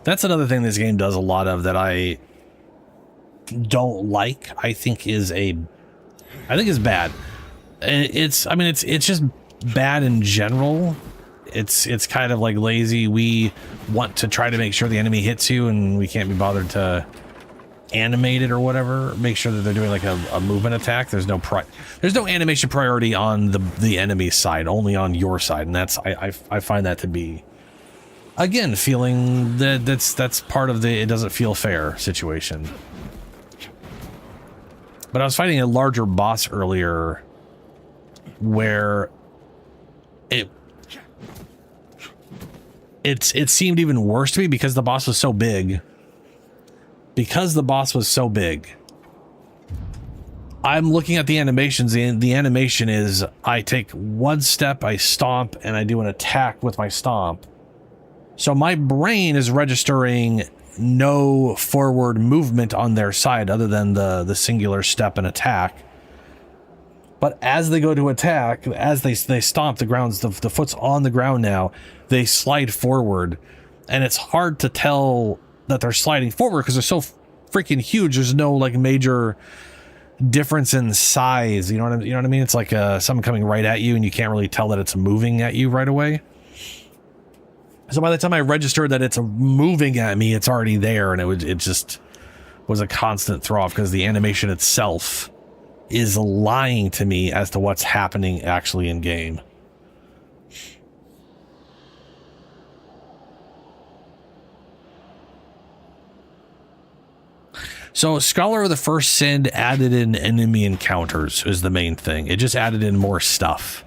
That's another thing this game does a lot of that I don't like. I think is bad. I mean it's just bad in general. It's kind of like lazy. We want to try to make sure the enemy hits you and we can't be bothered to animate it or whatever. Make sure that they're doing like a movement attack. There's no animation priority on the enemy side, only on your side, and that's I find that to be, again, feeling that's part of the it doesn't feel fair situation. But I was fighting a larger boss earlier where it seemed even worse to me because the boss was so big. I'm looking at the animations, and the animation is I take one step, I stomp, and I do an attack with my stomp. So my brain is registering no forward movement on their side other than the singular step and attack. But as they go to attack, as they stomp, the foot's on the ground now, they slide forward, and it's hard to tell that they're sliding forward because they're so freaking huge. There's no like major difference in size. You know what I mean? It's like something coming right at you and you can't really tell that it's moving at you right away. So by the time I registered that it's moving at me, it's already there, and it just was a constant throw off because the animation itself is lying to me as to what's happening actually in game. So Scholar of the First Sin added in enemy encounters is the main thing. It just added in more stuff.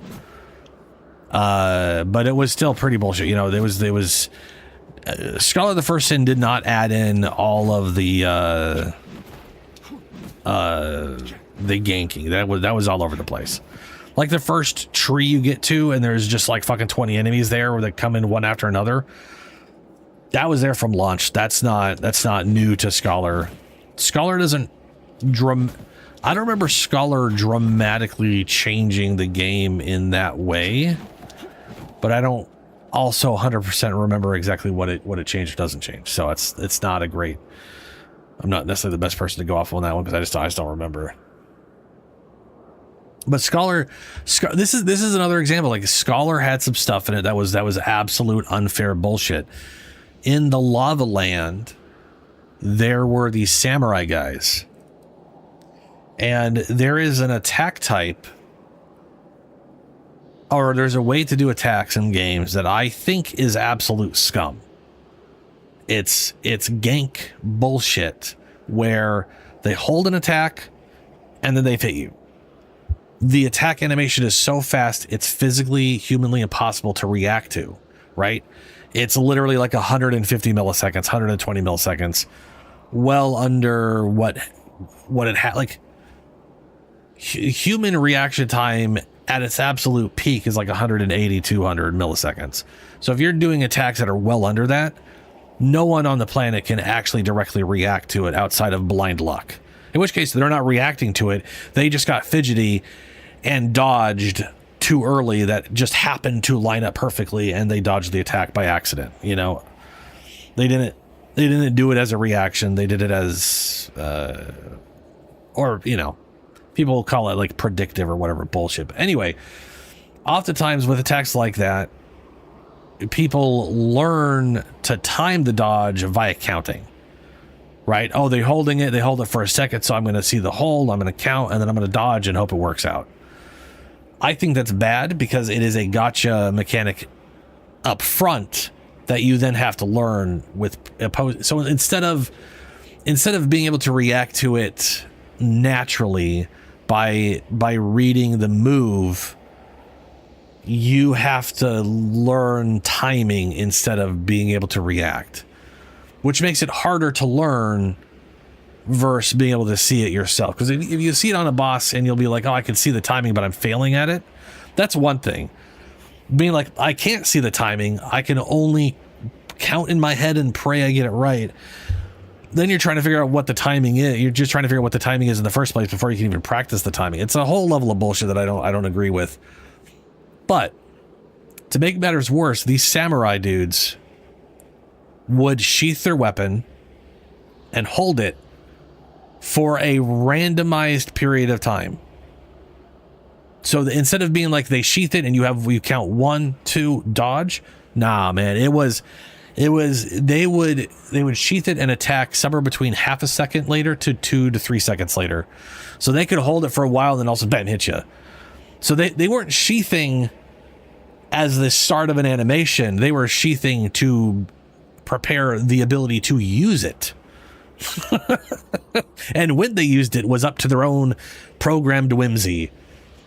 But it was still pretty bullshit. You know, there was Scholar of the First Sin did not add in all of the ganking. That was all over the place. Like the first tree you get to and there's just like fucking 20 enemies there where they come in one after another. That was there from launch. That's not new to Scholar. Scholar doesn't I don't remember Scholar dramatically changing the game in that way, but I don't also 100% remember exactly what it changed or doesn't change. So it's not a great. I'm not necessarily the best person to go off on that one because I just don't remember. But Scholar, this is another example. Like Scholar had some stuff in it that was absolute unfair bullshit. In the Lava Land, there were these samurai guys, and there is an attack type, or there's a way to do attacks in games that I think is absolute scum. It's gank bullshit where they hold an attack and then they hit you. The attack animation is so fast, it's physically, humanly impossible to react to, right? It's literally like 150 milliseconds, 120 milliseconds, well under what it had. Like human reaction time at its absolute peak is like 180, 200 milliseconds. So if you're doing attacks that are well under that, no one on the planet can actually directly react to it outside of blind luck. In which case, they're not reacting to it. They just got fidgety and dodged too early that just happened to line up perfectly, and they dodged the attack by accident. You know, they didn't do it as a reaction. They did it as, or, you know, people call it like predictive or whatever bullshit. But anyway, oftentimes with attacks like that, people learn to time the dodge via counting, right? Oh, they hold it for a second, so I'm going to see the hold, I'm going to count, and then I'm going to dodge and hope it works out. I think that's bad because it is a gotcha mechanic up front that you then have to learn with opposed. So instead of being able to react to it naturally by reading the move, you have to learn timing instead of being able to react, which makes it harder to learn versus being able to see it yourself. Because if you see it on a boss and you'll be like, oh, I can see the timing, but I'm failing at it. That's one thing. Being like, I can't see the timing. I can only count in my head and pray I get it right. Then you're trying to figure out what the timing is. You're just trying to figure out what the timing is in the first place before you can even practice the timing. It's a whole level of bullshit that I don't agree with. But to make matters worse, these samurai dudes would sheath their weapon and hold it for a randomized period of time. So instead of being like they sheath it and you count 1, 2, dodge. Nah, man, they would sheath it and attack somewhere between half a second later to 2 to 3 seconds later. So they could hold it for a while and then also bam, hit you. So they weren't sheathing as the start of an animation. They were sheathing to prepare the ability to use it. And when they used it was up to their own programmed whimsy.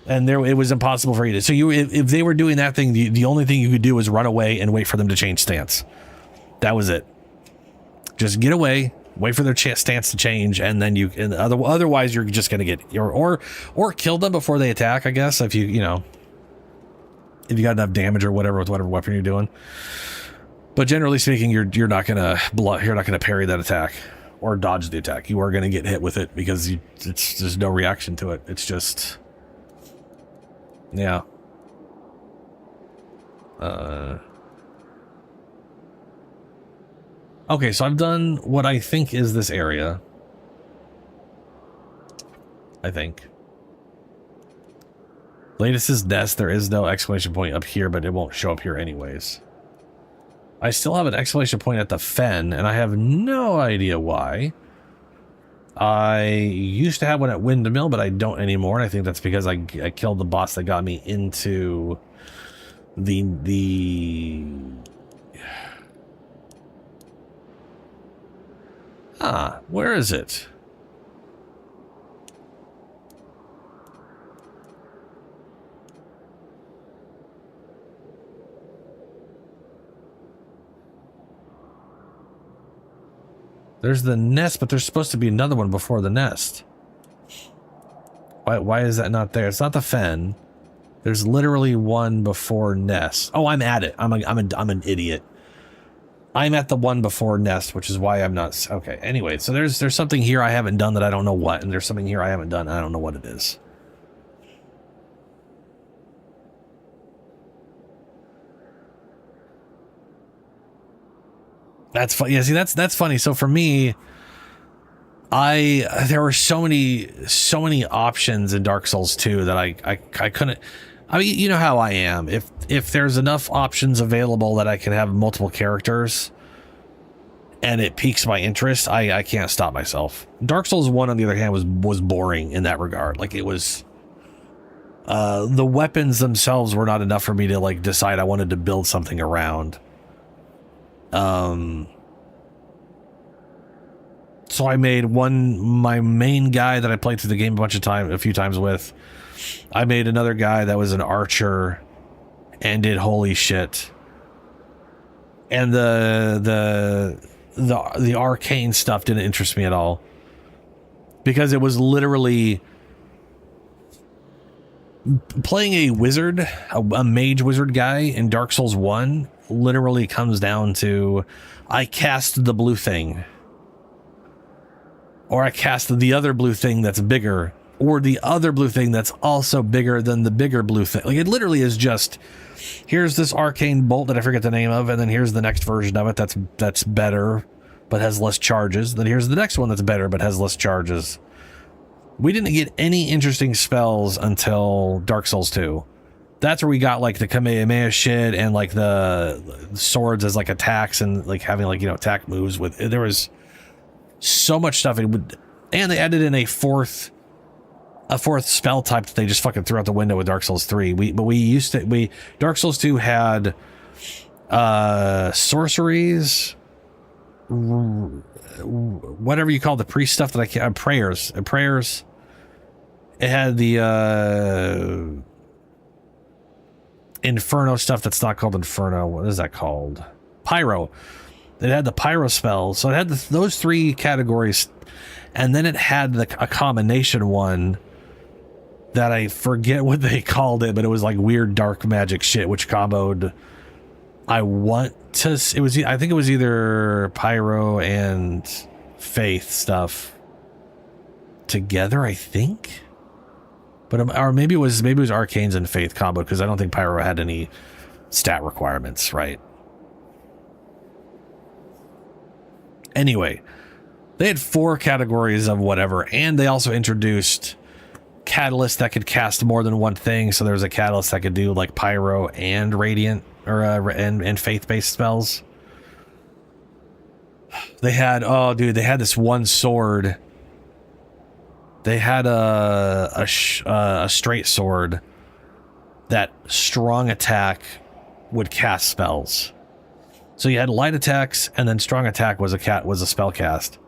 And it was impossible for you to. So if they were doing that thing, the only thing you could do was run away and wait for them to change stance. That was it. Just get away, wait for their stance to change, and then otherwise you're just gonna get or kill them before they attack. I guess if you got enough damage or whatever with whatever weapon you're doing. But generally speaking, you're not gonna parry that attack or dodge the attack. You are gonna get hit with it because there's no reaction to it. It's just. Yeah. Okay, so I've done what I think is this area. I think. Latest is nest. There is no exclamation point up here, but it won't show up here anyways. I still have an exclamation point at the fen, and I have no idea why. I used to have one at Windmill, but I don't anymore. And I think that's because I killed the boss that got me into the where is it? There's the nest, but there's supposed to be another one before the nest. Why is that not there? It's not the fen. There's literally one before nest. Oh, I'm at it. I'm an idiot. I'm at the one before nest, which is why I'm not. Okay. Anyway, so there's something here I haven't done that I don't know what, and there's something here I haven't done and I don't know what it is. That's funny. Yeah, see, that's funny. So for me, there were so many options in Dark Souls 2 that I couldn't. I mean, you know how I am. If there's enough options available that I can have multiple characters and it piques my interest, I can't stop myself. Dark Souls 1, on the other hand, was boring in that regard. Like, it was the weapons themselves were not enough for me to like decide I wanted to build something around. So I made my main guy that I played through the game a few times with. I made another guy that was an archer and did holy shit. And the arcane stuff didn't interest me at all, because it was literally playing a wizard, a mage wizard guy in Dark Souls 1 literally comes down to I cast the blue thing, or I cast the other blue thing that's bigger, or the other blue thing that's also bigger than the bigger blue thing. Like, it literally is just, here's this arcane bolt that I forget the name of, and then here's the next version of it that's better but has less charges. Then here's the next one that's better but has less charges. We didn't get any interesting spells until Dark Souls 2. That's where we got like the Kamehameha shit and like the swords as like attacks and like having like, you know, attack moves with. There was so much stuff. And they added in a fourth spell type that they just fucking threw out the window with Dark Souls 3. Dark Souls 2 had sorceries, whatever you call the priest stuff that I can't, prayers. It had the Inferno stuff that's not called Inferno. What is that called? Pyro. It had the pyro spells. So it had those three categories, and then it had a combination one that I forget what they called it, but it was like weird dark magic shit, which comboed. I think it was either pyro and faith stuff together, I think. But or maybe it was arcanes and faith combo, because I don't think pyro had any stat requirements, right? Anyway, they had 4 categories of whatever, and they also introduced catalysts that could cast more than one thing. So there's a catalyst that could do like pyro and radiant, or and faith-based spells. They had they had this one sword. They had a straight sword that strong attack would cast spells. So you had light attacks, and then strong attack was a spell cast.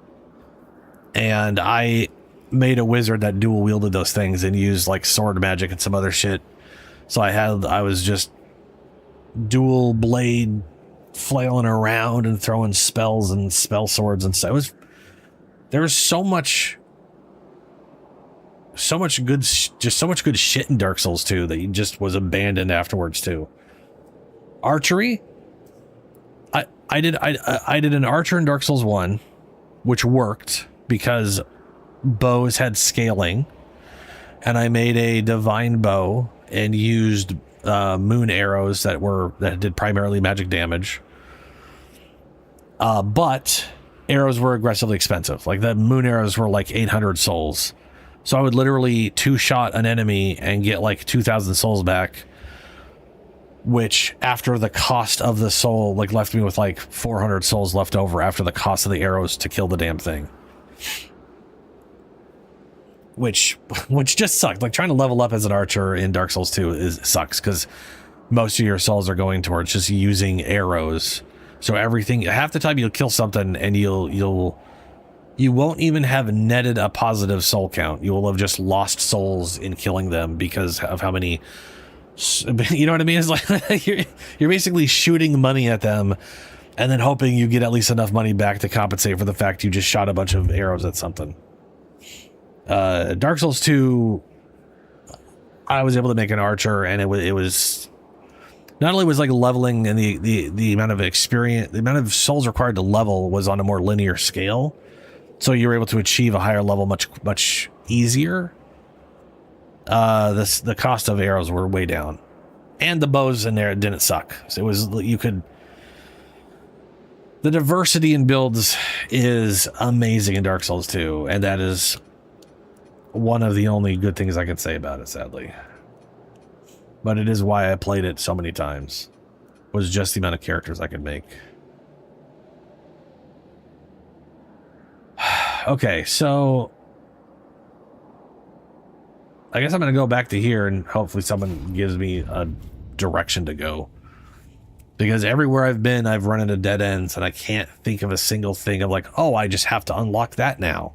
And I made a wizard that dual wielded those things and used like sword magic and some other shit. So I was just dual blade flailing around and throwing spells and spell swords and stuff. There was so much good shit in Dark Souls 2 that just was abandoned afterwards too. Archery. I did an archer in Dark Souls 1, which worked because bows had scaling, and I made a divine bow and used moon arrows that did primarily magic damage. But arrows were aggressively expensive. Like, the moon arrows were like 800 souls. So I would literally 2-shot an enemy and get like 2,000 souls back, which after the cost of the soul, like, left me with like 400 souls left over after the cost of the arrows to kill the damn thing. Which just sucked. Like, trying to level up as an archer in Dark Souls 2 sucks, because most of your souls are going towards just using arrows. So everything, half the time you'll kill something and you won't even have netted a positive soul count. You will have just lost souls in killing them because of how many. You know what I mean? It's like you're basically shooting money at them and then hoping you get at least enough money back to compensate for the fact you just shot a bunch of arrows at something. Dark Souls 2, I was able to make an archer, and it was not only was like leveling and the amount of experience, the amount of souls required to level was on a more linear scale, so you were able to achieve a higher level much easier. The cost of arrows were way down, and the bows in there didn't suck. So it was, you could The diversity in builds is amazing in Dark Souls 2, and that is one of the only good things I can say about it, sadly. But it is why I played it so many times, was just the amount of characters I could make. Okay, so I guess I'm going to go back to here and hopefully someone gives me a direction to go. Because everywhere I've been, I've run into dead ends and I can't think of a single thing of like, oh, I just have to unlock that now.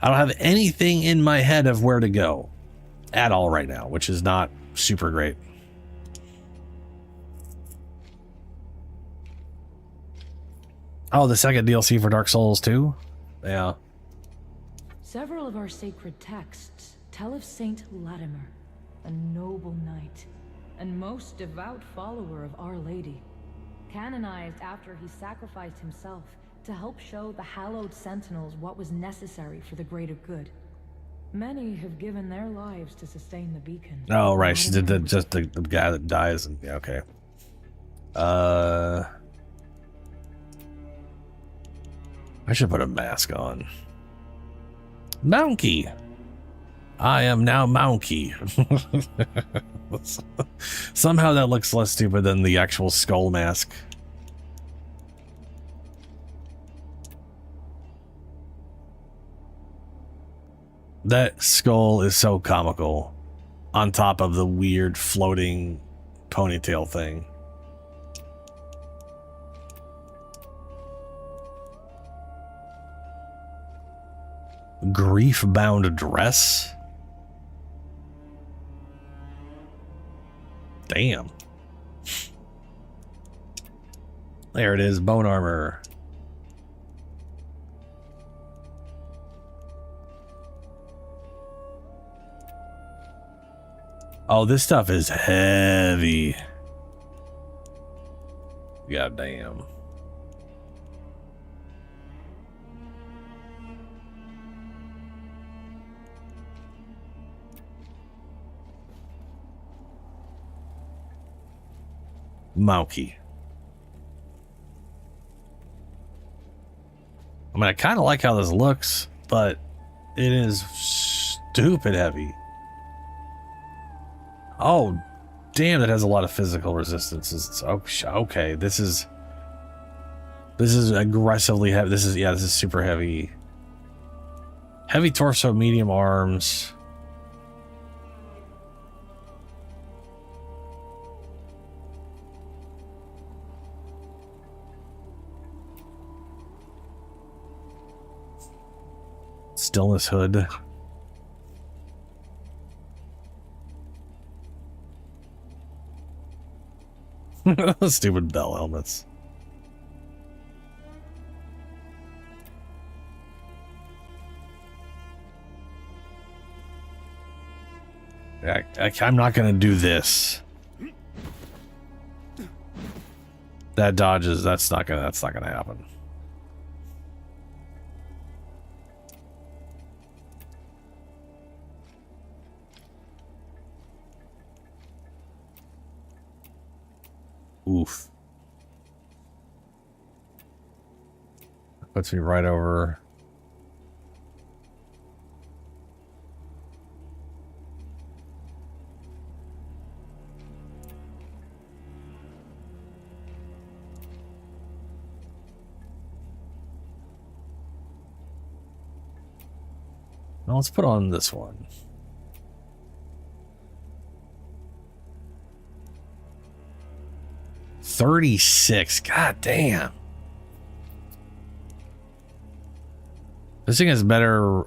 I don't have anything in my head of where to go at all right now, which is not super great. Oh, the second DLC for Dark Souls 2? Yeah. Several of our sacred texts tell of Saint Latimer, a noble knight and most devout follower of Our Lady, canonized after he sacrificed himself to help show the hallowed sentinels what was necessary for the greater good. Many have given their lives to sustain the beacon. Oh, right. She did just the guy that dies. And yeah, okay. I should put a mask on. Monkey. I am now Monkey. Somehow that looks less stupid than the actual skull mask. That skull is so comical on top of the weird floating ponytail thing. Grief-bound dress? Damn. There it is, bone armor. Oh, this stuff is heavy. God damn. Monkey. I mean, I kind of like how this looks, but it is stupid heavy. Oh, damn, that has a lot of physical resistance. Okay, this is aggressively heavy. This is super heavy. Heavy torso, medium arms. Stillness hood. Stupid bell helmets. I'm not gonna do this. That dodges. That's not gonna happen. Oof. Puts me right over. Now let's put on this one. $36. God damn. This thing has better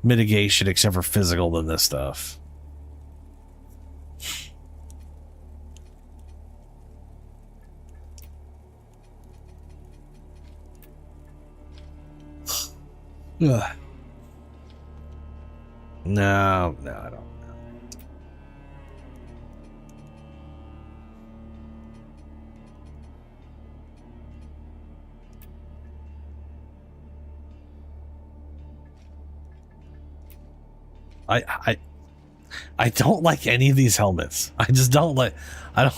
mitigation except for physical than this stuff. Ugh. No, I don't. I don't like any of these helmets. I just don't like. I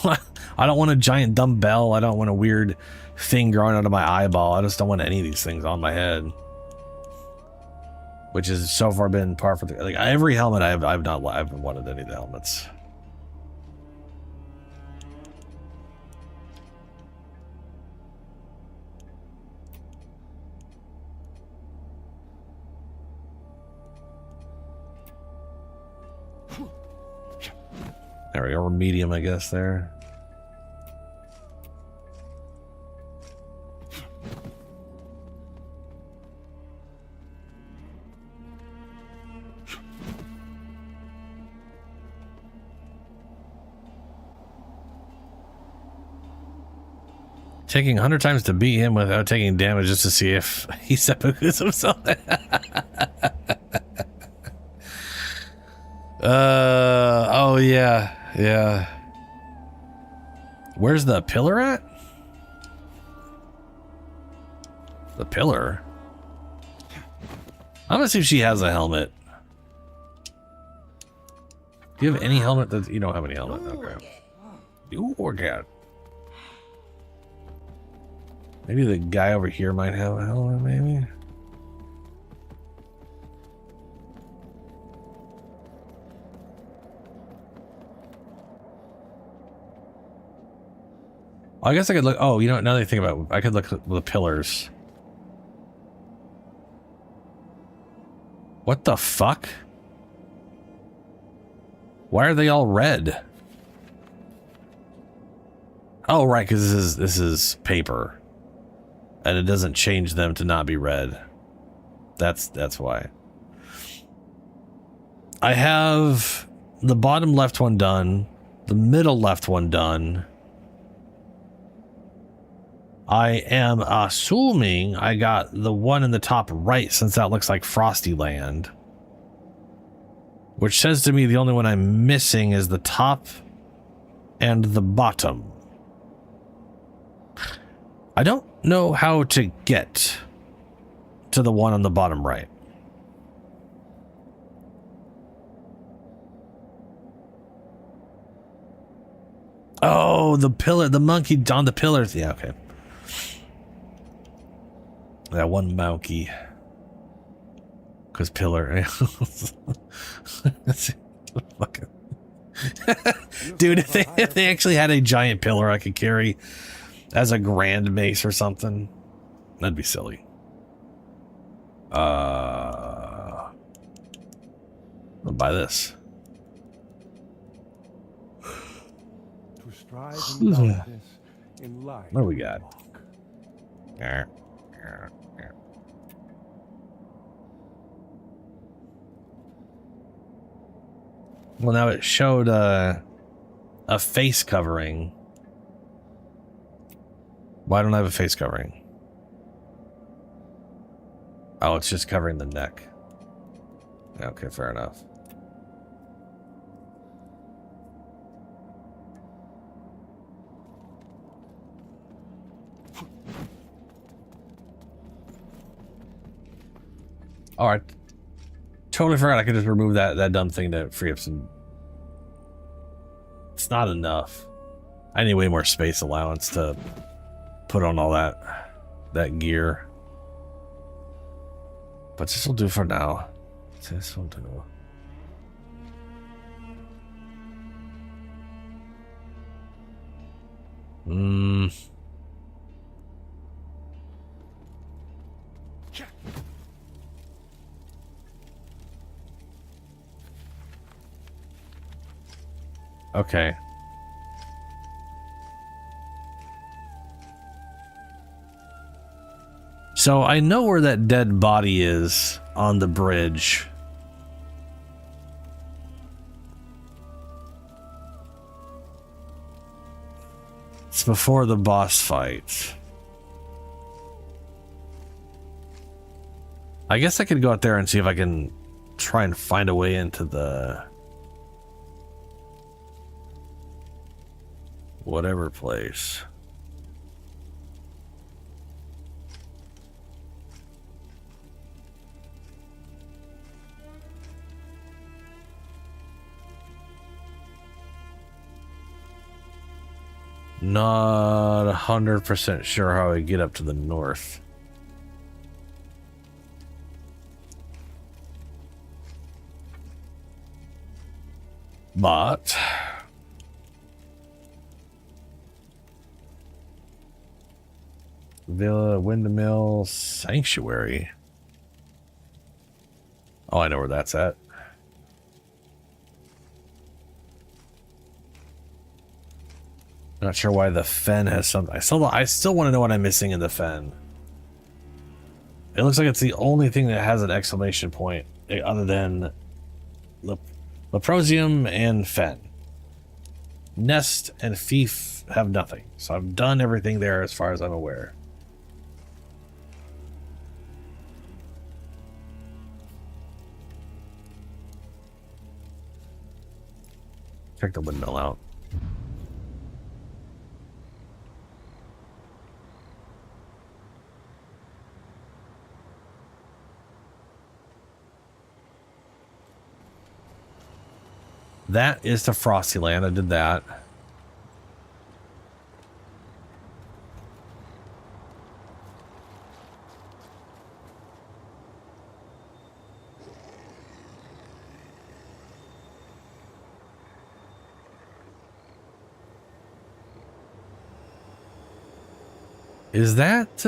I don't want a giant dumbbell. I don't want a weird thing growing out of my eyeball. I just don't want any of these things on my head. Which has so far been par for the, like every helmet I haven't wanted any of the helmets. There we go, we're medium, I guess, there. Taking 100 times to beat him without taking damage just to see if he seppukus himself. Oh yeah. Yeah. Where's the pillar at? The pillar? I'm gonna see if she has a helmet. Do you have any helmet that you don't have any helmet? Okay. You organ. Maybe the guy over here might have a helmet, maybe? I guess I could look. Oh, you know, now that I think about it, I could look at the pillars. What the fuck? Why are they all red? Oh, right, because this is paper, and it doesn't change them to not be red. That's why. I have the bottom left one done, the middle left one done. I am assuming I got the one in the top right, since that looks like Frosty Land. Which says to me the only one I'm missing is the top and the bottom. I don't know how to get to the one on the bottom right. Oh, the pillar, the monkey on the pillars. Yeah, okay. That one monkey. Because pillar. Fucking. Dude, if they actually had a giant pillar I could carry as a grand mace or something, that'd be silly. I'll buy this. To strive in darkness, in light. What do we got? Well, now it showed a face covering. Why don't I have a face covering? Oh, it's just covering the neck. Okay, fair enough. All right. Totally forgot I could just remove that dumb thing to free up some. It's not enough. I need way more space allowance to put on all that gear. But this will do for now. This will do. Okay. So I know where that dead body is on the bridge. It's before the boss fight. I guess I could go out there and see if I can try and find a way into the whatever place. Not 100% sure how I get up to the north. But Villa, Windmill, Sanctuary. Oh, I know where that's at. Not sure why the Fen has something. I still want to know what I'm missing in the Fen. It looks like it's the only thing that has an exclamation point other than Leprosium and Fen. Nest and Fief have nothing. So I've done everything there as far as I'm aware. Check the windmill out. That is to Frosty Land. I did that. Is that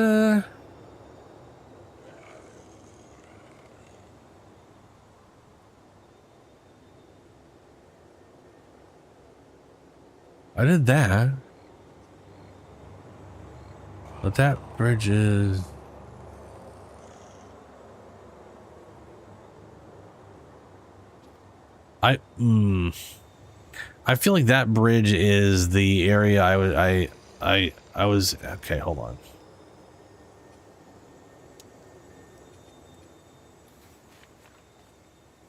I did that. But that bridge is... I feel like that bridge is the area I was okay, hold on.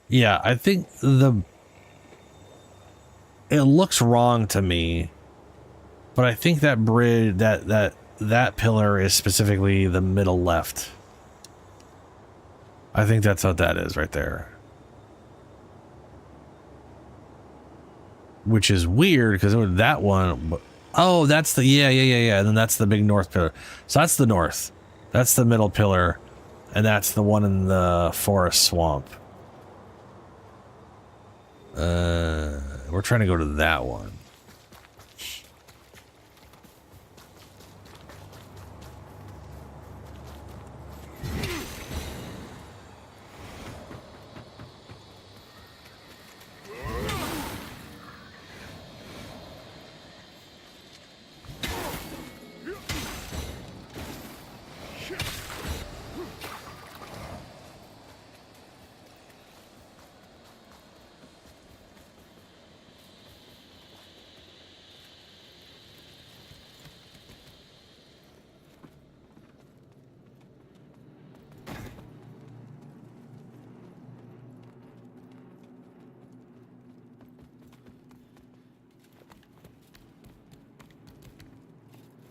Yeah, I think it looks wrong to me, but I think that bridge, that pillar is specifically the middle left. I think that's what that is right there. Which is weird because that one, oh, that's the, yeah. And then that's the big north pillar. So that's the north. That's the middle pillar. And that's the one in the forest swamp. We're trying to go to that one.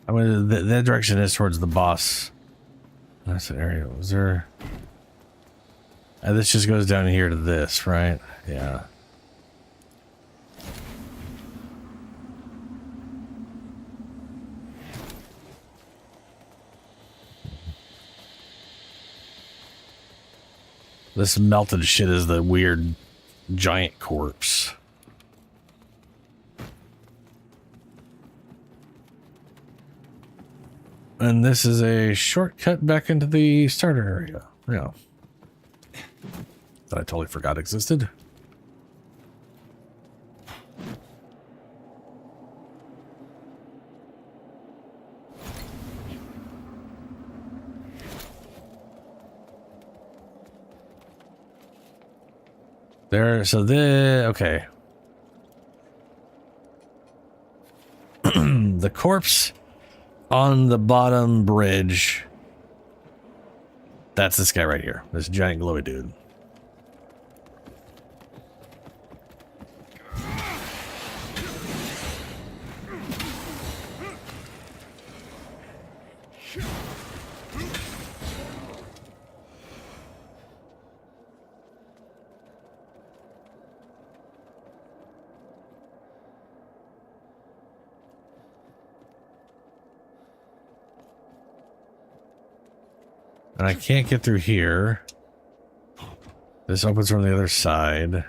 I mean, that direction is towards the boss. That's the area. Was there... this just goes down here to this, right? Yeah. This melted shit is the weird giant corpse. And this is a shortcut back into the starter area. Yeah. That I totally forgot existed. There, so okay. The corpse on the bottom bridge. That's this guy right here. This giant glowy dude. And I can't get through here. This opens from the other side.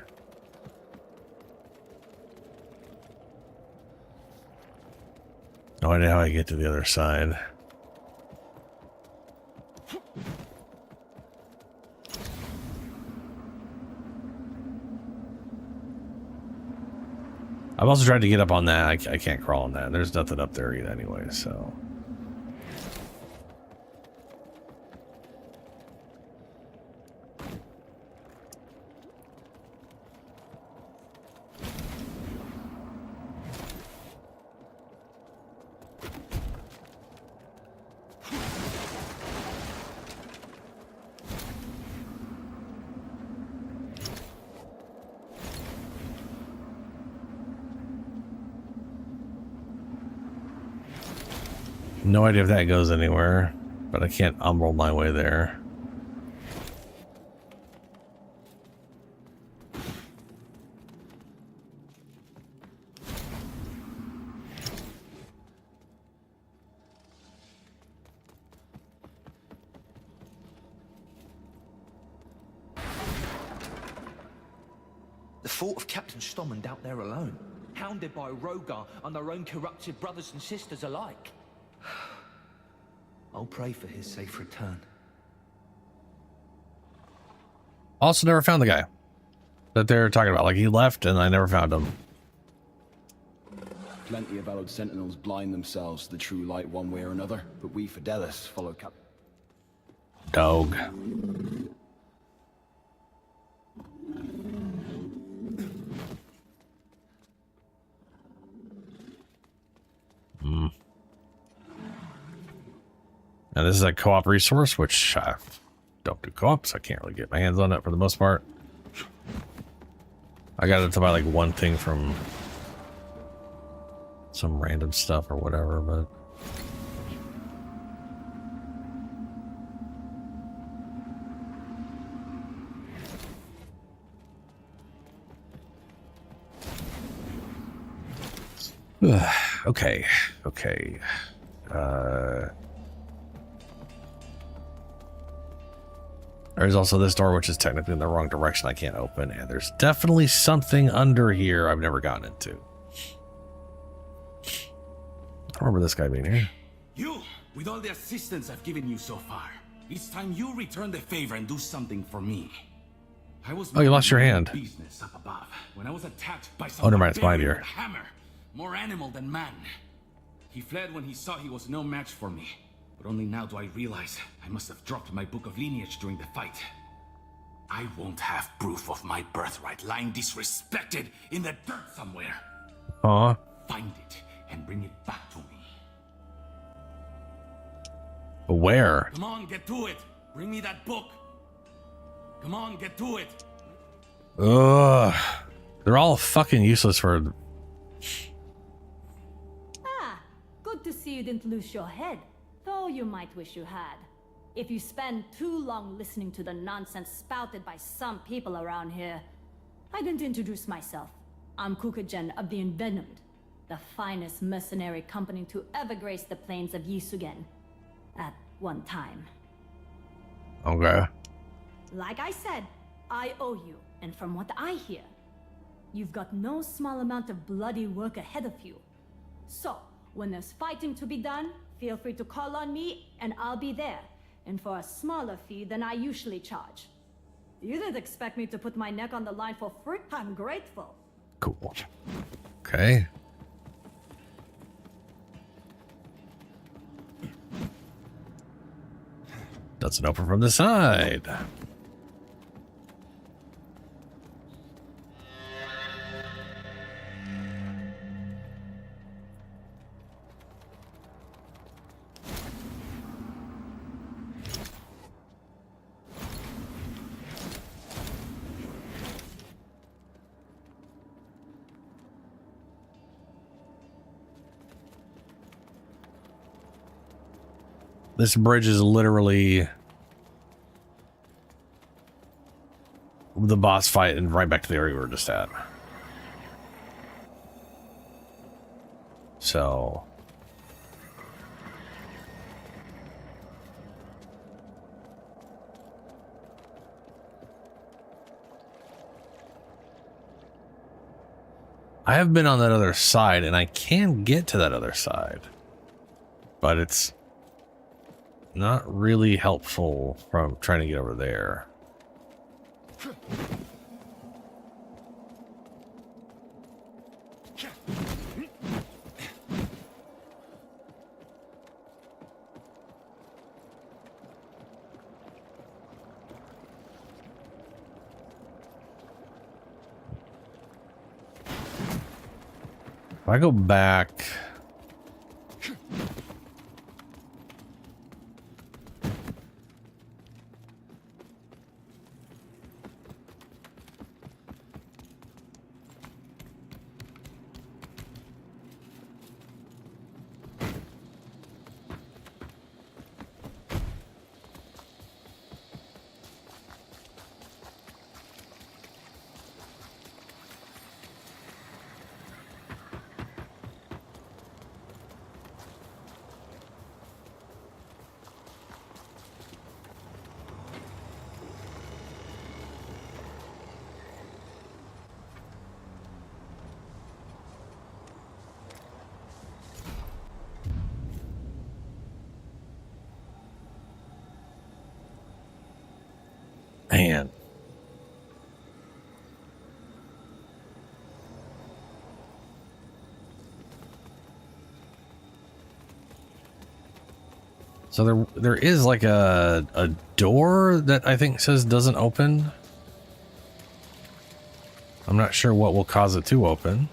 No idea how I get to the other side. I've also tried to get up on that. I can't crawl on that. There's nothing up there either anyway, so. No idea if that goes anywhere, but I can't umbral my way there. The thought of Captain Stommond out there alone, hounded by Rogar and their own corrupted brothers and sisters alike. I'll pray for his safe return. Also never found the guy that they're talking about. Like, he left and I never found him. Plenty of hallowed sentinels blind themselves to the true light one way or another, but we Fidelis follow Cap... Dog. Now this is a co-op resource, which I don't do co-op, so I can't really get my hands on it for the most part. I got it to buy like one thing from some random stuff or whatever, but okay. There's also this door, which is technically in the wrong direction. I can't open, and there's definitely something under here I've never gotten into. I remember this guy being here. You, with all the assistance I've given you so far, it's time you return the favor and do something for me. I was Oh, you lost your hand. Business up above when I was attacked by some Oh, never mind, it's mine barbarian here. with a hammer, more animal than man. He fled when he saw he was no match for me. But only now do I realize I must have dropped my book of lineage during the fight. I won't have proof of my birthright lying disrespected in the dirt somewhere. Aw. Find it and bring it back to me. Where? Come on, get to it. Bring me that book. Come on, get to it. Ugh. They're all fucking useless for... Ah, good to see you didn't lose your head. Though you might wish you had. If you spend too long listening to the nonsense spouted by some people around here. I didn't introduce myself. I'm Kukagen of the Envenomed, the finest mercenary company to ever grace the plains of Yisugen. At one time. Okay. Like I said, I owe you, and from what I hear, you've got no small amount of bloody work ahead of you. So, when there's fighting to be done, feel free to call on me, and I'll be there. And for a smaller fee than I usually charge. You didn't expect me to put my neck on the line for free? I'm grateful. Cool. Okay. Doesn't open from the side. This bridge is literally the boss fight and right back to the area we were just at. So I have been on that other side, and I can get to that other side. But it's not really helpful from trying to get over there. If I go back... Man. So there is like a door that I think says doesn't open. I'm not sure what will cause it to open.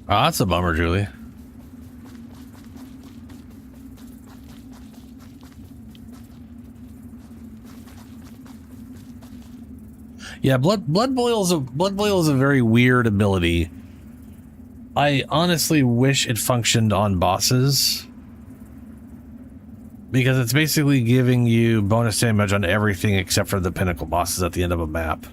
Oh, that's a bummer, Julie. Yeah, blood boil is a very weird ability. I honestly wish it functioned on bosses, because it's basically giving you bonus damage on everything except for the pinnacle bosses at the end of a map.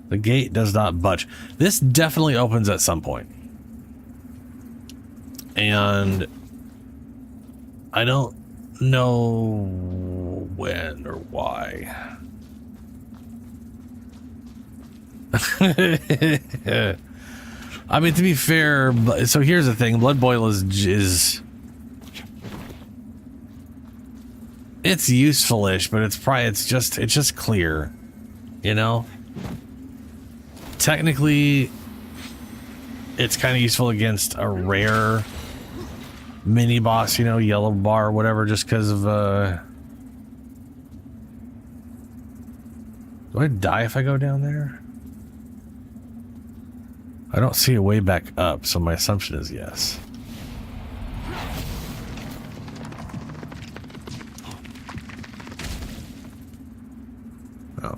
The gate does not budge. This definitely opens at some point. And I don't know when or why. I mean, to be fair, so here's the thing. Blood boil is it's useful-ish, but it's just clear, you know? Technically, it's kind of useful against a rare mini boss, you know, yellow bar or whatever, just because of do I die if I go down there? I don't see a way back up, so my assumption is yes. Oh.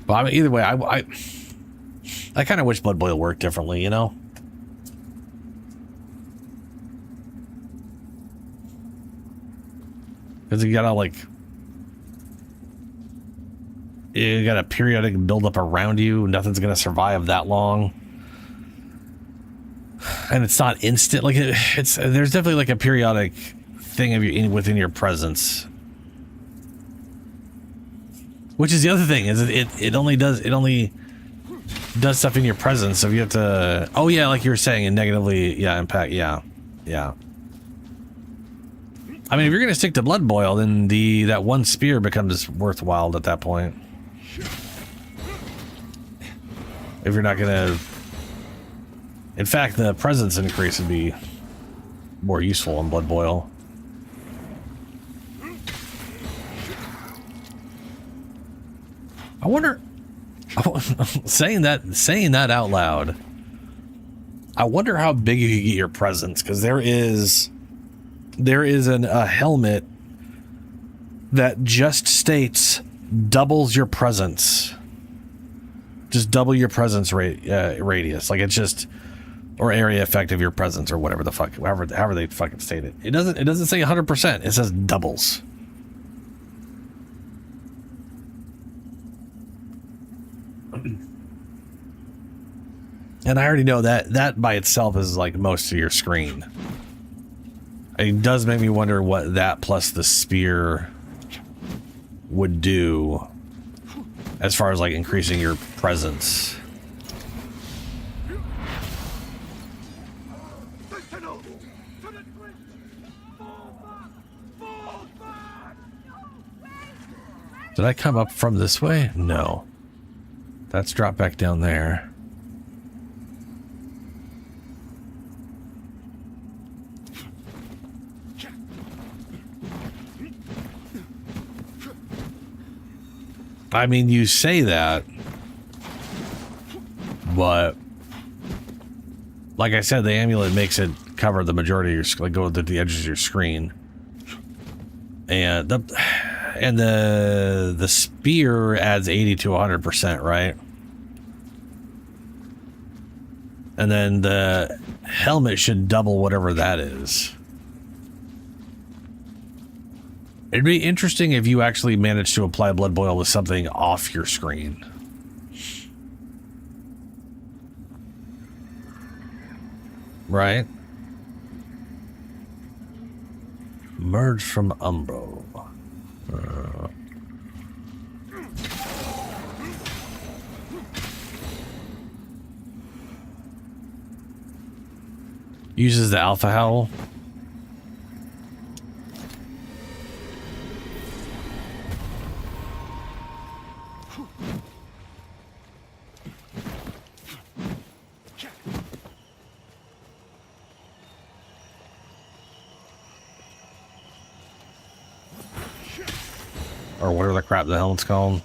Well, I mean, either way, I kind of wish Blood Boil worked differently, you know? Because you gotta, like... You got a periodic buildup around you. Nothing's gonna survive that long. And it's not instant. Like, there's definitely, like, a periodic thing of within your presence. Which is the other thing, is it only does stuff in your presence, so you have to... Oh yeah, like you were saying, and negatively, yeah, impact, yeah. I mean, if you're gonna stick to Blood Boil, then that one spear becomes worthwhile at that point. If you're not gonna... In fact, the presence increase would be more useful on Blood Boil. I wonder... saying that out loud, I wonder how big you can get your presence, because there is a helmet that just states doubles your presence. just double your presence radius. Like it's just, or area effect of your presence or whatever the fuck, however they fucking state it. It doesn't say 100%. It says doubles. And I already know that by itself is like most of your screen. It does make me wonder what that plus the spear would do as far as like increasing your presence. Did I come up from this way? No. That's dropped back down there. I mean, you say that, but like I said, the amulet makes it cover the majority of your, like go to the edges of your screen, and the spear adds 80 to 100%, right? And then the helmet should double whatever that is. It'd be interesting if you actually managed to apply blood boil with something off your screen. Right? Merge from Umbro. Uses the Alpha Howl. Or whatever the crap the helmet's called.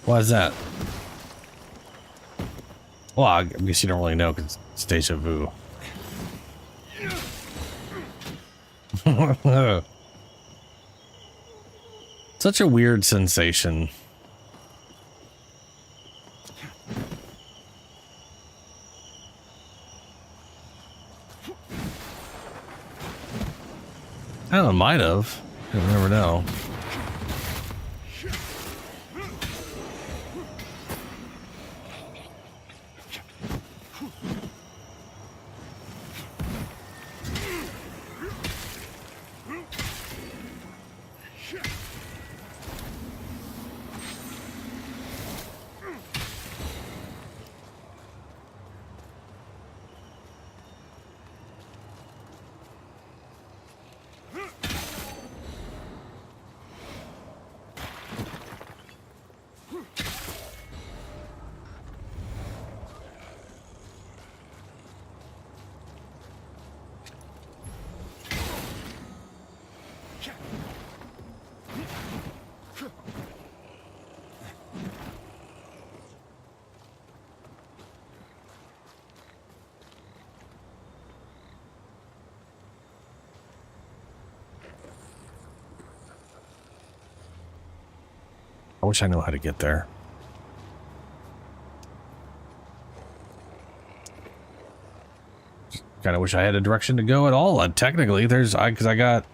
Why is that? Well, I guess you don't really know because it's deja vu. Such a weird sensation. I don't know, might have. You never know. I wish I knew how to get there. Kind of wish I had a direction to go at all. Technically, because I got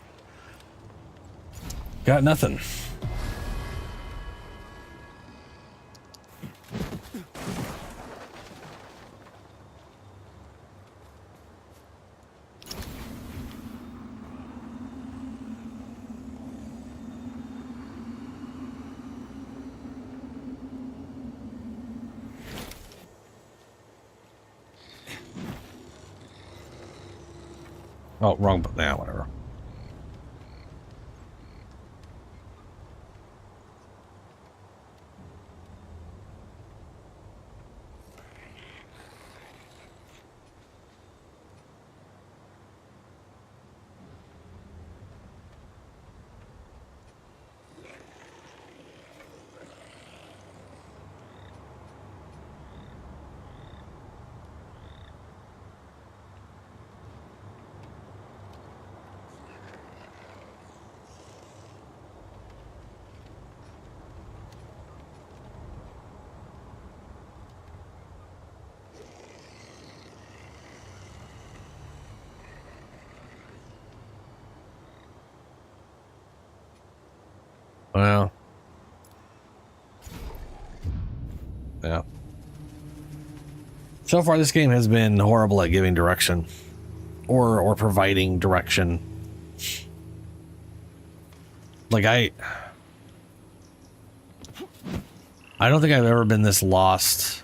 nothing. Oh, wrong, but now, whatever. Well. Yeah. So far, this game has been horrible at giving direction. Or providing direction. Like, I don't think I've ever been this lost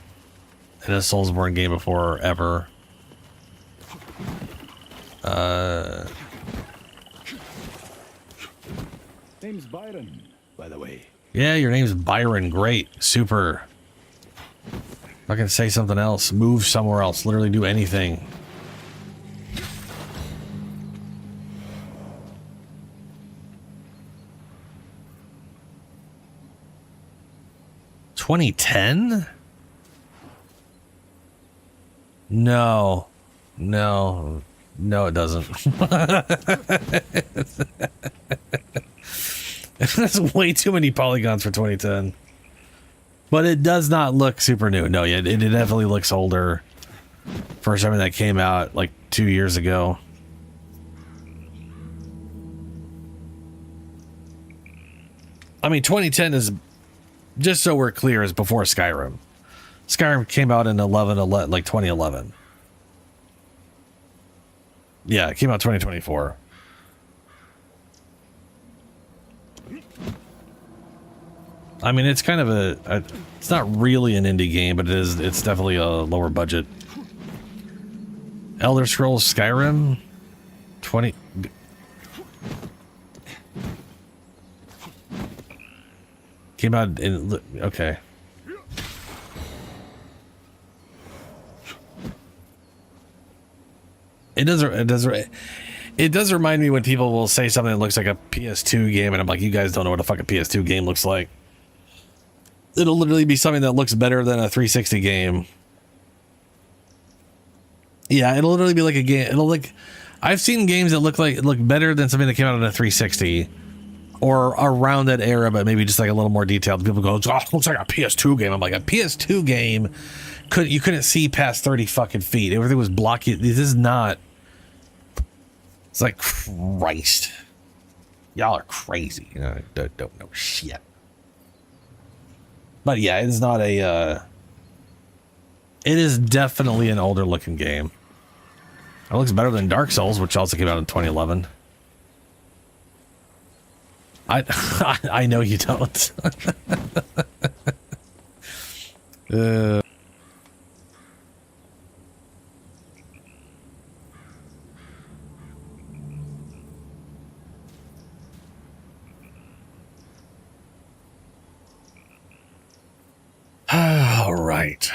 in a Soulsborne game before, ever. Name's Byron, by the way. Yeah, your name's Byron. Great. Super. I can say something else. Move somewhere else. Literally do anything. $2010? No. No. No, it doesn't. That's way too many polygons for 2010. But it does not look super new. No, yeah, it definitely looks older for something that came out like 2 years ago. I mean, 2010 is, just so we're clear, is before Skyrim. Skyrim came out in 2011. Yeah, it came out 2024. I mean, it's kind of it's not really an indie game, but it's definitely a lower budget. Elder Scrolls Skyrim 20 came out in, okay. It does remind me when people will say something that looks like a PS2 game, and I'm like, you guys don't know what a fucking PS2 game looks like. It'll literally be something that looks better than a 360 game. Yeah, it'll literally be like a game. It'll like, I've seen games that look better than something that came out on a 360 or around that era, but maybe just like a little more detailed. People go, oh, it looks like a PS2 game. I'm like, a PS2 game, you couldn't see past 30 fucking feet. Everything was blocky. This is not. It's like, Christ, y'all are crazy. You know, don't know shit. But yeah, it's not a, it is definitely an older looking game. It looks better than Dark Souls, which also came out in 2011. I know you don't. All right.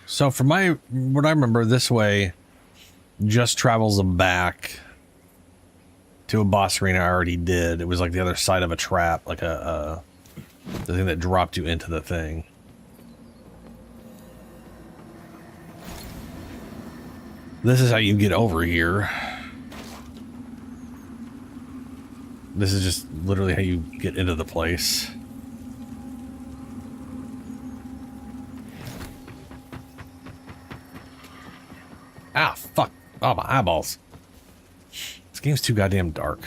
So for what I remember, this way just travels back to a boss arena I already did. It was like the other side of a trap, like the thing that dropped you into the thing. This is how you get over here. This is just literally how you get into the place. Ah, fuck. Oh, my eyeballs. This game's too goddamn dark.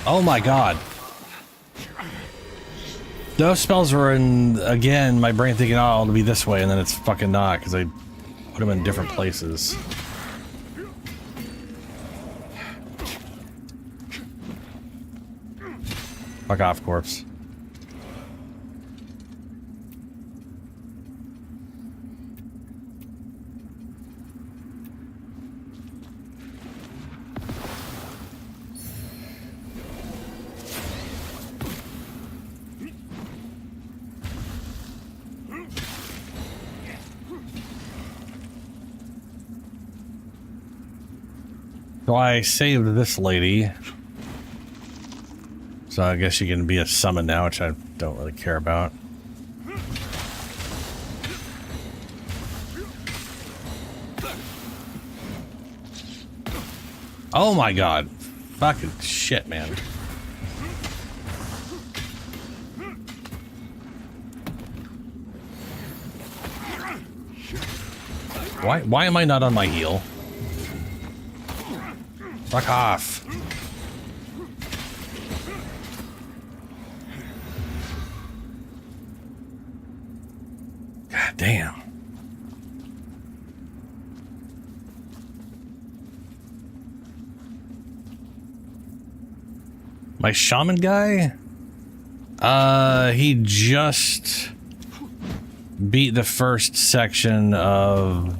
Oh my god. Those spells were in, again, my brain thinking, oh, it'll be this way, and then it's fucking not, because I put them in different places. Fuck off, corpse. So I saved this lady. So I guess she can be a summon now, which I don't really care about. Oh my god. Fucking shit, man. Why am I not on my heel? Fuck off. God damn. My shaman guy? He just beat the first section of...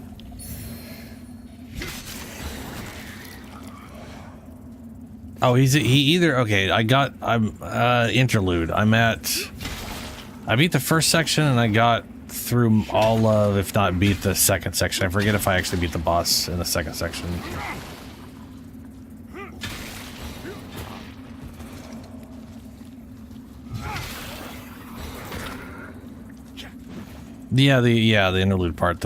Oh, he either... Okay, I'm interlude. I beat the first section and I got through all of, if not beat the second section. I forget if I actually beat the boss in the second section. Yeah, the interlude part,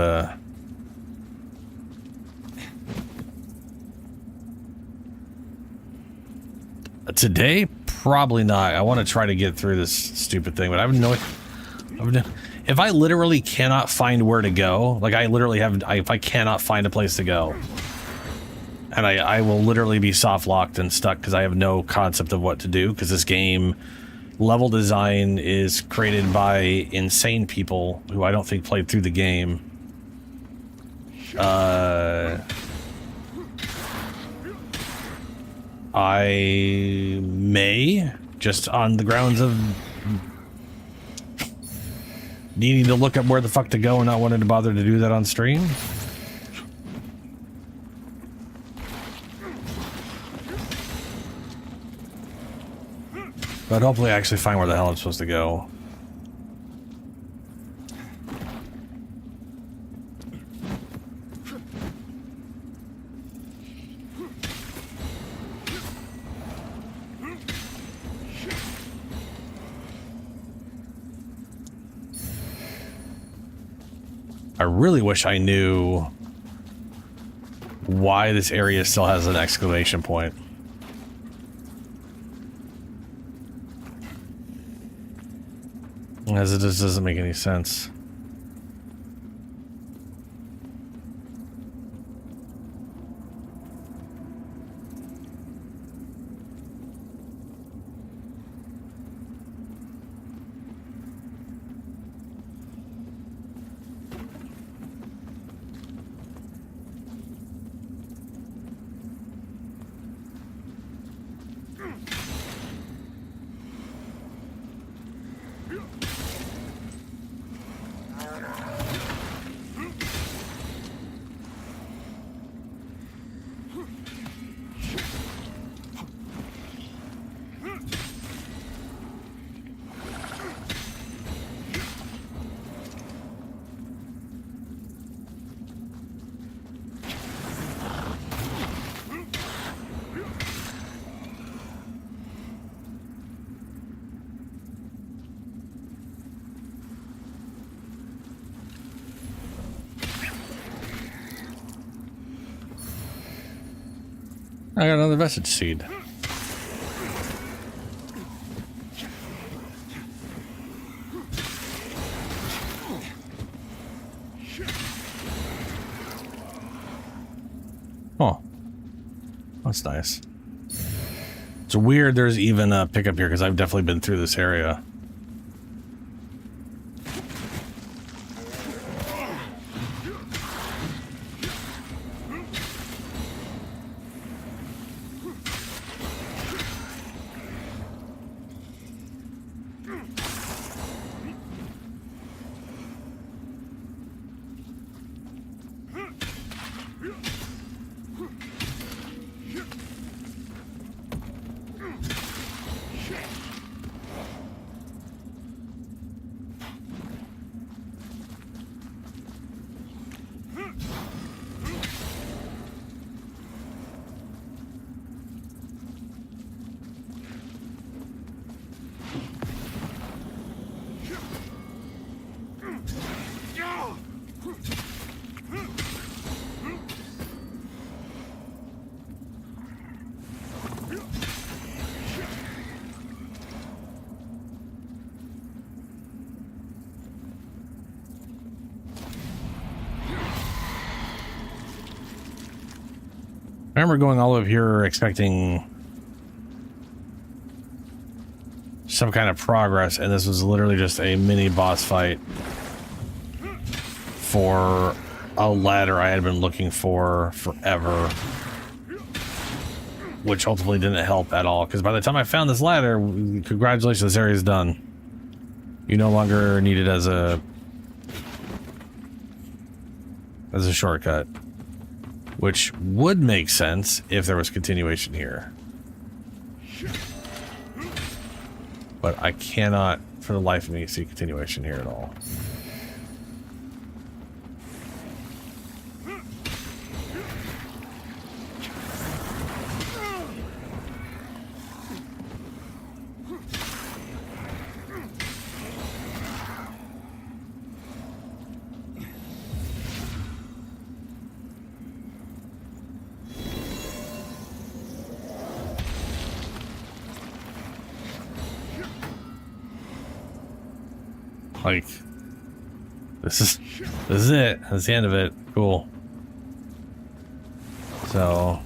today? Probably not. I want to try to get through this stupid thing, but I have no... If I literally cannot find where to go, like I literally have... if I cannot find a place to go, and I will literally be soft-locked and stuck because I have no concept of what to do, because this game... Level design is created by insane people who I don't think played through the game. I may, just on the grounds of needing to look up where the fuck to go and not wanting to bother to do that on stream. But hopefully I actually find where the hell I'm supposed to go. I really wish I knew why this area still has an exclamation point. As it just doesn't make any sense. I got another vestige seed. Oh, that's nice. It's weird there's even a pickup here because I've definitely been through this area. I remember going all over here expecting some kind of progress, and this was literally just a mini boss fight for a ladder I had been looking for forever, which ultimately didn't help at all, because by the time I found this ladder, congratulations, this area is done. You no longer need it as a shortcut, which would make sense if there was continuation here. But I cannot, for the life of me, see continuation here at all. Like, this is it. That's the end of it. Cool. So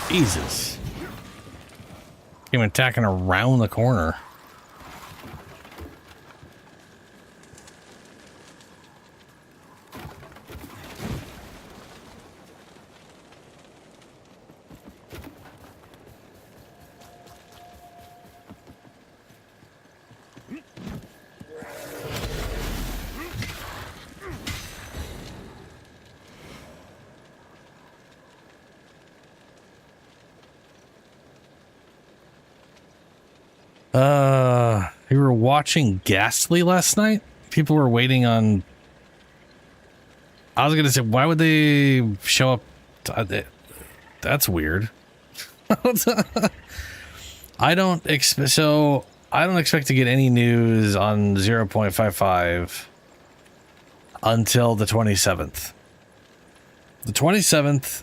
Jesus. Came attacking around the corner. We were watching Ghastly last night. People were waiting on... I was gonna say, why would they show up? That's weird. I don't expect to get any news on 0.55 until the 27th. The 27th.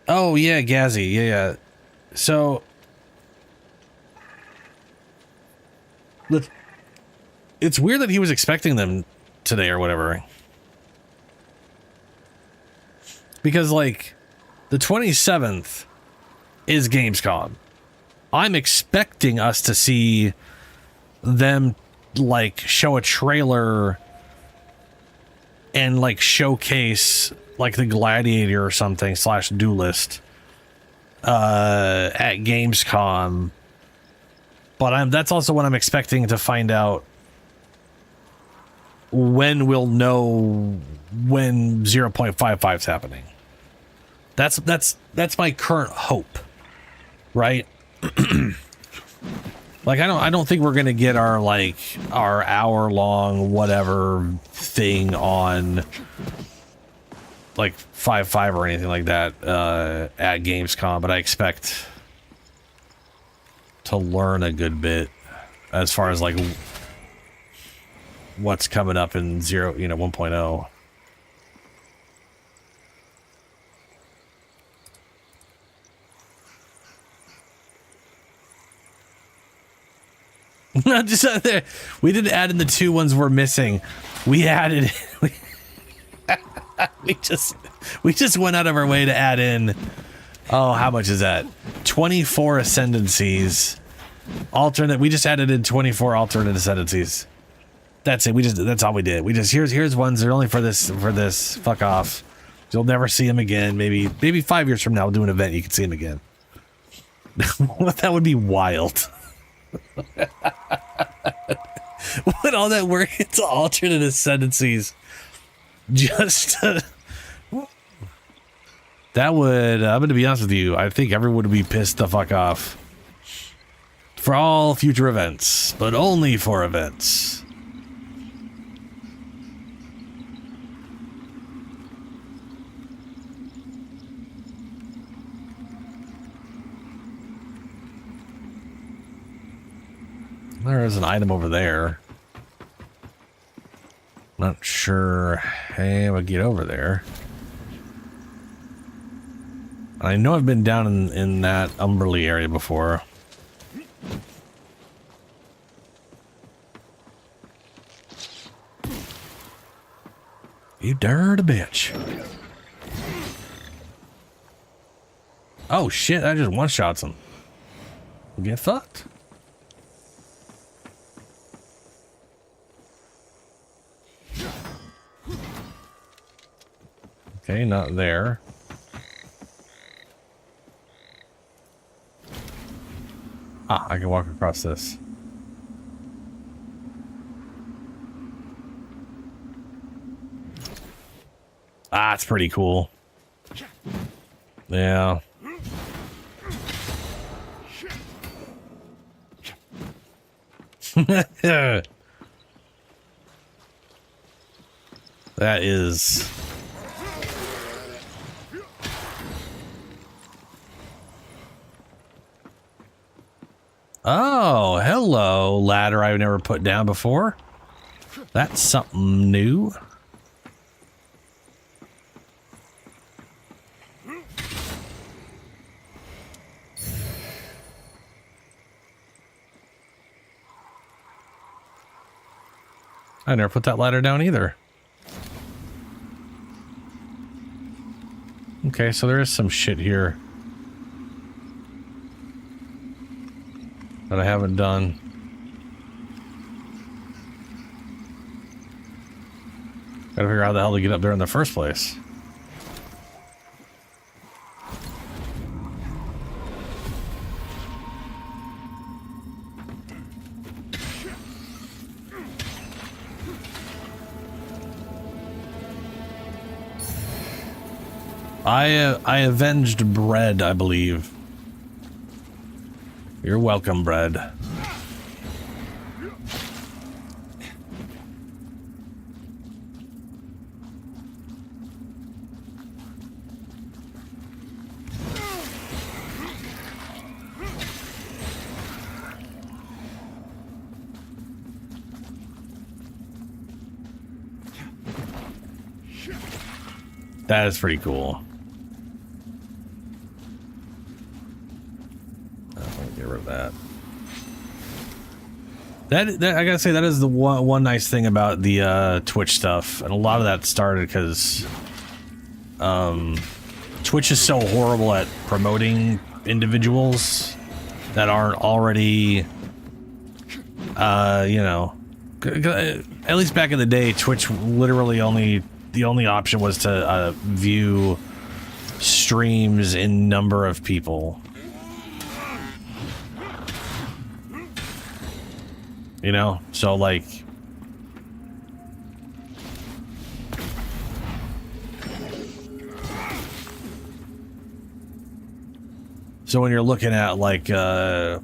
Oh yeah, Gazzy. Yeah. So it's weird that he was expecting them today or whatever. Because, like, the 27th is Gamescom. I'm expecting us to see them, like, show a trailer and, like, showcase, like, the Gladiator or something / Duelist at Gamescom. But that's also when I'm expecting to find out when we'll know when 0.55 is happening. That's my current hope, right? Like I don't think we're gonna get our hour-long whatever thing on like 5.5 or anything like that at Gamescom, but I expect to learn a good bit as far as like what's coming up in 1.0. Just out there. We didn't add in the 2 ones we're missing. We added we just went out of our way to add in, oh, how much is that? 24 ascendancies. Alternate. We just added in 24 alternate ascendancies. That's it. That's all we did. We just here's ones. They're only for this. Fuck off. You'll never see them again. Maybe 5 years from now we'll do an event. You can see them again. That would be wild. Put all that work into alternate ascendancies just to... That would, I'm gonna be honest with you, I think everyone would be pissed the fuck off for all future events, but only for events. There is an item over there. Not sure how I get over there. I know I've been down in that Umberly area before. You dirty bitch. Oh shit, that just one-shots him. Get fucked. Okay, not there. Ah, I can walk across this. Ah, it's pretty cool. Yeah. That is... Oh, hello, ladder I've never put down before. That's something new. I never put that ladder down either. Okay, so there is some shit here that I haven't done. Gotta figure out how the hell to get up there in the first place. I avenged bread, I believe. You're welcome, bread. That is pretty cool. Get rid of that. That I gotta say, that is the one nice thing about the Twitch stuff, and a lot of that started because Twitch is so horrible at promoting individuals that aren't already, you know, at least back in the day, Twitch literally the only option was to view streams in number of people. You know, so like So when you're looking at like the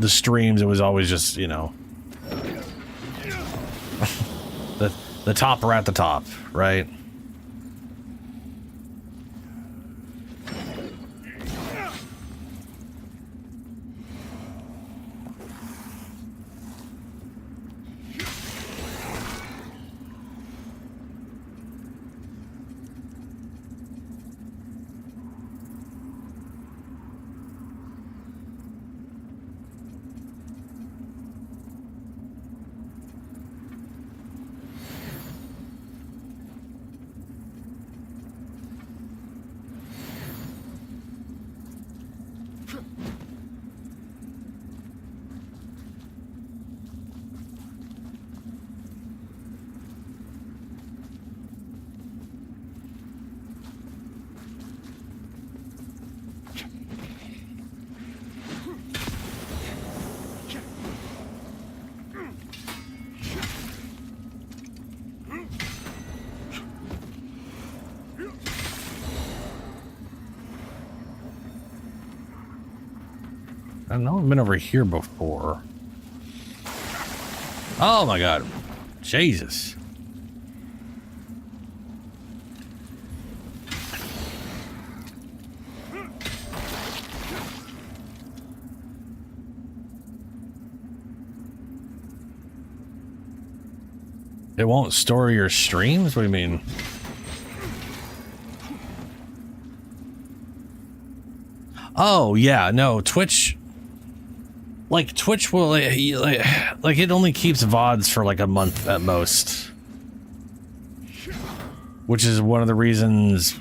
streams, it was always just, you know, the top are at the top, right? I know I've been over here before. Oh my god. Jesus. It won't store your streams? What do you mean? Oh, yeah, no, Twitch... Like, Twitch will, like, it only keeps VODs for, like, a month at most. Which is one of the reasons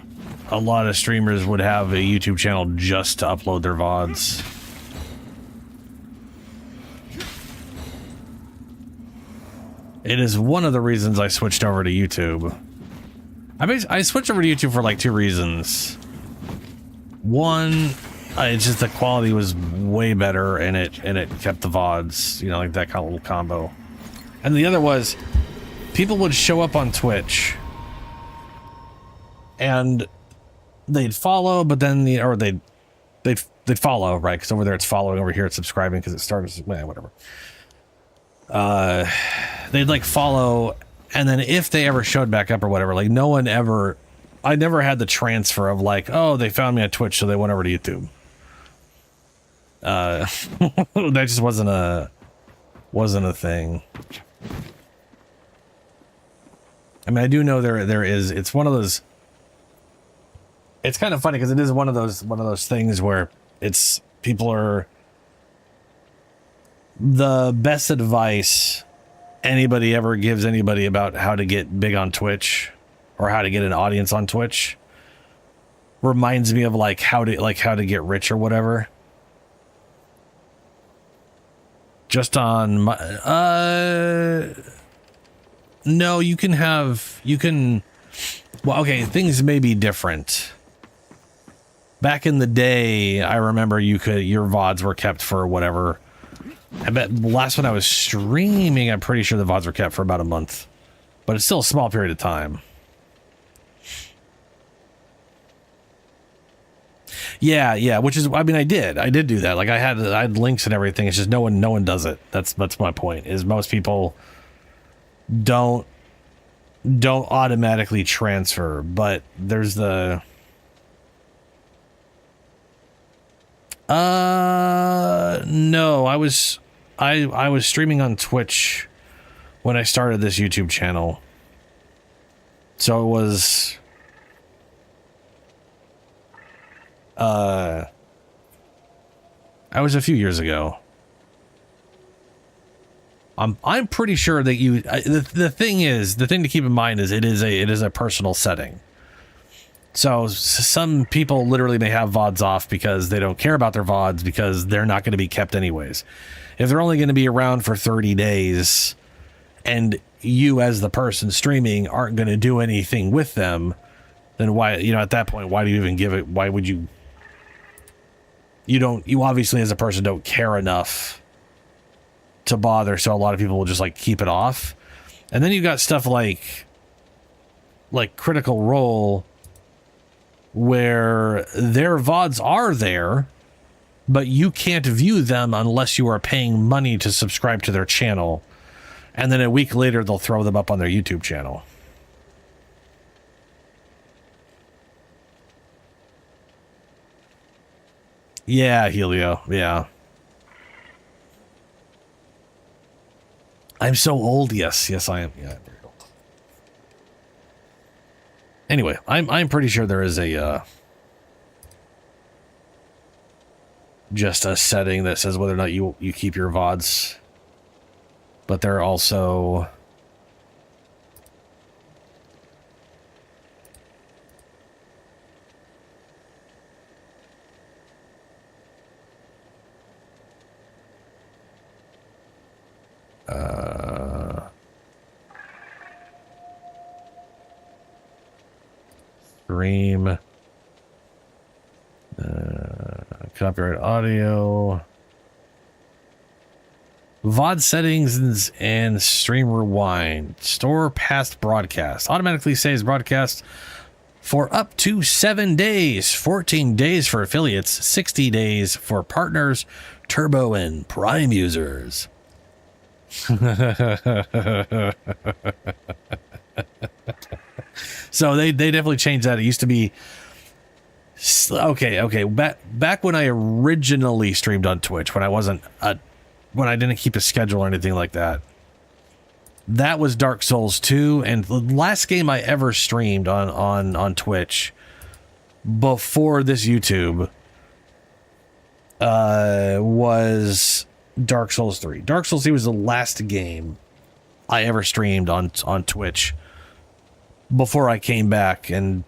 a lot of streamers would have a YouTube channel just to upload their VODs. It is one of the reasons I switched over to YouTube. I switched over to YouTube for, like, 2 reasons. One... it's just the quality was way better, and it kept the VODs, you know, like that kind of little combo. And the other was, people would show up on Twitch, and they'd follow, but then they'd follow, right? Because over there it's following, over here it's subscribing because it started, well, whatever. They'd like follow, and then if they ever showed back up or whatever, like no one ever, I never had the transfer of like, oh, they found me on Twitch, so they went over to YouTube. That just wasn't a thing. I mean, I do know there is, it's one of those, it's kind of funny because it is one of those things where it's, people are, the best advice anybody ever gives anybody about how to get big on Twitch or how to get an audience on Twitch reminds me of like how to get rich or whatever. Just on my, no, you can, well, okay, things may be different. Back in the day, I remember your VODs were kept for whatever. I bet last when I was streaming, I'm pretty sure the VODs were kept for about a month, but it's still a small period of time. Yeah, which is, I mean, I did do that. Like I had links and everything. It's just no one does it. That's my point. Is most people don't automatically transfer, but there's the no, I was streaming on Twitch when I started this YouTube channel. So it was I was a few years ago. I'm pretty sure that the thing to keep in mind is it is a personal setting. So some people literally may have VODs off because they don't care about their VODs because they're not going to be kept anyways. If they're only going to be around for 30 days and you as the person streaming aren't going to do anything with them, then why, you know, at that point, why do you even give it? Why would you? You obviously as a person don't care enough to bother. So a lot of people will just like keep it off. And then you got stuff like Critical Role where their VODs are there, but you can't view them unless you are paying money to subscribe to their channel. And then a week later, they'll throw them up on their YouTube channel. Yeah, Helio. Yeah. I'm so old. Yes, I am. Yeah. Anyway, I'm pretty sure there is a just a setting that says whether or not you keep your VODs. But there are also stream, copyright audio, VOD settings, and stream rewind. Store past broadcast. Automatically saves broadcast for up to 7 days. 14 days for affiliates. 60 days for partners, Turbo, and Prime users. So they definitely changed that. It used to be okay. Back when I originally streamed on Twitch, when I didn't keep a schedule or anything like that, that was Dark Souls 2, and the last game I ever streamed on Twitch before this YouTube was Dark Souls 3. Dark Souls 3 was the last game I ever streamed on Twitch before I came back and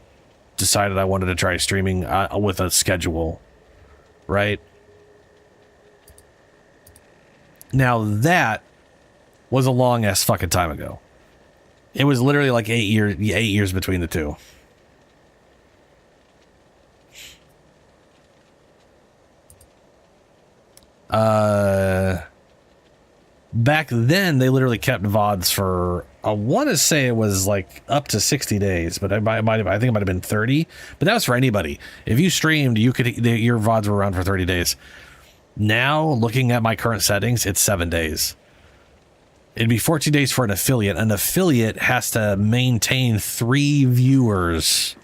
decided I wanted to try streaming with a schedule, right? Now that was a long ass fucking time ago. It was literally like 8 years between the two. Back then they literally kept VODs for, I want to say it was like up to 60 days, but I think it might have been 30, but that was for anybody. If you streamed, your VODs were around for 30 days. Now, looking at my current settings, it's 7 days. It'd be 14 days for an affiliate. An affiliate has to maintain 3 viewers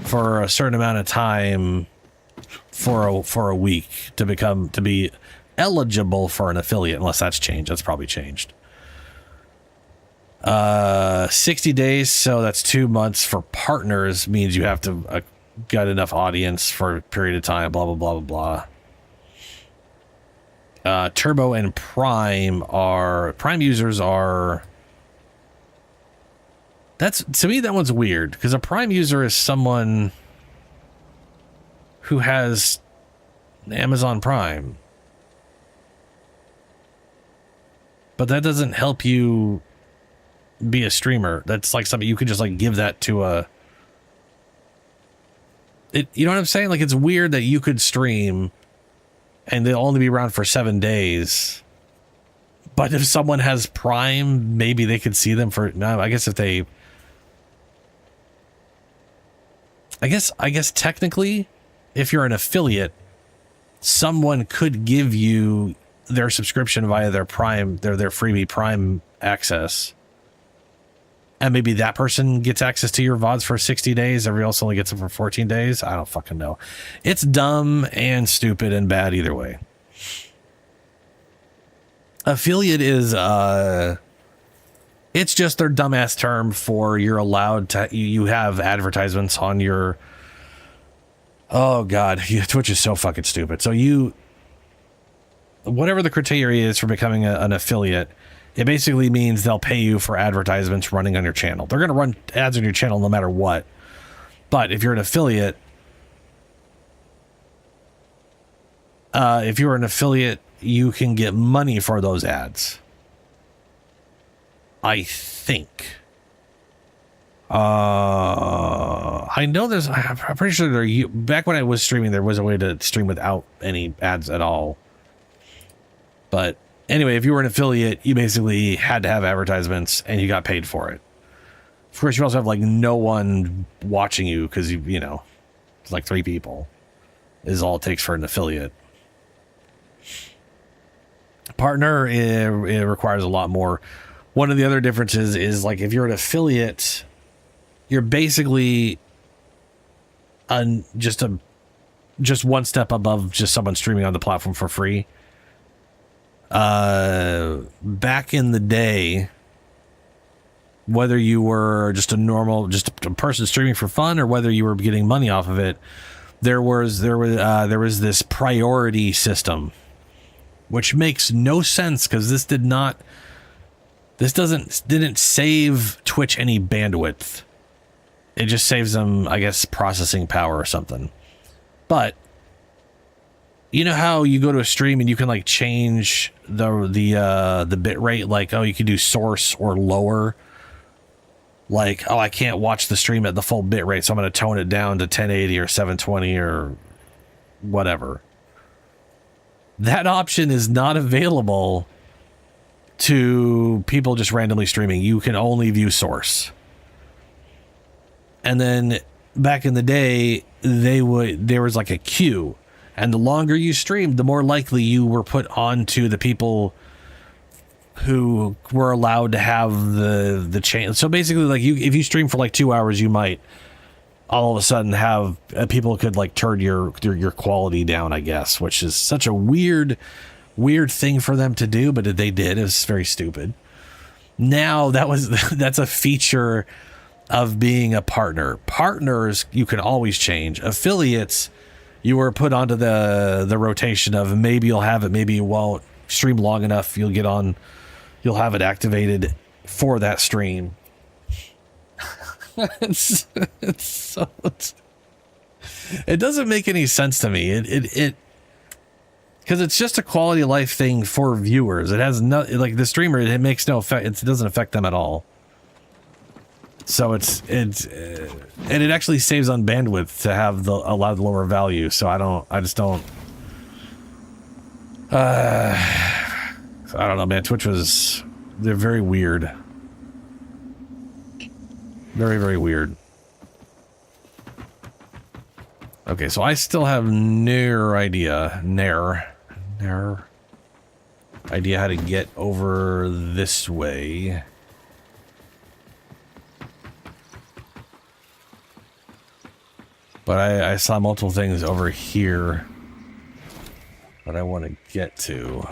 for a certain amount of time for a week to be eligible for an affiliate, unless that's changed. That's probably changed. 60 days, so that's 2 months. For partners means you have to get enough audience for a period of time, blah, blah, blah, blah, blah. Turbo and Prime users are, to me, that one's weird, because a Prime user is someone who has Amazon Prime. But that doesn't help you be a streamer. That's like something you could just like give that to you know what I'm saying? Like, it's weird that you could stream and they'll only be around for 7 days. But if someone has Prime, maybe they could see them for, no, I guess if they, I guess technically, if you're an affiliate, someone could give you their subscription via their Prime, their freebie Prime access. And maybe that person gets access to your VODs for 60 days. Everybody else only gets them for 14 days. I don't fucking know. It's dumb and stupid and bad either way. Affiliate is, it's just their dumbass term for you're allowed to, you have advertisements on your, oh God, Twitch is so fucking stupid. So whatever the criteria is for becoming an affiliate, it basically means they'll pay you for advertisements running on your channel. They're going to run ads on your channel no matter what. But if you're an affiliate, you can get money for those ads. I think. I know I'm pretty sure back when I was streaming, there was a way to stream without any ads at all. But anyway, if you were an affiliate, you basically had to have advertisements and you got paid for it. Of course, you also have like no one watching you because you know, It's like 3 people is all it takes for an affiliate. Partner, it requires a lot more. One of the other differences is, like, if you're an affiliate, you're basically just one step above just someone streaming on the platform for free. Back in the day, whether you were just a person streaming for fun or whether you were getting money off of it, there was this priority system, which makes no sense because this didn't save Twitch any bandwidth. It just saves them, I guess, processing power or something. But you know how you go to a stream and you can like change the bit rate, like, oh, you can do source or lower. Like, oh, I can't watch the stream at the full bit rate, so I'm going to tone it down to 1080 or 720 or whatever. That option is not available to people just randomly streaming. You can only view source. And then back in the day, there was like a queue, and the longer you streamed, the more likely you were put onto the people who were allowed to have the chain. So basically, like, if you stream for like 2 hours, you might all of a sudden have people could like turn your quality down, I guess, which is such a weird thing for them to do, but they did. It was very stupid. Now that's a feature of being a partner. Partners you can always change. Affiliates, you were put onto the rotation of maybe you'll have it, maybe you won't. Stream long enough, you'll have it activated for that stream. It doesn't make any sense to me. It because it's just a quality of life thing for viewers. It has no, like, the streamer, it makes no effect. It doesn't affect them at all. So it's and it actually saves on bandwidth to have a lot lower value. So I don't know, man. Twitch they're very weird. Very, very weird. Okay, so I still have no idea how to get over this way. But I saw multiple things over here that I want to get to.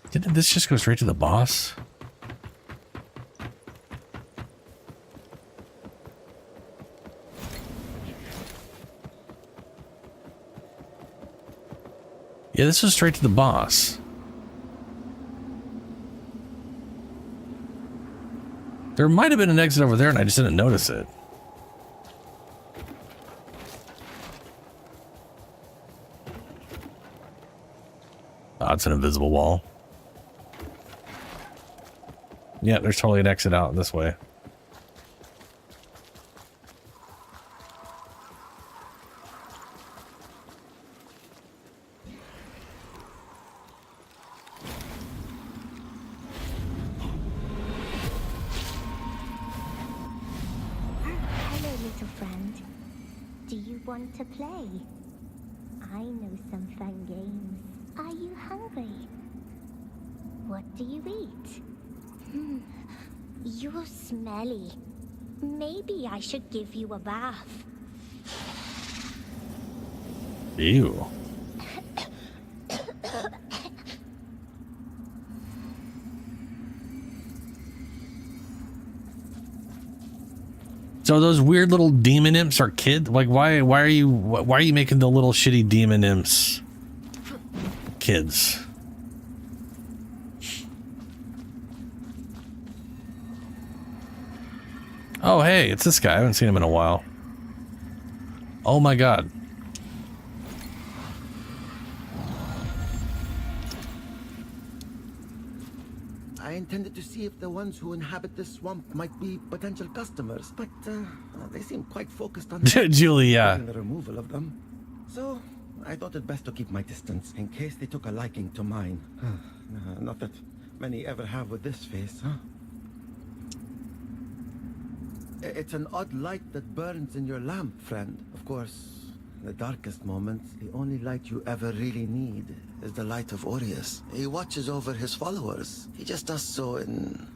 Didn't this just go straight to the boss? Yeah, this was straight to the boss. There might have been an exit over there and I just didn't notice it. Oh, it's an invisible wall. Yeah, there's totally an exit out this way. Hello, little friend. Do you want to play? I know some fun games. Are you hungry? What do you eat? You're smelly. Maybe I should give you a bath. Ew. So those weird little demon imps are kids? Like, why are you making the little shitty demon imps kids? Oh, hey, it's this guy. I haven't seen him in a while. Oh my god. I intended to see if the ones who inhabit this swamp might be potential customers, but they seem quite focused on Julia. the removal of them. So I thought it best to keep my distance in case they took a liking to mine. Not that many ever have with this face, huh? It's an odd light that burns in your lamp, friend. Of course, in the darkest moments, the only light you ever really need is the light of Aureus. He watches over his followers. He just does so in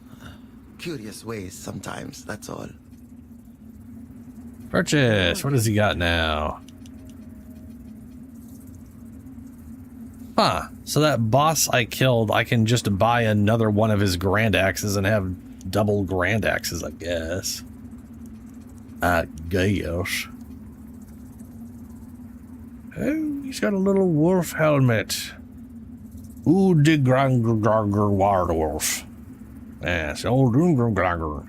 curious ways sometimes, that's all. Purchase. What does he got now? Huh. So that boss I killed, I can just buy another one of his grand axes and have double grand axes, I guess. I guess. Oh, he's got a little wolf helmet. Ooh, de granger wolf. Yes, old granger.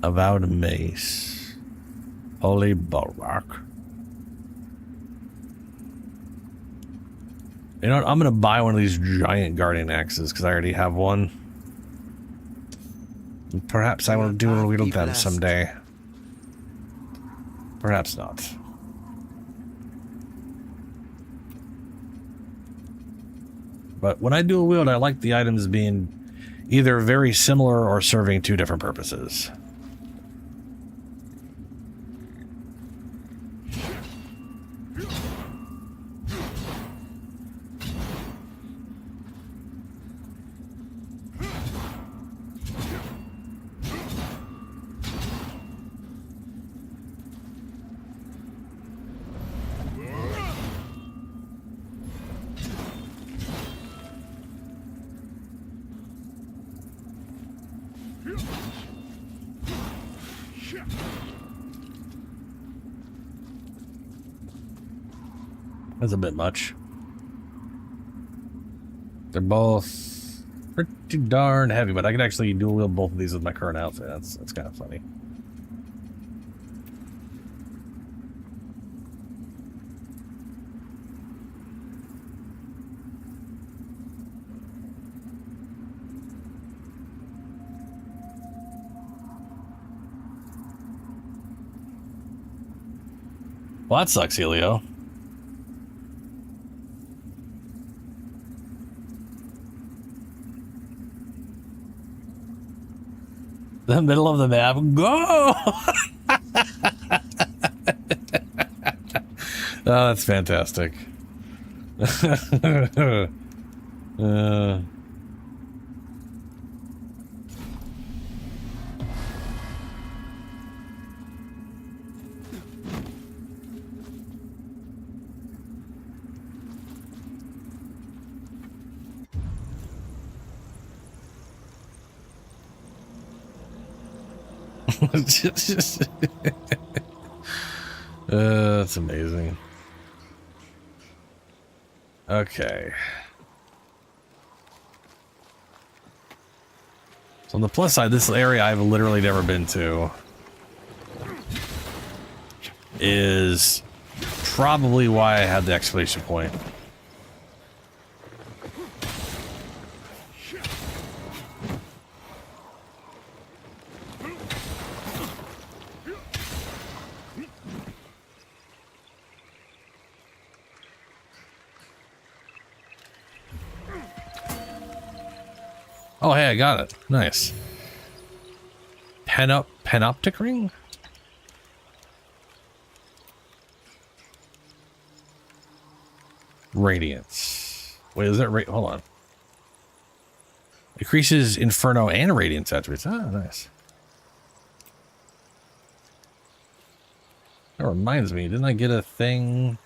Avowed mace. Holy bulwark. You know what? I'm gonna buy one of these giant guardian axes because I already have one. And perhaps I will do a wield them someday. Perhaps not. But when I do a wield, I like the items being either very similar or serving two different purposes. That's a bit much. They're both pretty darn heavy, but I can actually dual wield both of these with my current outfit. That's kind of funny. Well, that sucks, Helio. The middle of the map. Go! Oh, that's fantastic. That's amazing. Okay. So on the plus side, this area I've literally never been to is probably why I had the exclamation point. Oh, hey, I got it. Nice. Panoptic ring? Radiance. Wait, is that right? Hold on. Increases Inferno and Radiance attributes. Ah, nice. That reminds me, didn't I get a thing?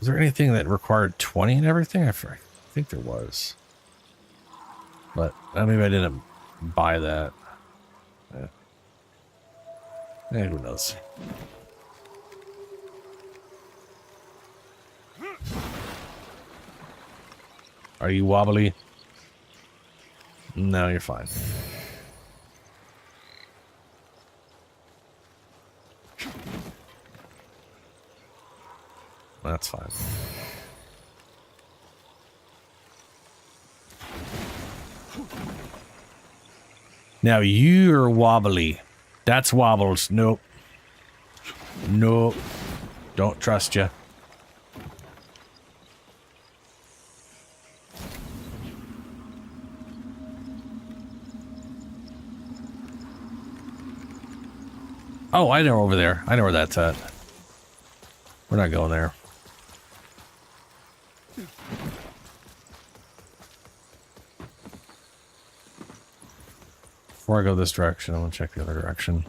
Was there anything that required 20 and everything? I think there was. But maybe I didn't buy that. Yeah. Who knows? Are you wobbly? No, you're fine. That's fine. Now you're wobbly. That's wobbles. Nope. Nope. Don't trust you. Oh, I know over there. I know where that's at. We're not going there. Before I go this direction, I'm gonna check the other direction.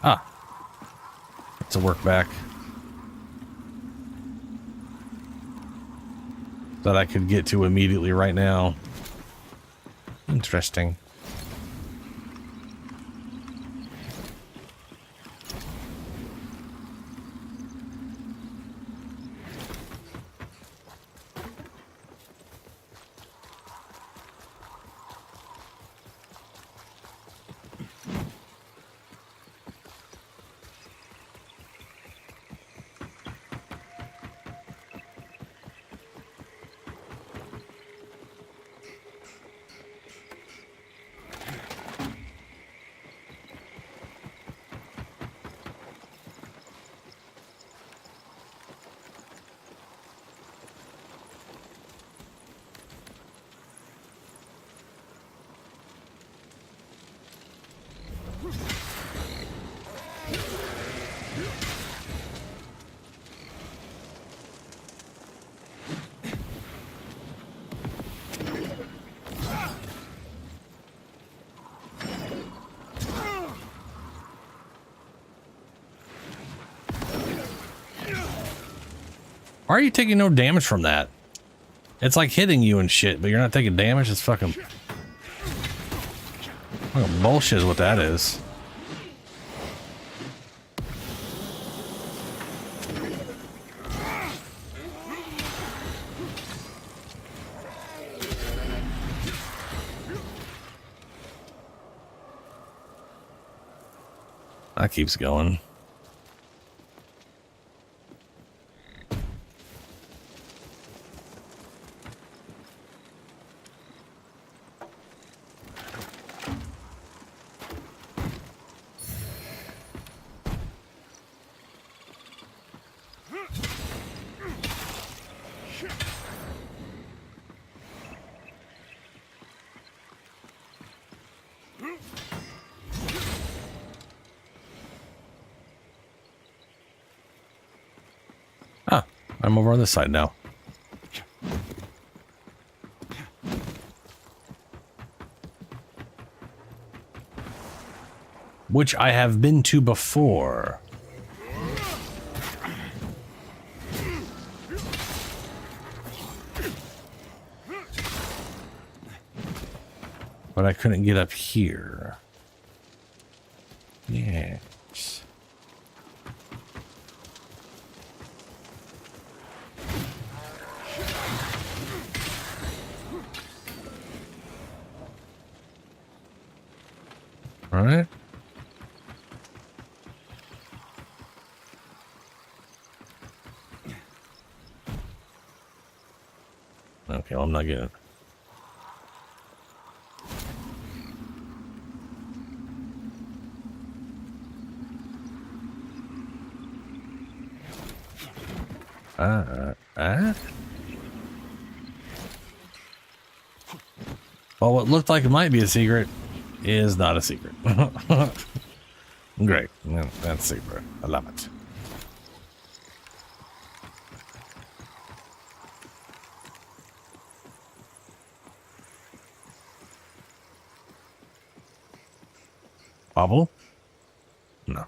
Ah. It's a work back. That I could get to immediately right now. Interesting. Why are you taking no damage from that? It's like hitting you and shit, but you're not taking damage. It's fucking bullshit is what that is. That keeps going. Ah, I'm over on this side now. Which I have been to before. But I couldn't get up here. Yes. All right. Okay, well, I'm not getting it. Well, what looked like it might be a secret is not a secret. Great. Yeah, that's super. I love it. Bobble? No.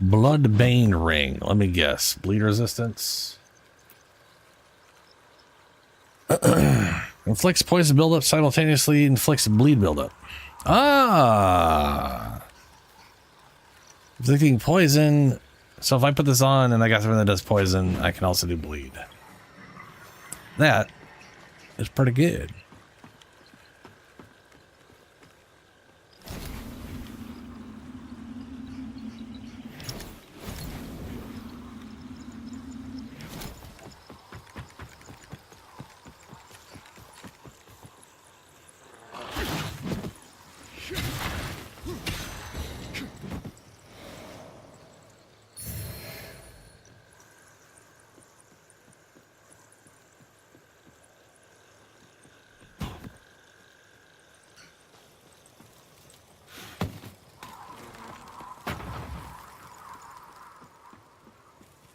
Bloodbane ring. Let me guess. Bleed resistance. Inflicts poison buildup, simultaneously inflicts bleed buildup. Ah! Inflicting poison. So if I put this on and I got something that does poison, I can also do bleed. That is pretty good.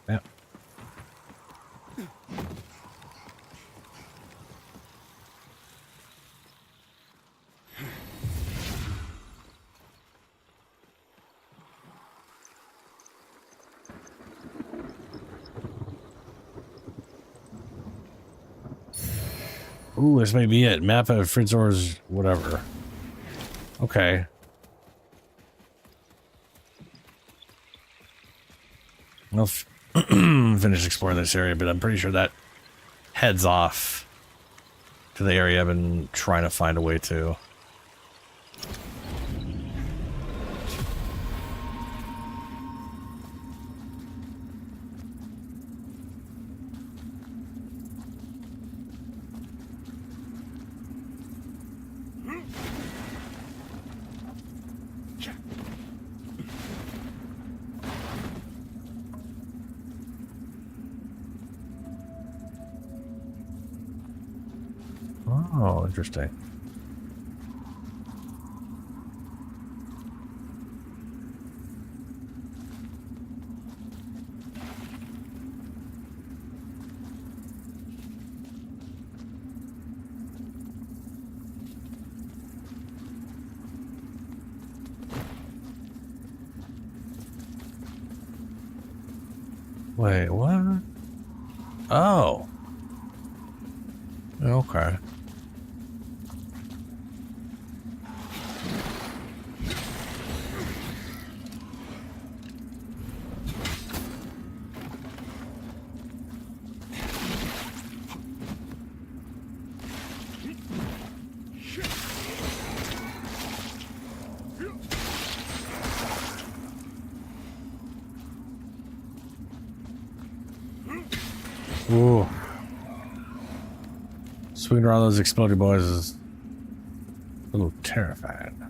Yeah. Ooh, this may be it. Map of Fritzor's whatever. Okay. I'll finish exploring this area, but I'm pretty sure that heads off to the area I've been trying to find a way to. Oh, interesting. Wait, what? Oh. Okay. Ooh. Swinging around those exploding boys is a little terrifying.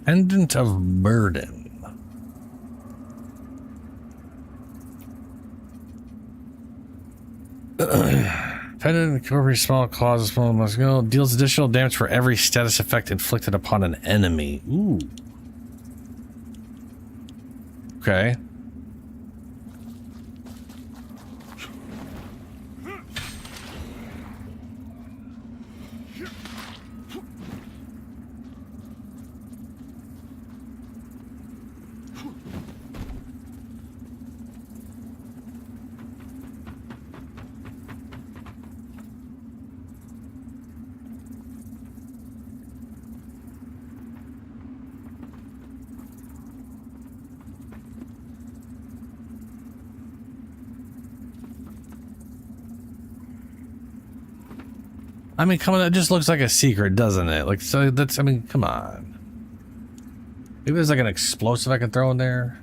Pendant of Burden. Pendant recovery small causes small must go. Deals additional damage for every status effect inflicted upon an enemy. Ooh. Okay. I mean, come on, that just looks like a secret, doesn't it? Like, so that's, I mean, come on. Maybe there's like an explosive I can throw in there.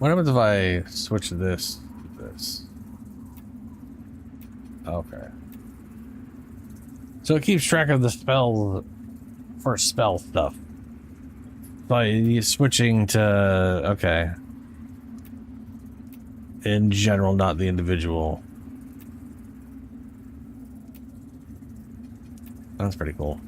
What happens if I switch this to this? Okay. So it keeps track of the spell for spell stuff. So you're switching to, okay. In general, not the individual. That's pretty cool.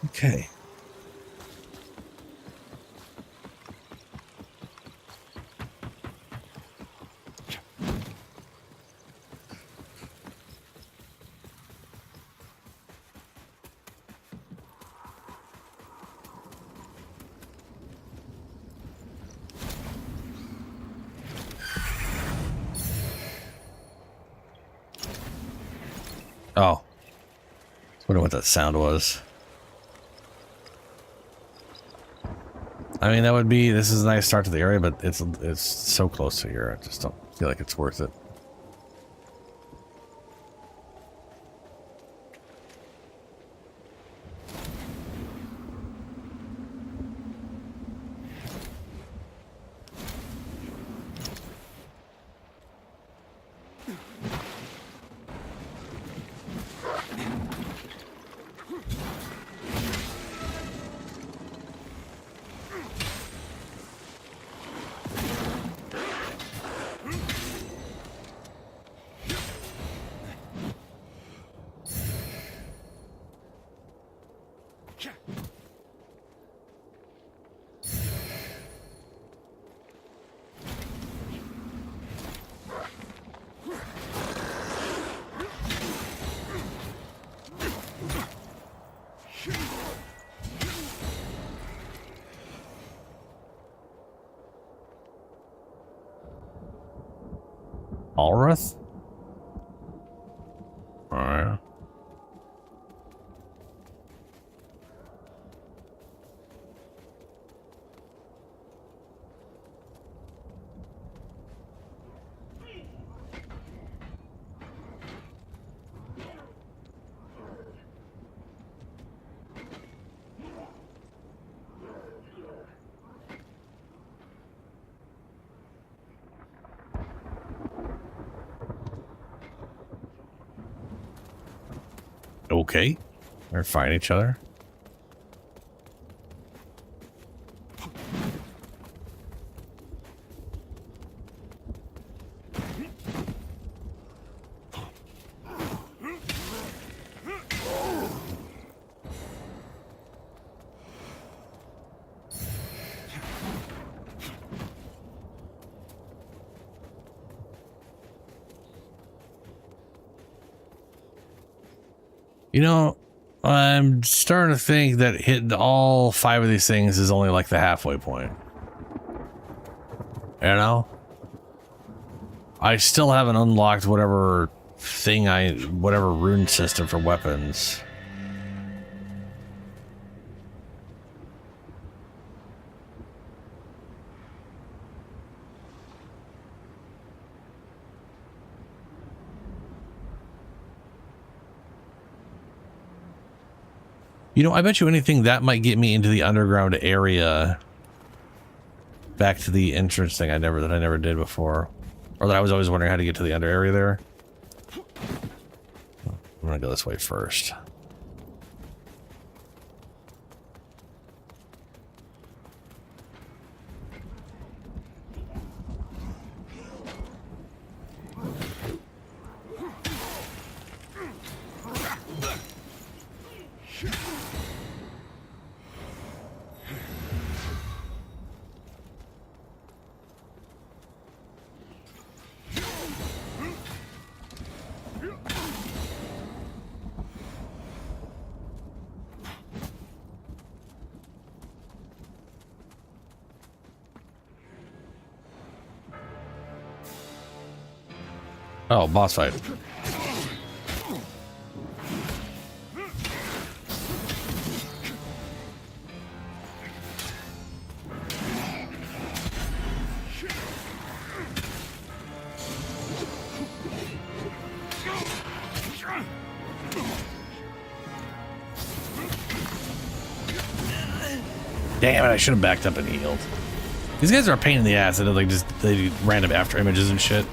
Okay. Oh. I was wondering what that sound was. I mean, that would be, this is a nice start to the area, but it's so close to here. I just don't feel like it's worth it. Alrath? Alright. Okay. They're fighting each other. You know, I'm starting to think that hitting all 5 of these things is only like the halfway point. You know? I still haven't unlocked whatever rune system for weapons. You know, I bet you anything that might get me into the underground area. Back to the entrance thing I never did before. Or that I was always wondering how to get to the under area there. I'm gonna go this way first. Oh, boss fight. Damn it, I should have backed up and healed. These guys are a pain in the ass. They do random after images and shit.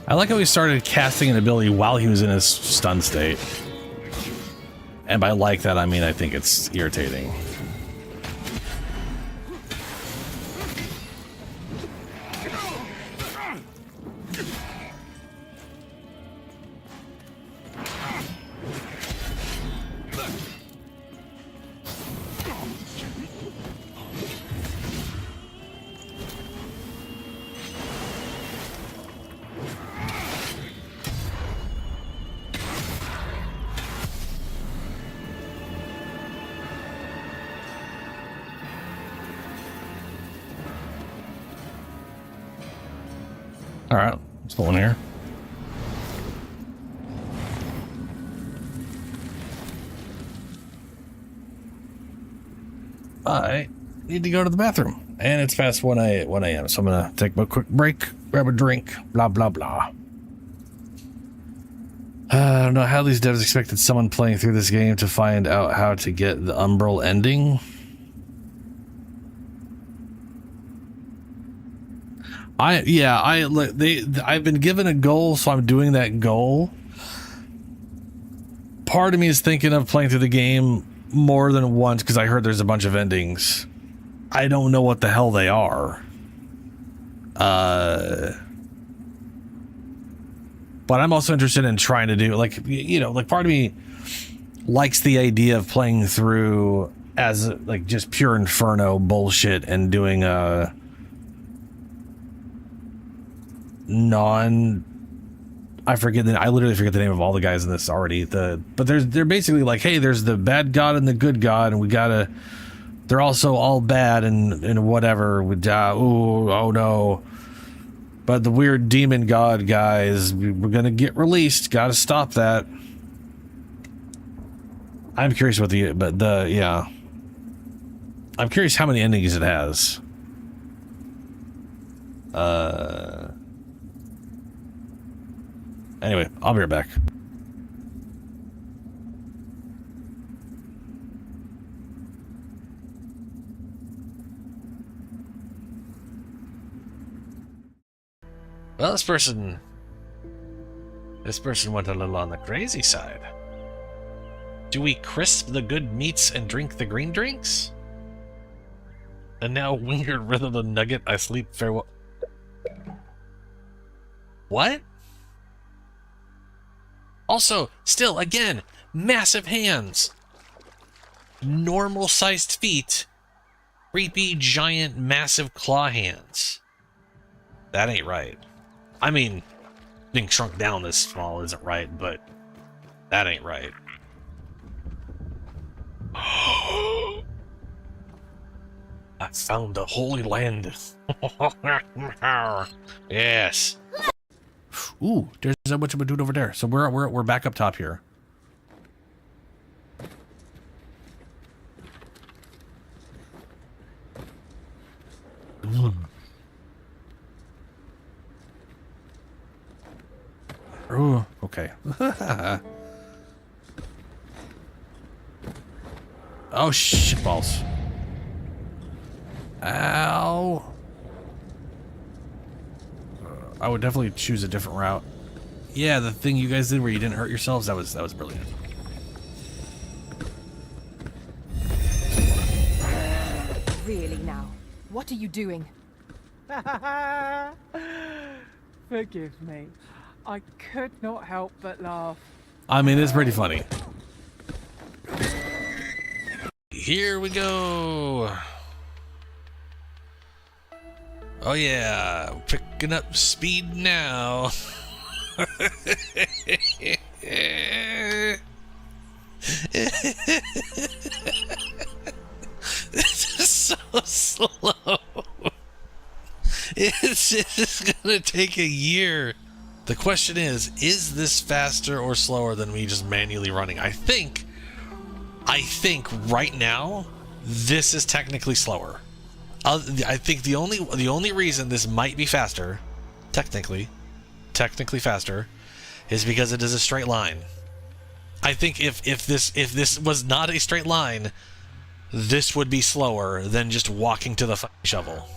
I like how he started casting an ability while he was in his stun state. And by like that, I mean I think it's irritating. All right, let's pull in here. I need to go to the bathroom, and it's past 1 a.m., so I'm gonna take a quick break, grab a drink, blah blah blah. I don't know how these devs expected someone playing through this game to find out how to get the Umbral ending. I've been given a goal, so I'm doing that goal. Part of me is thinking of playing through the game more than once because I heard there's a bunch of endings. I don't know what the hell they are. But I'm also interested in trying to do, like, you know, like part of me likes the idea of playing through as like just pure Inferno bullshit and doing a I literally forget the name of all the guys in this already. But they're basically like, hey, there's the bad god and the good god, and they're also all bad and whatever. Oh no. But the weird demon god guys, we're gonna get released. Gotta stop that. I'm curious I'm curious how many endings it has. Anyway, I'll be right back. Well, this person went a little on the crazy side. Do we crisp the good meats and drink the green drinks? And now weird rhythm of nugget, I sleep farewell. What? Also, still, again, massive hands. Normal sized feet. Creepy, giant, massive claw hands. That ain't right. I mean, being shrunk down this small isn't right, but that ain't right. I found the Holy Land. Yes. Ooh, there's a bunch of a dude over there. So we're back up top here. Ooh, okay. Oh shit balls. Ow. I would definitely choose a different route. Yeah, the thing you guys did where you didn't hurt yourselves, that was brilliant. Really now? What are you doing? Forgive me. I could not help but laugh. I mean, it's pretty funny. Here we go. Oh yeah, picking up speed now. This is so slow. It's just gonna take a year. The question is this faster or slower than me just manually running? I think right now this is technically slower. I think the only reason this might be faster, technically faster, is because it is a straight line. I think if this was not a straight line, this would be slower than just walking to the shovel.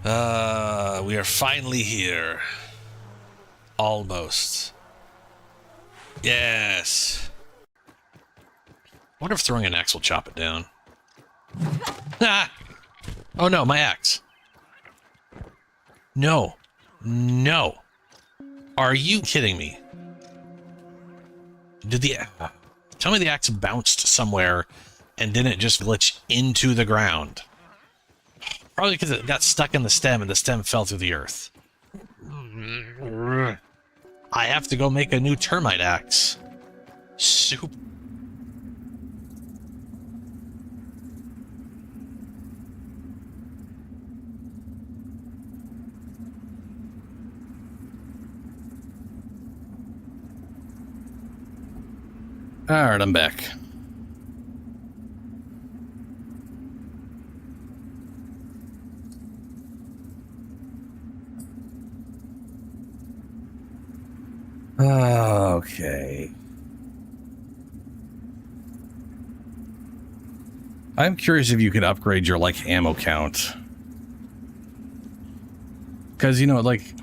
We are finally here. Almost. Yes. I wonder if throwing an axe will chop it down. Ah! Oh no, my axe. No. No. Are you kidding me? Tell me the axe bounced somewhere and didn't just glitch into the ground. Probably because it got stuck in the stem and the stem fell through the earth. I have to go make a new termite axe. Soup. Alright, I'm back. Okay. I'm curious if you could upgrade your, like, ammo count. Because, you know, like...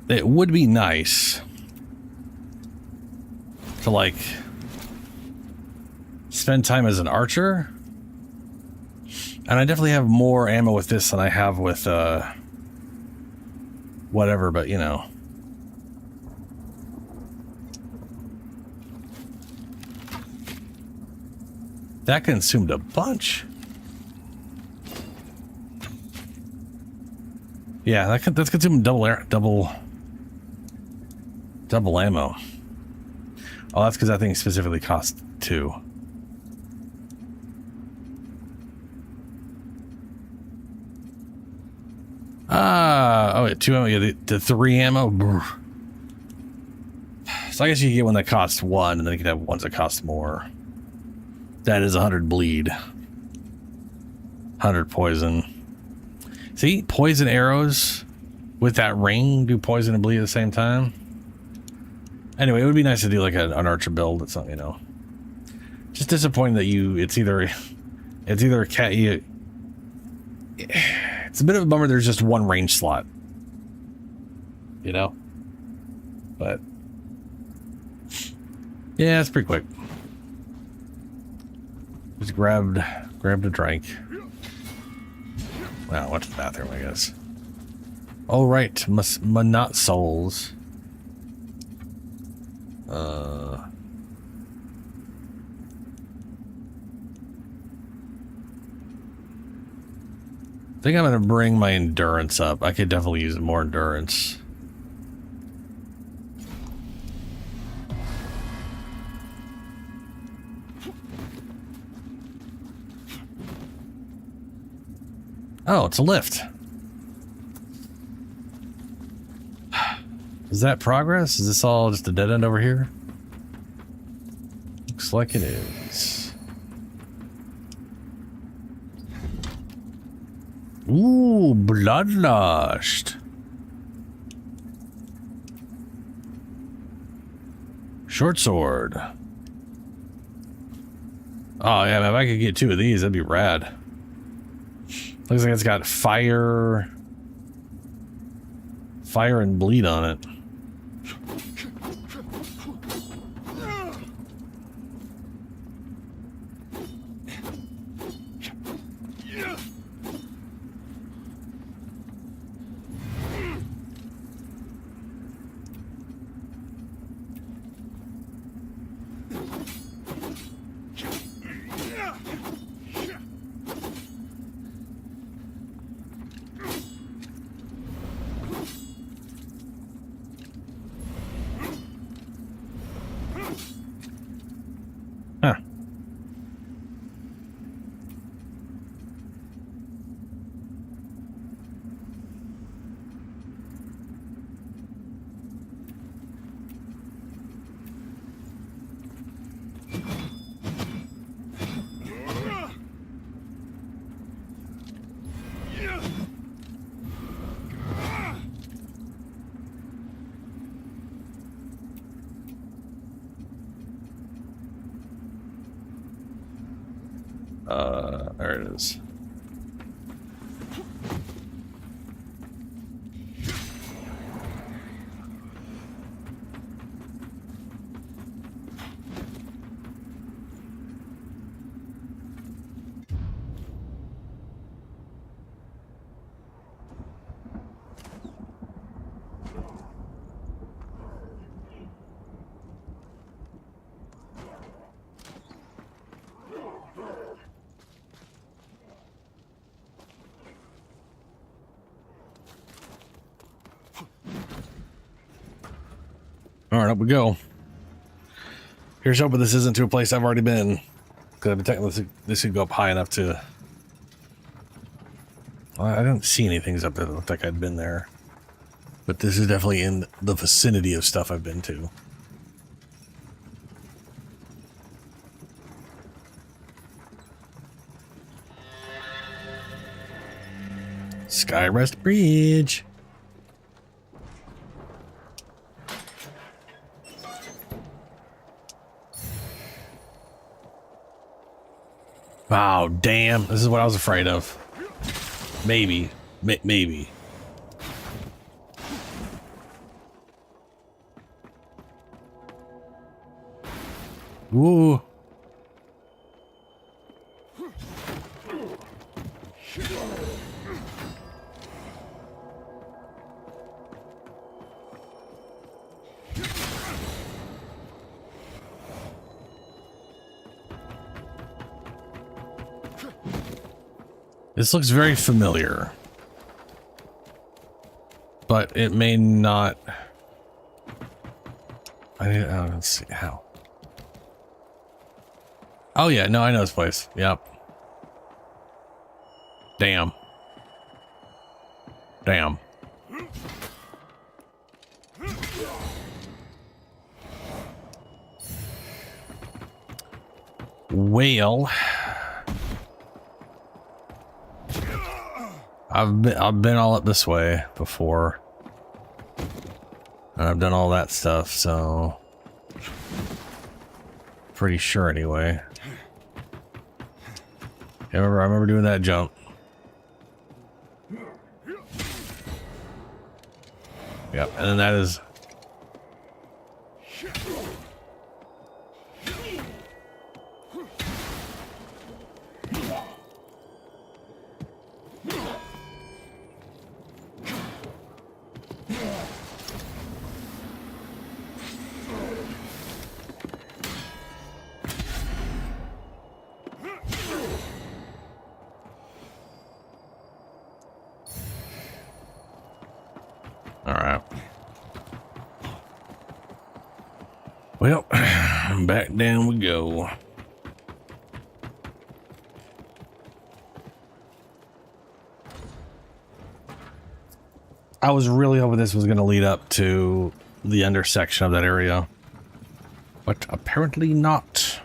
It would be nice to, like, spend time as an archer. And I definitely have more ammo with this than I have with, whatever, but, you know. That consumed a bunch. Yeah, that's consuming double ammo. Oh, that's because that thing specifically costs 2. Oh, yeah, 2 ammo. Yeah, the 3 ammo. Brr. So I guess you can get one that costs 1, and then you can have ones that cost more. That is 100 bleed. 100 poison. See, poison arrows with that ring do poison and bleed at the same time. Anyway, it would be nice to do like an archer build. It's not, you know, just disappointing that it's either a cat. It's a bit of a bummer. There's just one range slot, you know, but yeah, it's pretty quick. Just grabbed a drink. Wow, went to the bathroom, I guess. Oh right, Manat souls. I think I'm gonna bring my endurance up. I could definitely use more endurance. Oh, it's a lift. Is that progress? Is this all just a dead end over here? Looks like it is. Ooh, bloodlust. Short sword. Oh yeah, if I could get 2 of these, that'd be rad. Looks like it's got fire and bleed on it. There it is. All right, up we go. Here's hoping this isn't to a place I've already been. Because technically this could go up high enough to... Well, I didn't see anything up there that looked like I'd been there. But this is definitely in the vicinity of stuff I've been to. Skyrest Bridge. Oh, damn. This is what I was afraid of. Maybe. Maybe. Ooh. This looks very familiar, but it may not. I don't see how. Oh yeah, no, I know this place. Yep. Damn. Damn. Well, I've been all up this way before, and I've done all that stuff, so pretty sure anyway. I remember doing that jump. Yep, and then that is. Alright. Well, back down we go. I was really hoping this was going to lead up to the undersection of that area, but apparently not.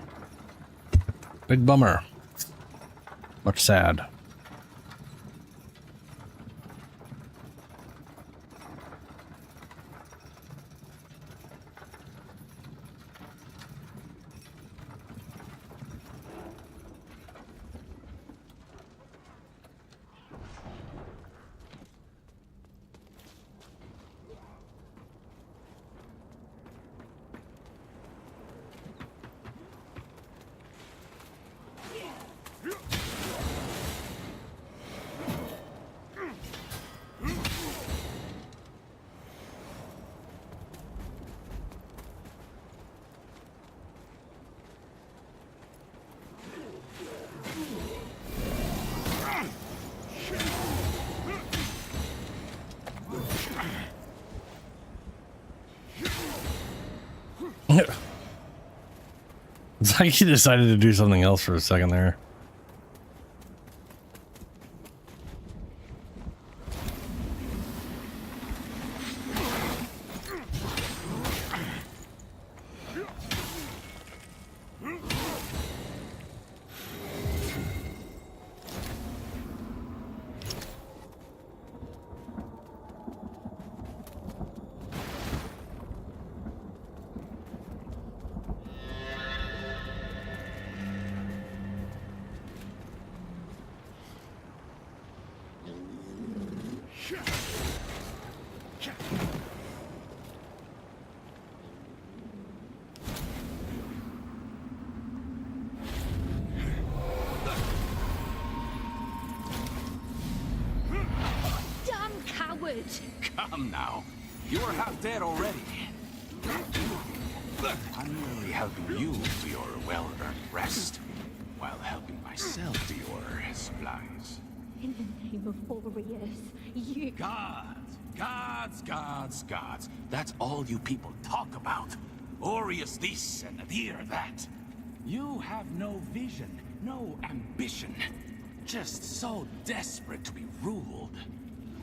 Big bummer. Much sad. It's like he decided to do something else for a second there. bastard! Come now. You are half dead already. I'm merely helping you to your well-earned rest, while helping myself to your supplies. In the name of Aureus, you... Gods. That's all you people talk about. Aureus this and Adir that. You have no vision, no ambition. Just so desperate to be ruled.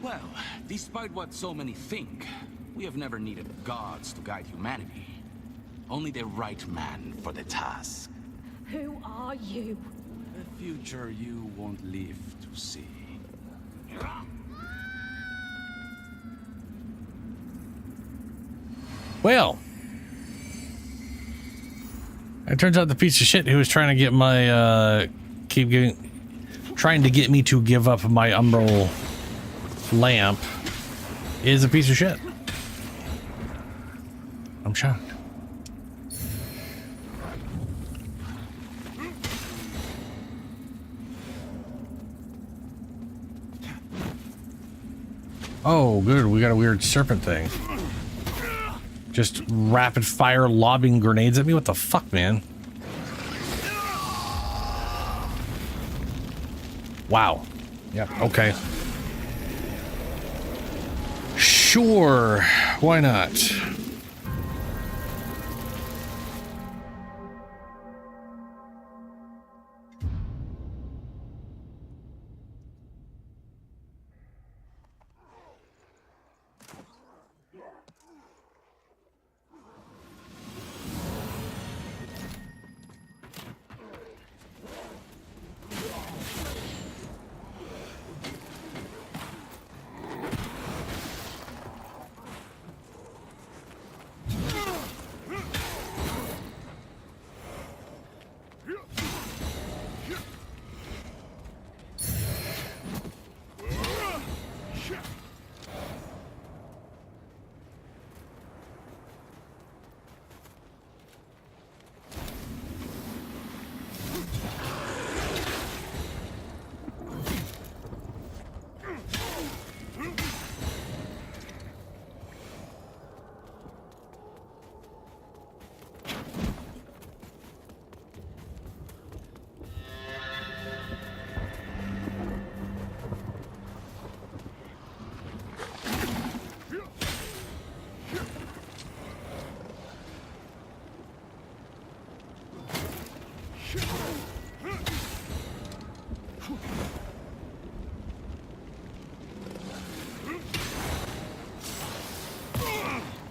Well, despite what so many think, we have never needed gods to guide humanity. Only the right man for the task. Who are you? A future you won't live to see. Well, it turns out the piece of shit who was trying to get my, trying to get me to give up my umbral lamp is a piece of shit. I'm shocked. Oh, good. We got a weird serpent thing. Just rapid fire lobbing grenades at me? What the fuck, man? Wow. Yep, okay. Sure. Why not?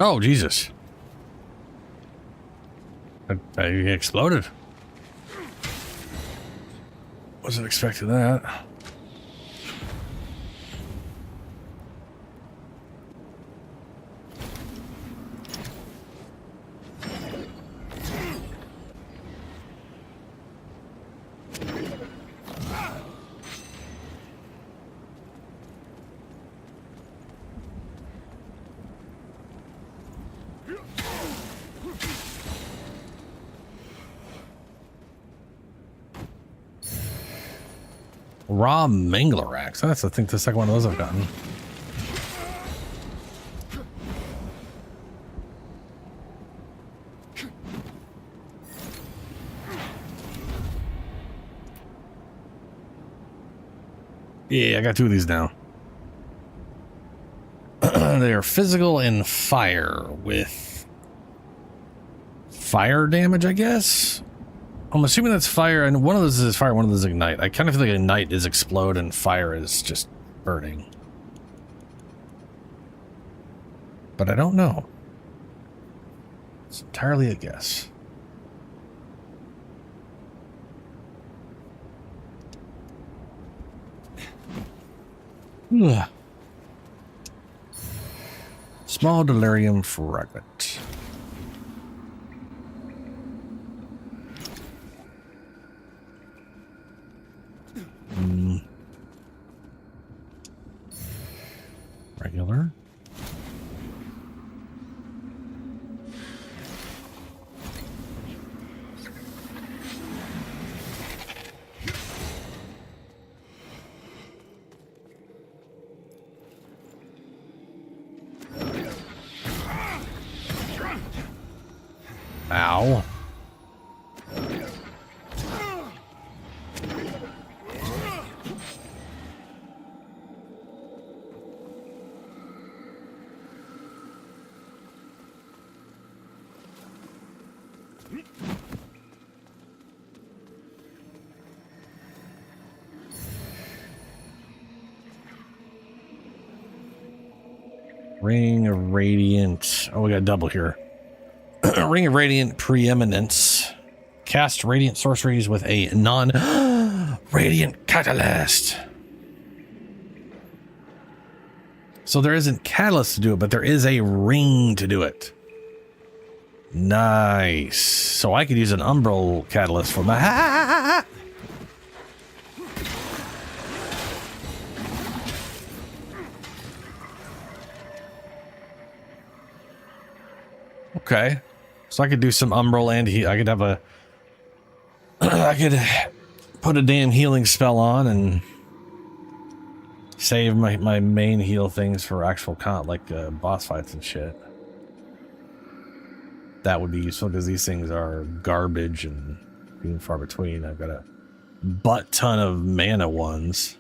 Oh, Jesus. I exploded. Wasn't expecting that. Raw Mangler Axe. That's, I think, the second one of those I've gotten. Yeah, I got two of these now. They are physical and fire with fire damage, I guess. I'm assuming that's fire, and one of those is fire, one of those is ignite. I kind of feel like ignite is explode and fire is just burning. But I don't know. It's entirely a guess. Ugh. Small delirium fragment. Regular. Ow. Ring of Radiant. Oh, we got a double here. Ring of Radiant Preeminence. Cast Radiant sorceries with a non-Radiant Catalyst. So there isn't Catalyst to do it, but there is a ring to do it. Nice. So I could use an Umbral Catalyst for my... Okay, so I could do some Umbral and I could have a... I could put a damn healing spell on and save my main heal things for actual like boss fights and shit. That would be useful because these things are garbage and few and far between. I've got a butt ton of mana ones.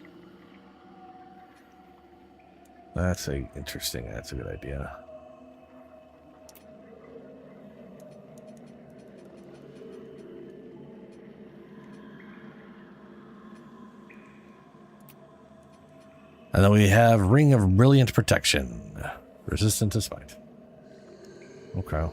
That's interesting. That's a good idea. And then we have Ring of Brilliant Protection. Resistant to Smite. Okay.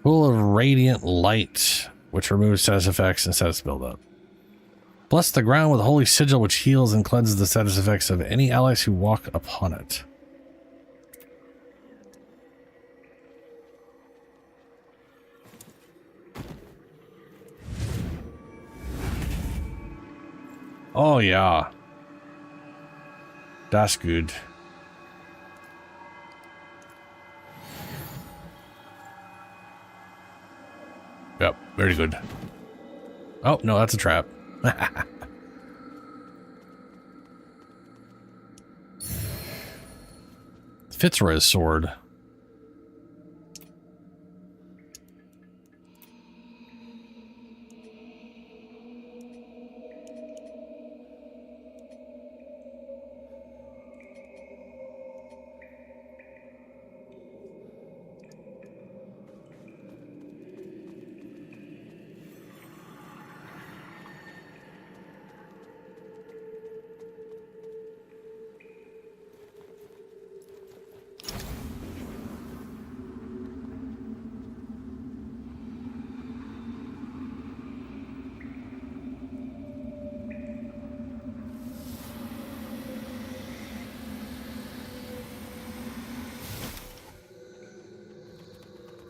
Pool of Radiant Light, which removes status effects and status buildup. Bless the ground with a holy sigil, which heals and cleanses the status effects of any allies who walk upon it. Oh yeah. That's good. Yep, very good. Oh, no, that's a trap. Fitzroy's sword.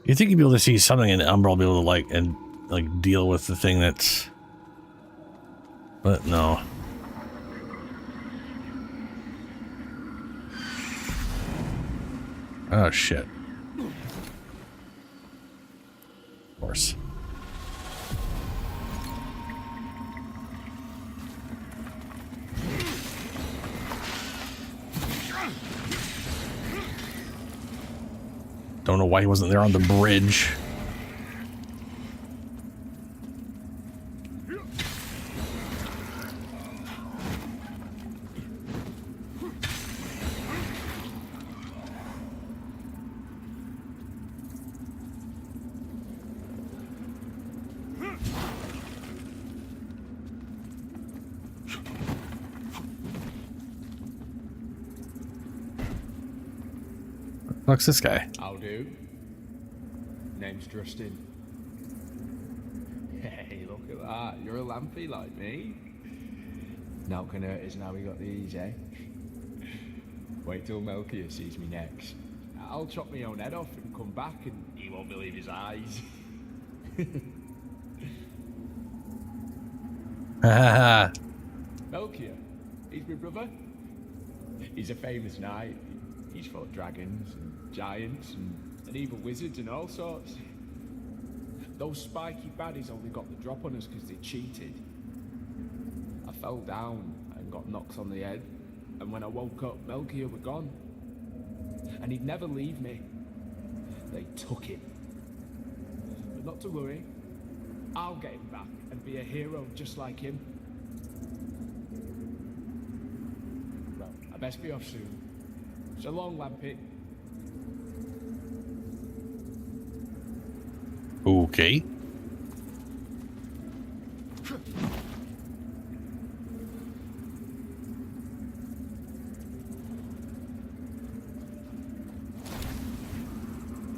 You think you'd be able to see something in Umbral, be able to deal with the thing that's... But no. Oh shit. Of course. Don't know why he wasn't there on the bridge. What's this guy? I'll do. Name's Justin. Hey, look at that. You're a lampy like me. Now can hurt us now we got these, eh? Wait till Melchior sees me next. I'll chop my own head off and come back and he won't believe his eyes. Melchior, he's my brother. He's a famous knight. He's fought dragons and giants and evil wizards and all sorts. Those spiky baddies only got the drop on us because they cheated. I fell down and got knocked on the head, and when I woke up, Melchior were gone. And he'd never leave me. They took him. But not to worry, I'll get him back and be a hero just like him. Well, I best be off soon. So long, Lampy. Okay.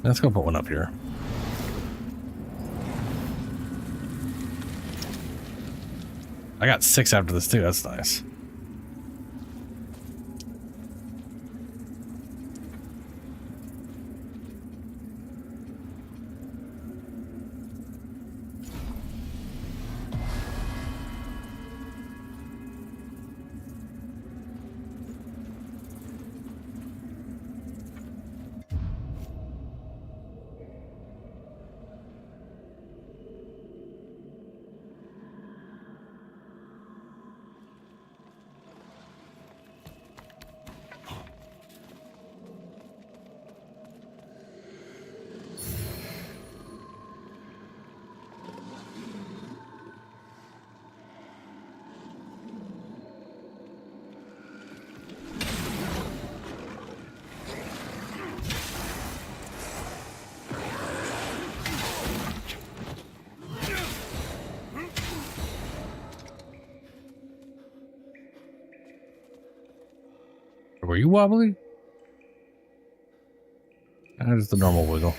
Let's go put one up here. I got 6 after this too. That's nice. Were you wobbly? Just the normal wiggle.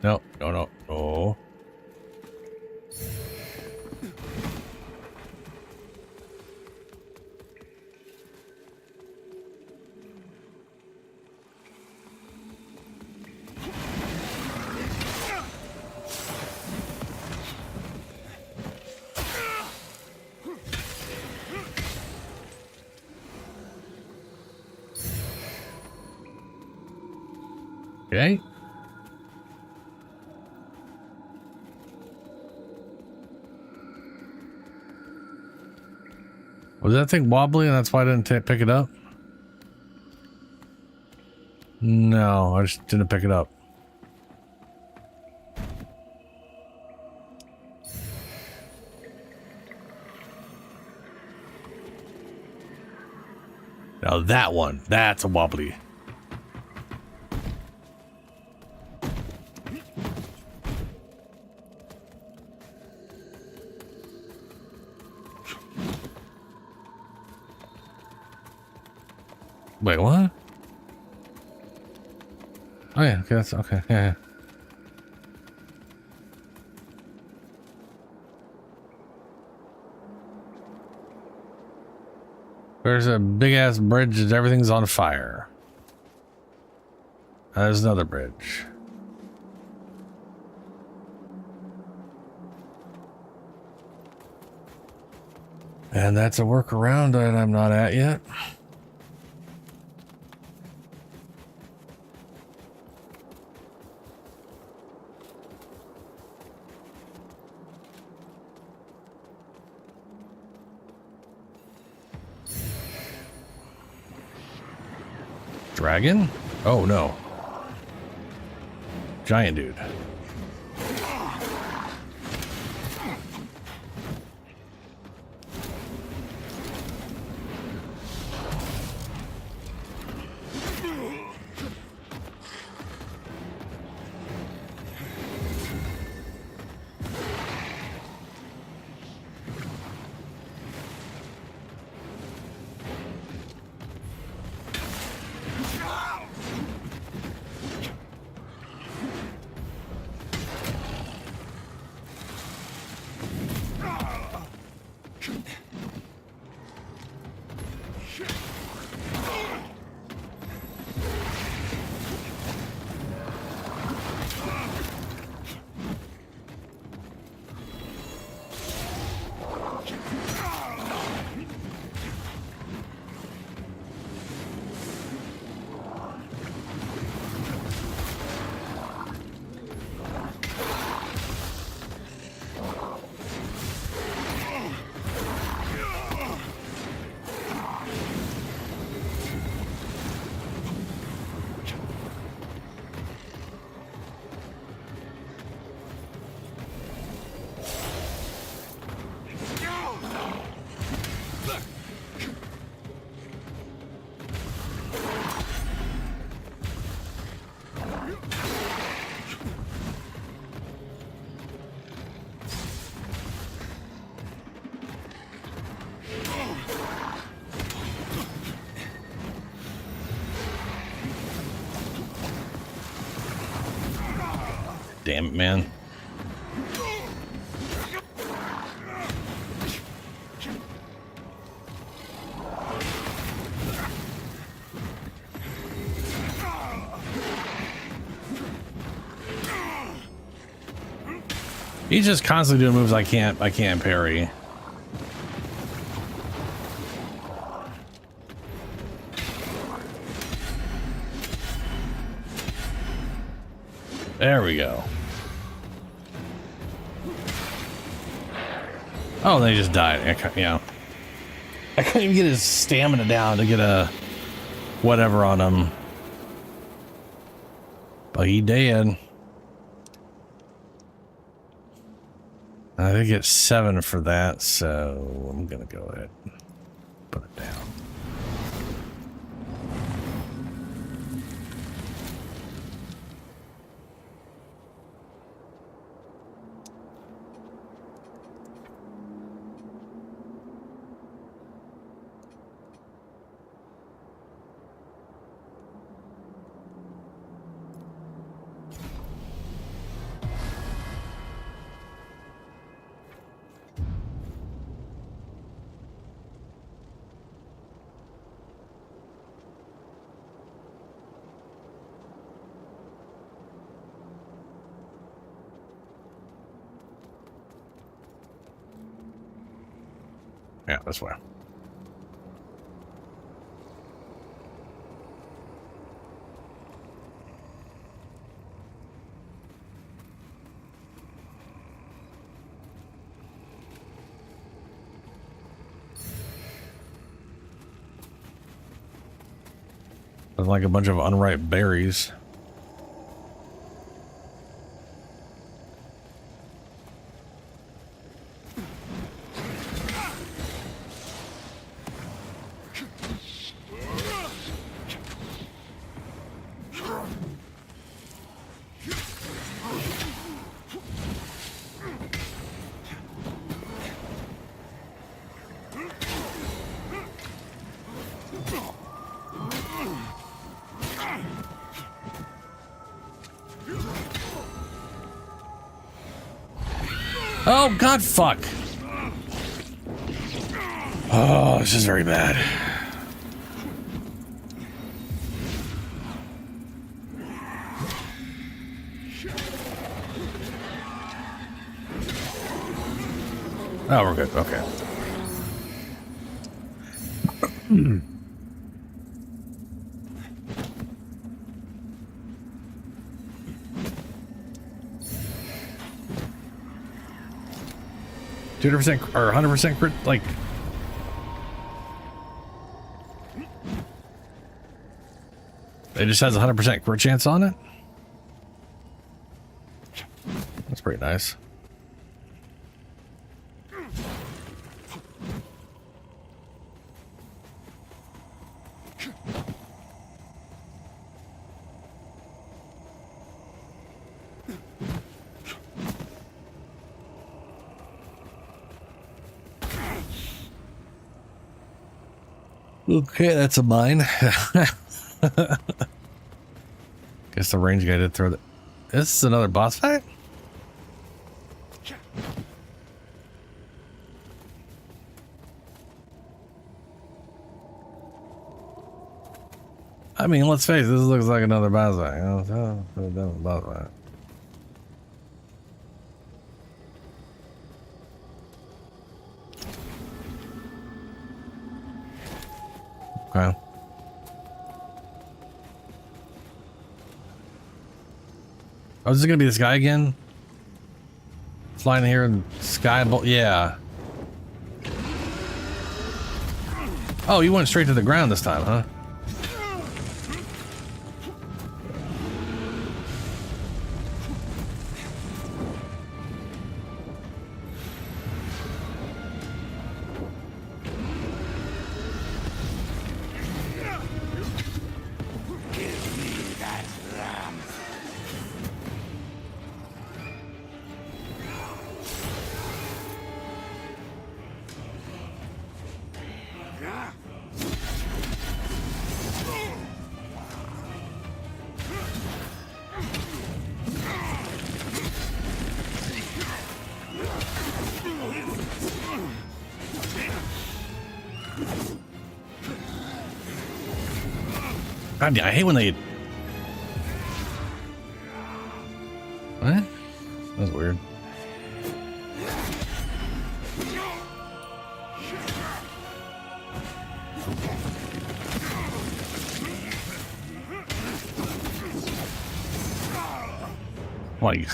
No, no, no, no. Okay. Was that thing wobbly and that's why I didn't pick it up? No, I just didn't pick it up. Now that one, that's a wobbly. Wait, what? Oh yeah, okay, that's okay. Yeah. There's a big ass bridge and everything's on fire. There's another bridge. And that's a workaround that I'm not at yet. Dragon? Oh no. Giant dude. Damn it, man. He's just constantly doing moves I can't parry. There we go. Oh, they just died. I couldn't even get his stamina down to get a whatever on him. But he did. I did get 7 for that, so I'm gonna go ahead and put it down. Yeah, this way. There's like a bunch of unripe berries. Oh, God, fuck. Oh, this is very bad. Oh, we're good. Okay. 200% or 100% crit, like. It just has a 100% crit chance on it. That's pretty nice. Okay, that's a mine. Guess the range guy did throw the... This is another boss fight? I mean, let's face it, this looks like another boss fight. Boss fight. Okay. Oh, is this gonna be this guy again? Flying here in sky bolt? Yeah. Oh, you went straight to the ground this time, huh? God, I hate when they... What? That's weird. Like...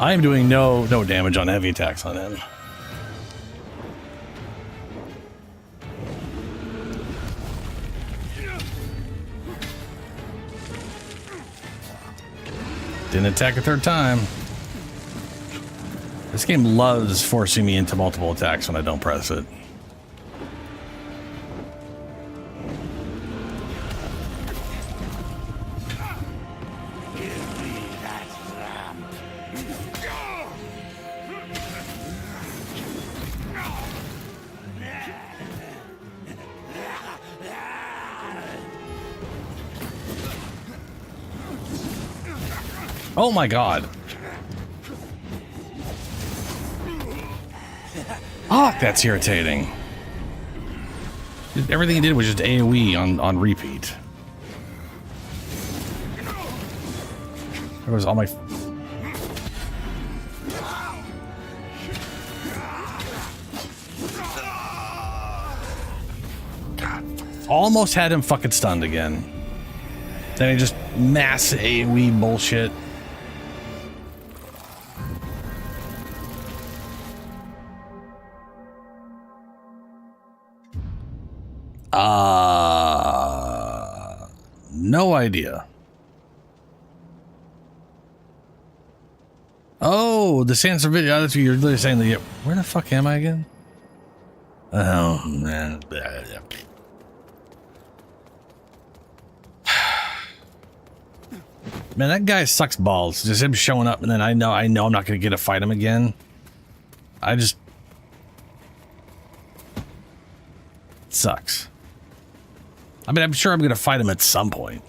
I am doing no damage on heavy attacks on him. Didn't attack a third time. This game loves forcing me into multiple attacks when I don't press it. Oh my god. Fuck, that's irritating. Everything he did was just AoE on repeat. There was all my... God. Almost had him fucking stunned again. Then he just mass AoE bullshit. No idea. Oh, the Sansa video. That's what you're literally saying. That where the fuck am I again? Oh man. Man, that guy sucks balls. Just him showing up, and then I know I'm not gonna get to fight him again. I just sucks. I mean, I'm sure I'm gonna fight him at some point.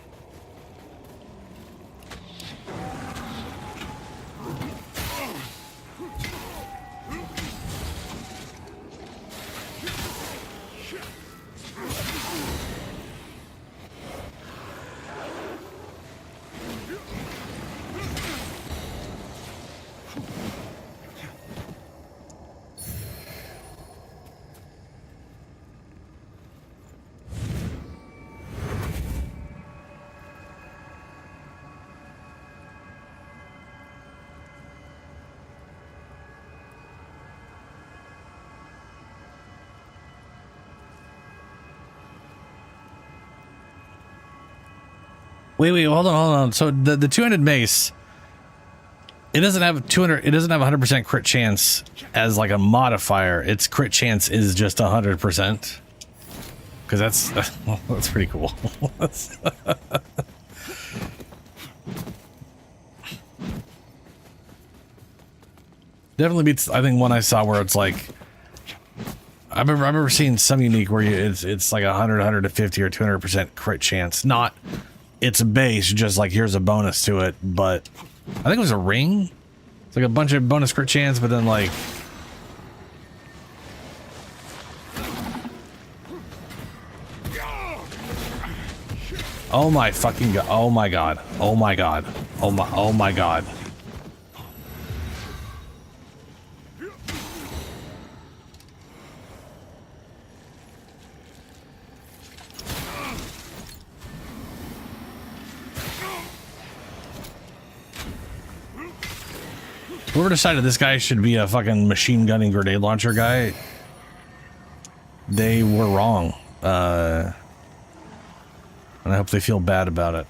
Wait, hold on. So the 200 mace, it doesn't have 200. It doesn't have 100% crit chance as like a modifier. Its crit chance is just 100%. Because that's pretty cool. Definitely beats, I think, one I saw where it's like, I remember seeing some unique where it's like 100, 150, or 200% crit chance. Not its base, just like here's a bonus to it. But I think it was a ring. It's like a bunch of bonus crit chance, but then like, oh my fucking god! Oh my god! Oh my god! Oh my god! Whoever decided this guy should be a fucking machine gunning grenade launcher guy, they were wrong. And I hope they feel bad about it.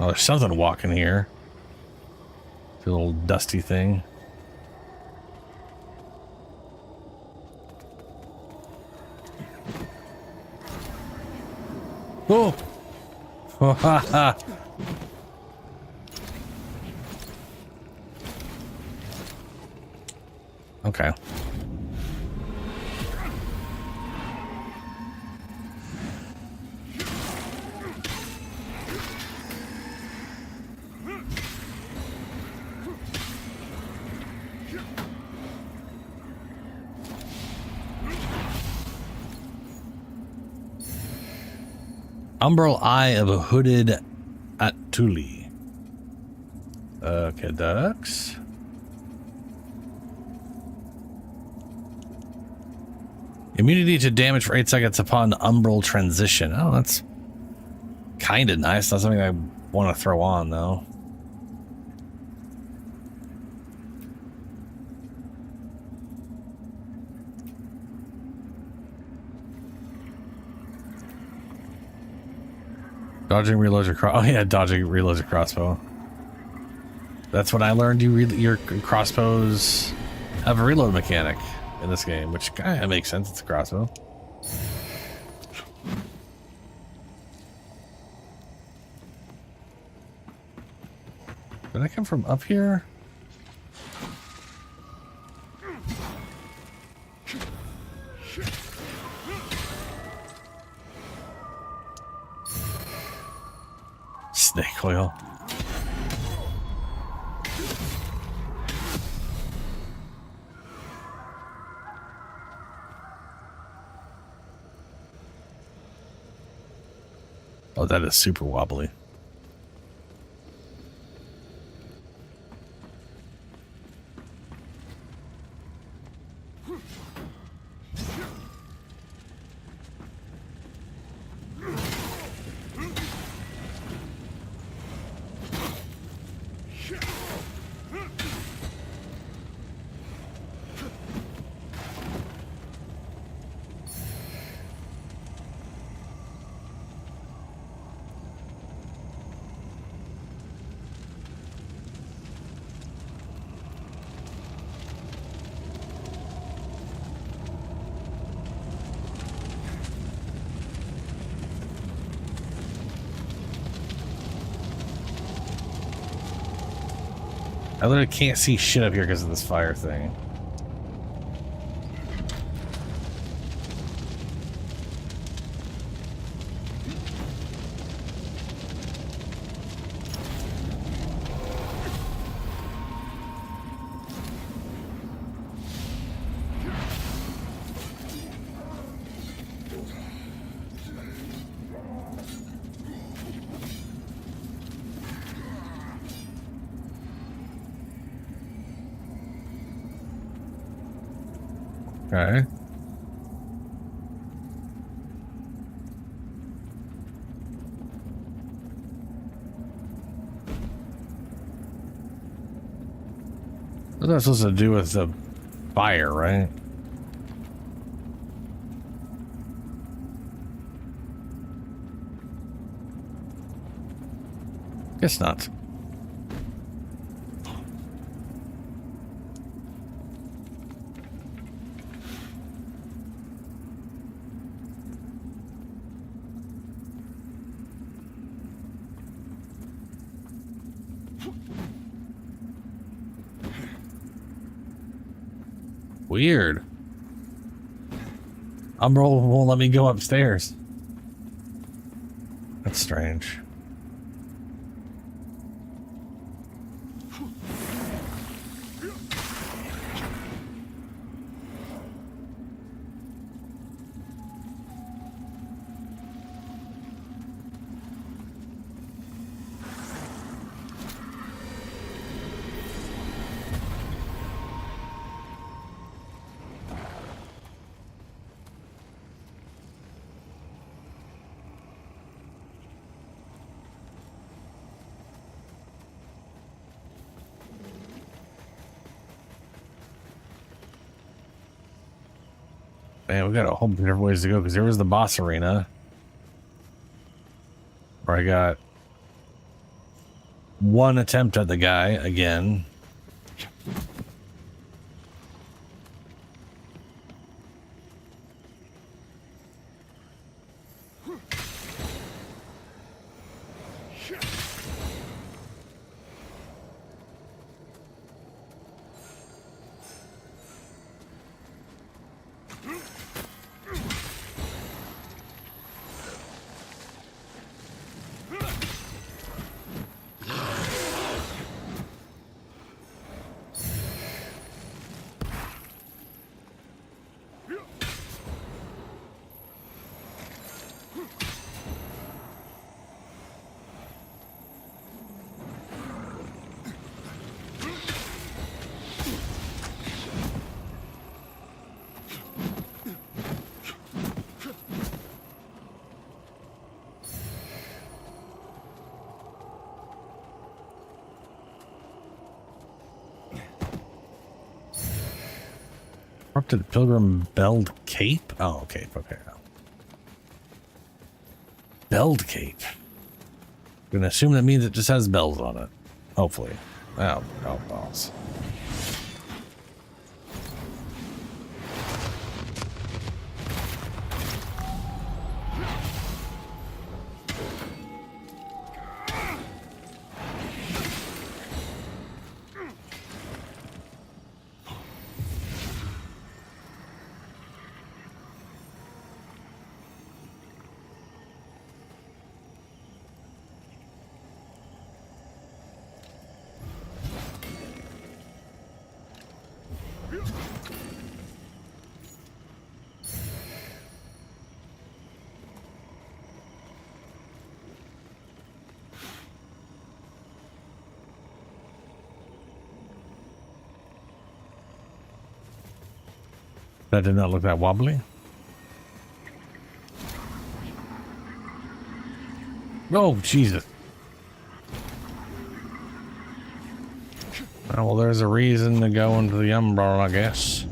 Oh, there's something walking here. A little dusty thing. Oh! Oh, ha, ha. Okay. Umbral Eye of a Hooded Atuli. Okay, ducks. Immunity to damage for 8 seconds upon umbral transition. Oh, that's kind of nice. Not something I want to throw on, though. Dodging reloads your crossbow. Oh yeah, dodging reloads your crossbow. That's what I learned. Your crossbows have a reload mechanic in this game, which kind of makes sense. It's a crossbow. Did I come from up here? Snake oil. Oh, that is super wobbly. I literally can't see shit up here because of this fire thing. Okay. What's that supposed to do with the fire, right? Guess not. Weird. Umbral won't let me go upstairs. That's strange. Man, we got a whole bunch of different ways to go because there was the boss arena where I got one attempt at the guy again. Corrupted Pilgrim Belled Cape? Oh, cape. Okay. Belled Cape. I'm gonna assume that means it just has bells on it. Hopefully. Oh, balls. That did not look that wobbly. Oh, Jesus. Oh, well, there's a reason to go into the umbrella, I guess.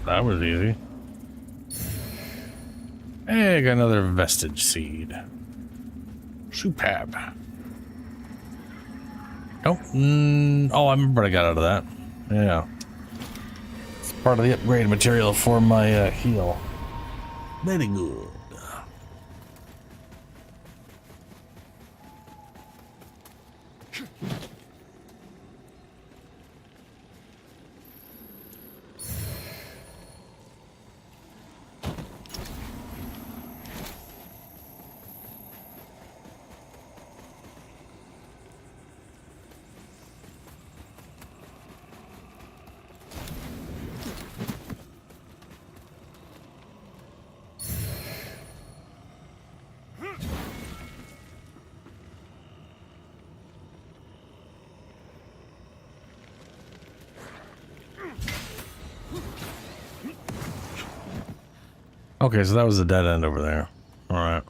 That was easy. Hey, I got another vestige seed. Superb. Oh, oh, I remember what I got out of that. Yeah. It's part of the upgrade material for my heal. Very good. Okay, so that was the dead end over there. All right.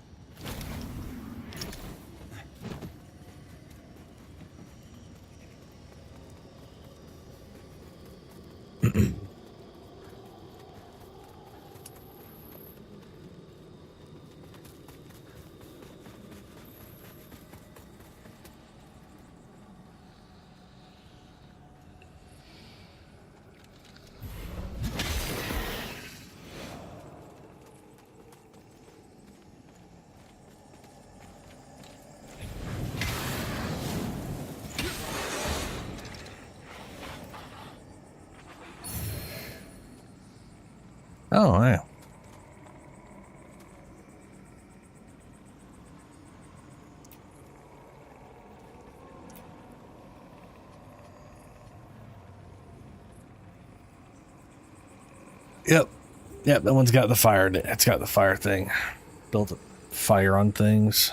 Oh, yeah. Yep. Yep, that one's got the fire. It's got the fire thing. Built a fire on things.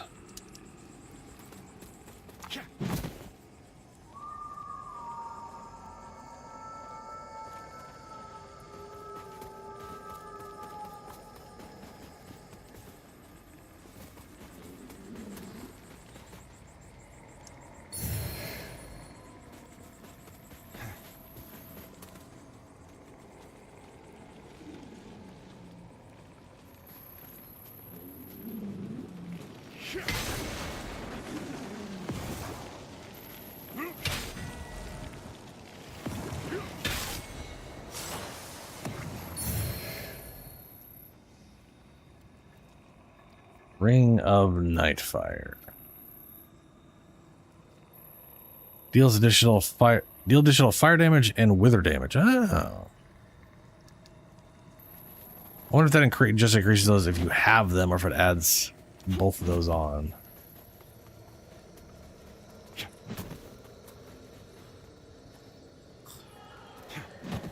Ring of Nightfire. Deal additional fire damage and wither damage. Oh. I wonder if that just increases those if you have them or if it adds both of those on.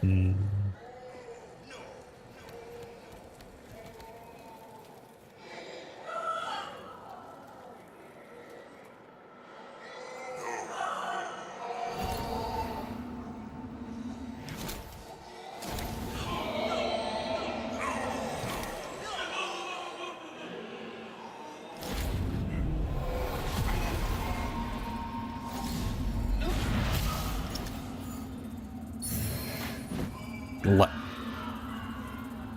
Hmm.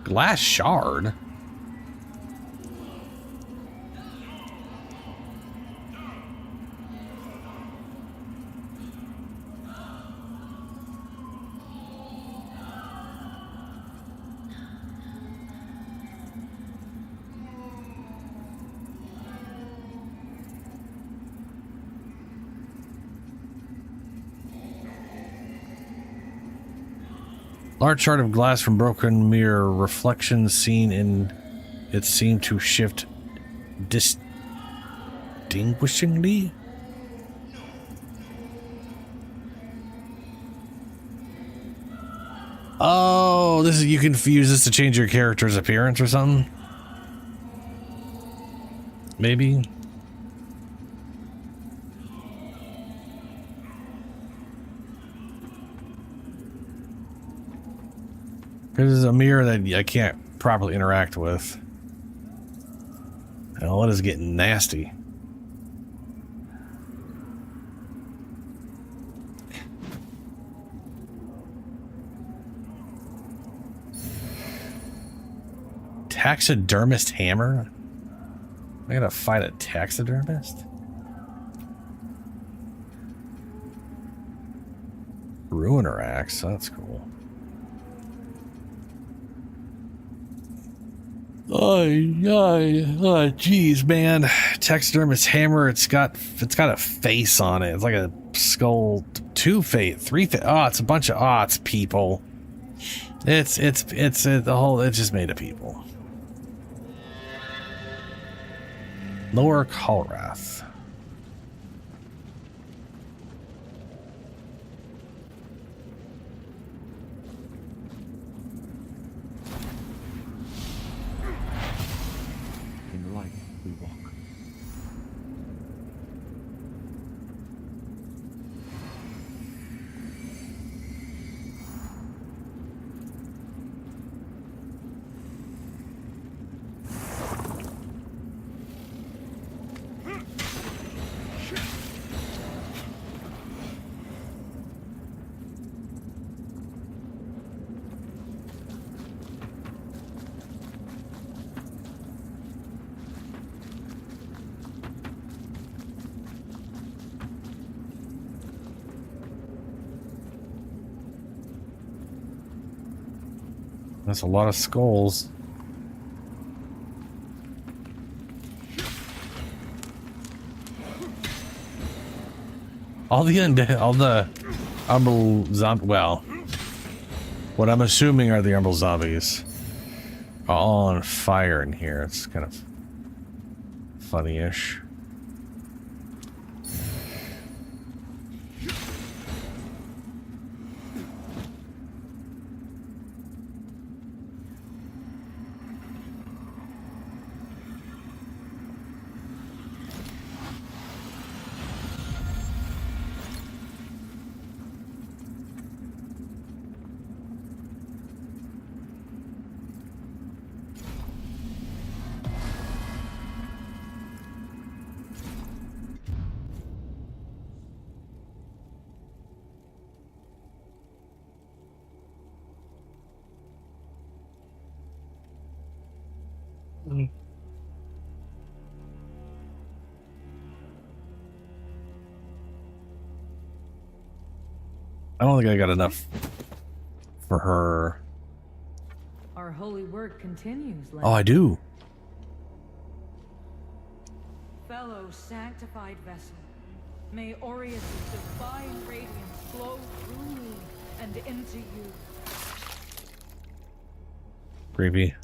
Glass shard? Large shard of glass from broken mirror reflections seen in it seemed to shift distinguishingly. Oh, this is, you can use this to change your character's appearance or something? Maybe. Because it's a mirror that I can't properly interact with. Oh, what is getting nasty? Taxidermist hammer? I gotta fight a taxidermist? Ruiner axe, that's cool. Oh, geez, man. Taxidermist hammer, it's got a face on it. It's like a skull, 2 face, 3 face. Oh, it's a bunch of it's people. It's the whole, it's just made of people. Lower Colrath. In light we walk. That's a lot of skulls. All the Umbral zombie. Well, what I'm assuming are the Umbral zombies are all on fire in here. It's kind of funny-ish. I don't think I got enough for her. Our holy work continues. Oh, I do. Fellow sanctified vessel, may Aureus' divine radiance flow through me and into you. Creepy.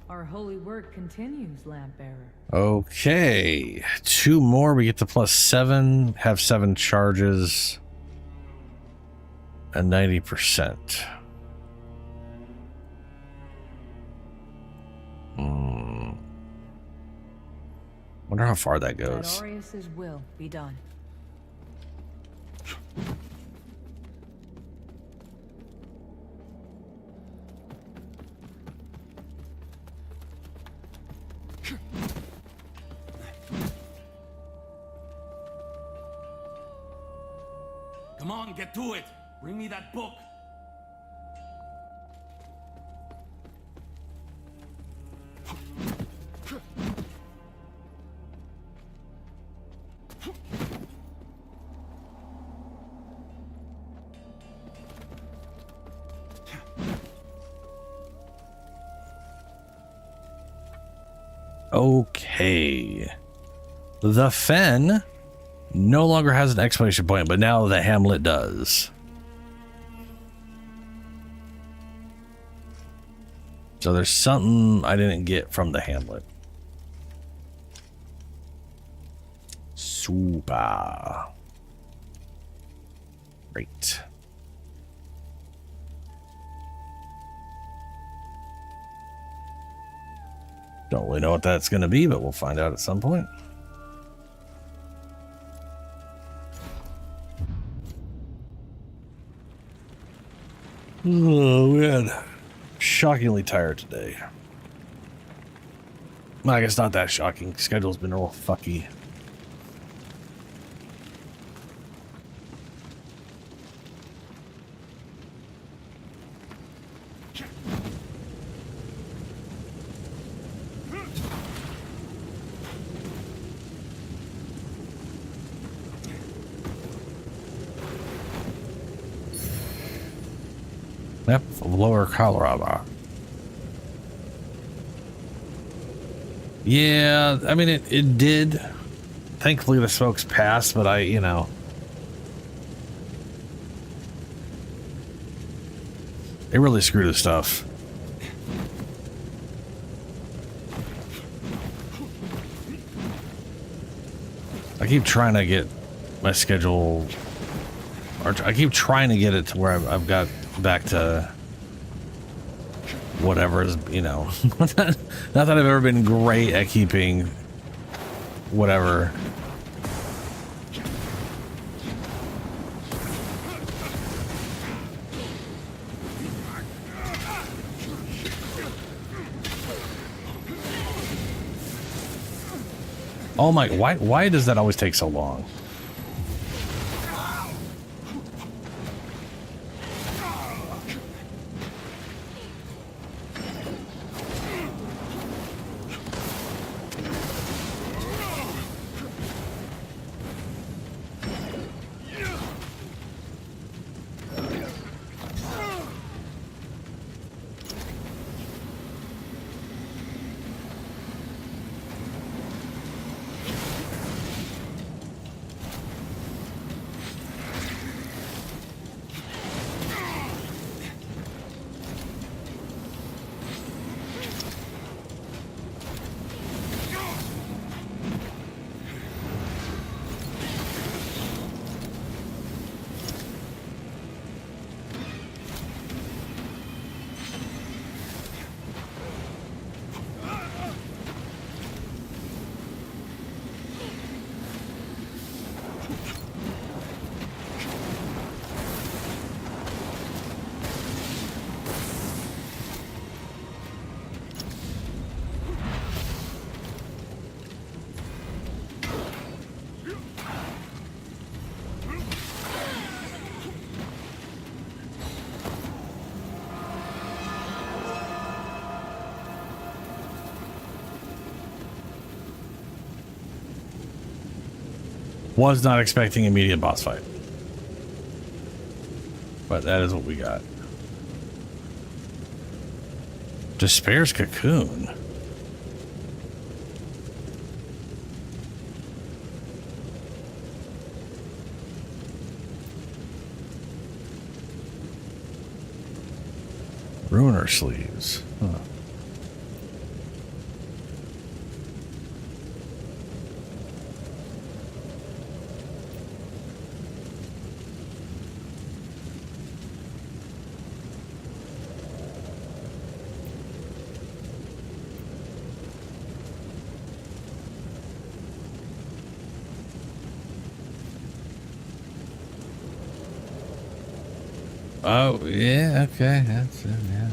Our holy work continues, lamp bearer. Okay, 2 more. We get to +7. Have 7 charges. And 90%. Wonder how far that Let goes. Aureus' will be done. Come on, get to it. Bring me that book. Okay. The Fen no longer has an exclamation point, but now the Hamlet does. So there's something I didn't get from the Hamlet. Super. Great. Don't really know what that's going to be, but we'll find out at some point. Oh, man. Shockingly tired today. Well, I guess not that shocking. Schedule's been real fucky. Yep, Lower Colorado. Yeah, I mean, it did. Thankfully, the smoke's passed, but you know. They really screwed his stuff. I keep trying to get my schedule, or I keep trying to get it to where I've got back to whatever is, you know. Not that I've ever been great at keeping whatever. Oh my, why does that always take so long? Was not expecting immediate boss fight. But that is what we got. Despair's Cocoon. Ruiner sleeves. Huh. Oh, yeah, okay. That's yeah.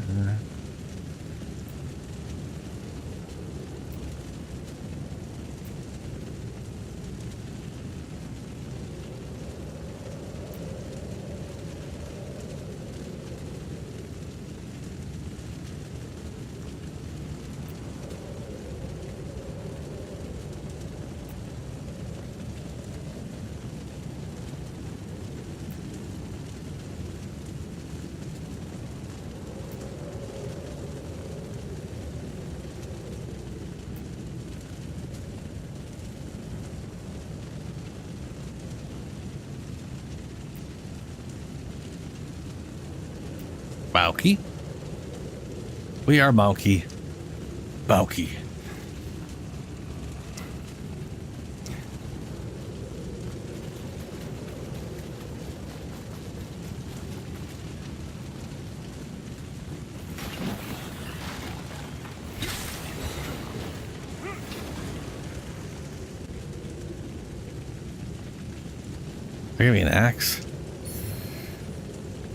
Mauki. We are Mauki. Mauki. Give me an axe.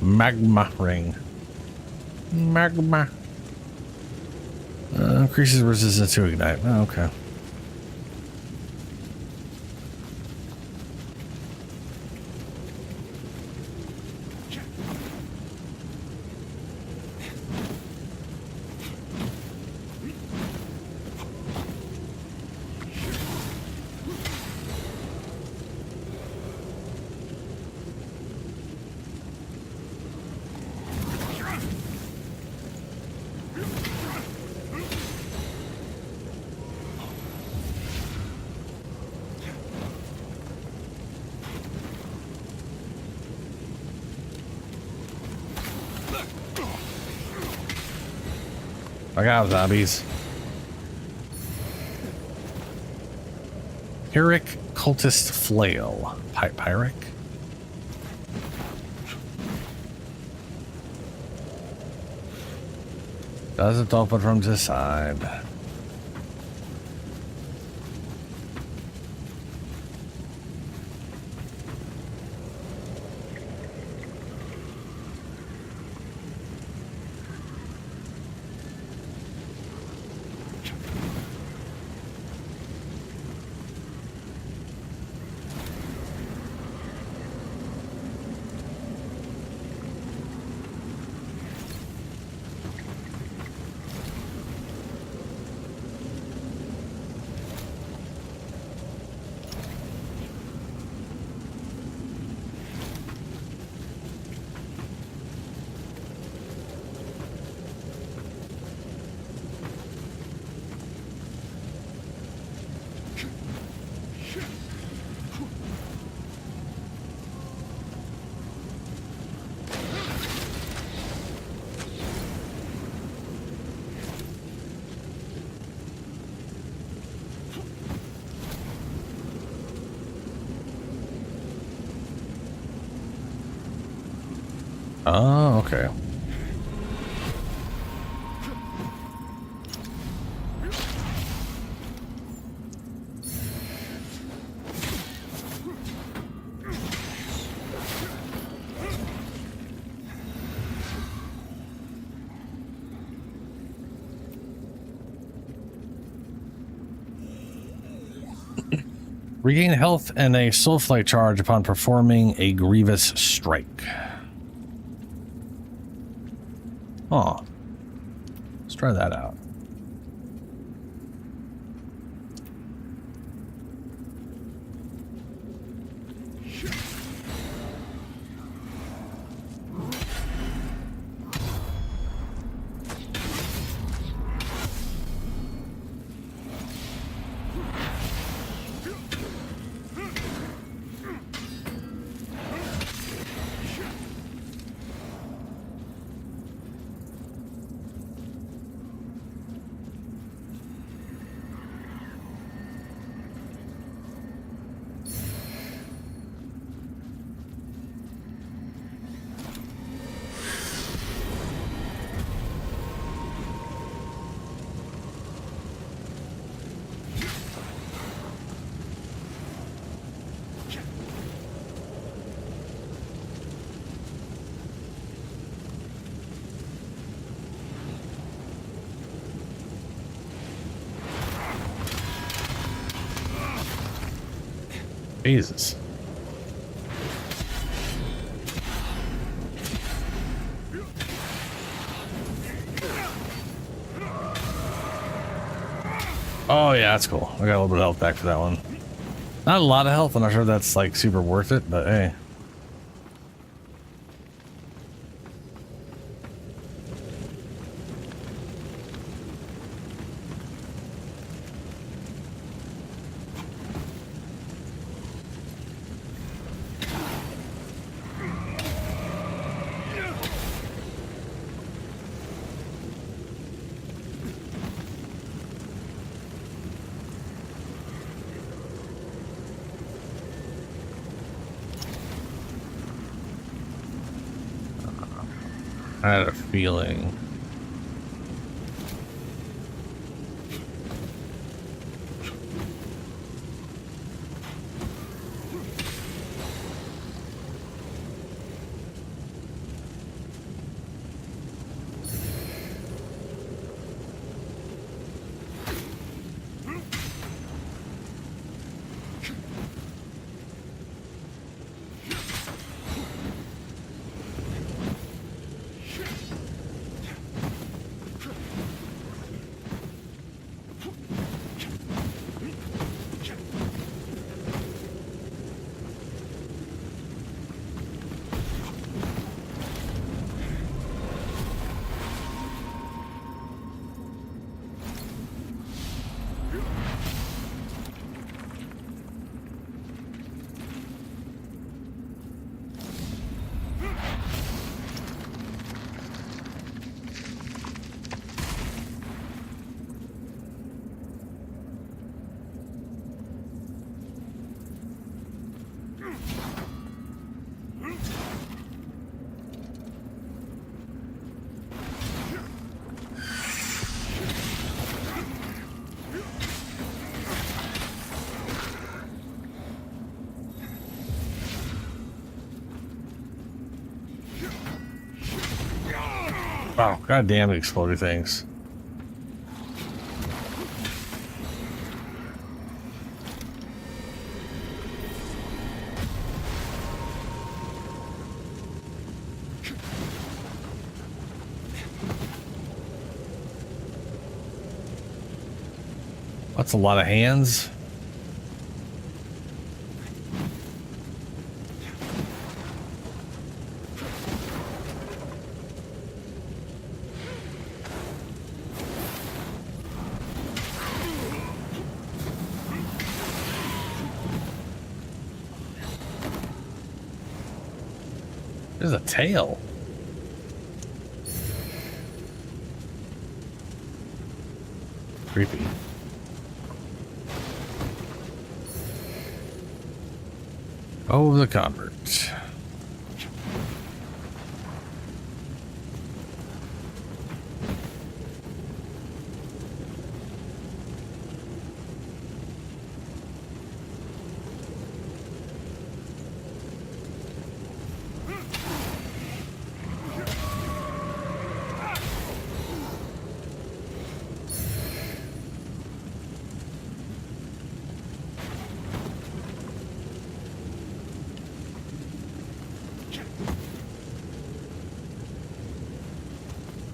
Magma ring. Magma. Increases resistance to ignite. Oh, okay. I got zombies. Pyrrhic cultist flail. Pyrrhic? Doesn't open from the side. Oh, okay. Regain health and a soulflight charge upon performing a grievous strike. Oh, let's try that out. Jesus. Oh yeah, that's cool. I got a little bit of health back for that one. Not a lot of health. I'm not sure that's like super worth it, but hey. I had a feeling. Wow, goddamn exploding things. That's a lot of hands. There's a tail. Creepy. Oh, the convert.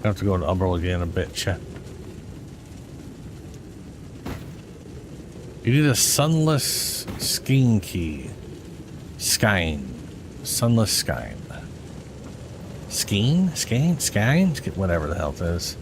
I have to go to Umbral again a bit. You need a sunless skein key. Skein. Sunless skein. Skein? Skein? Skein? Whatever the hell it is.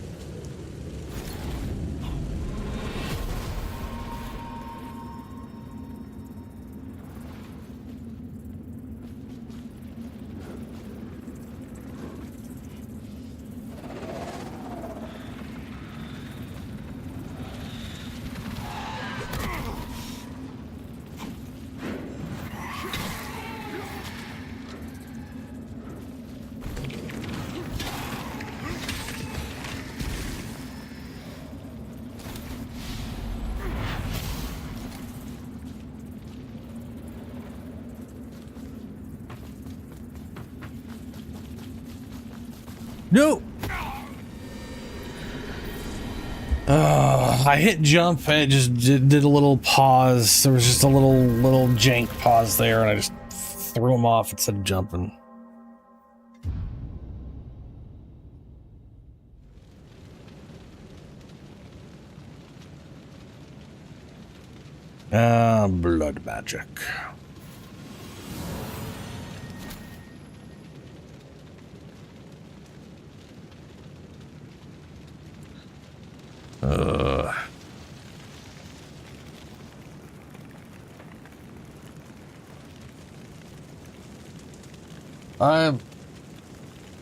No! I hit jump and it just did a little pause. There was just a little jank pause there, and I just threw him off instead of jumping. Blood magic.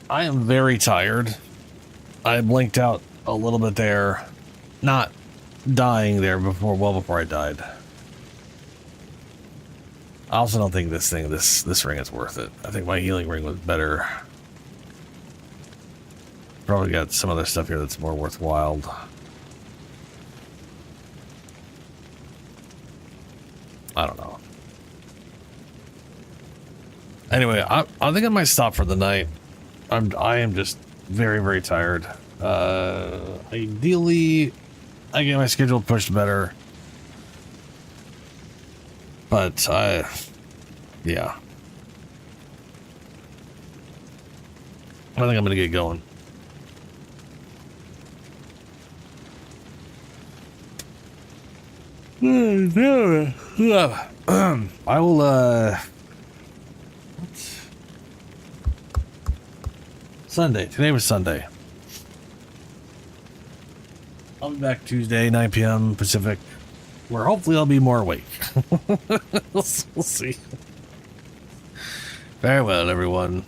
I am very tired. I blinked out a little bit there, not dying there before I died. I also don't think this ring is worth it. I think my healing ring was better. Probably got some other stuff here that's more worthwhile. I don't know. Anyway, I think I might stop for the night. I am just very, very tired. Ideally, I get my schedule pushed better. But yeah. I think I'm gonna get going. I will, Sunday. Today was Sunday. I'll be back Tuesday, 9 p.m. Pacific, where hopefully I'll be more awake. We'll see. Very well, everyone.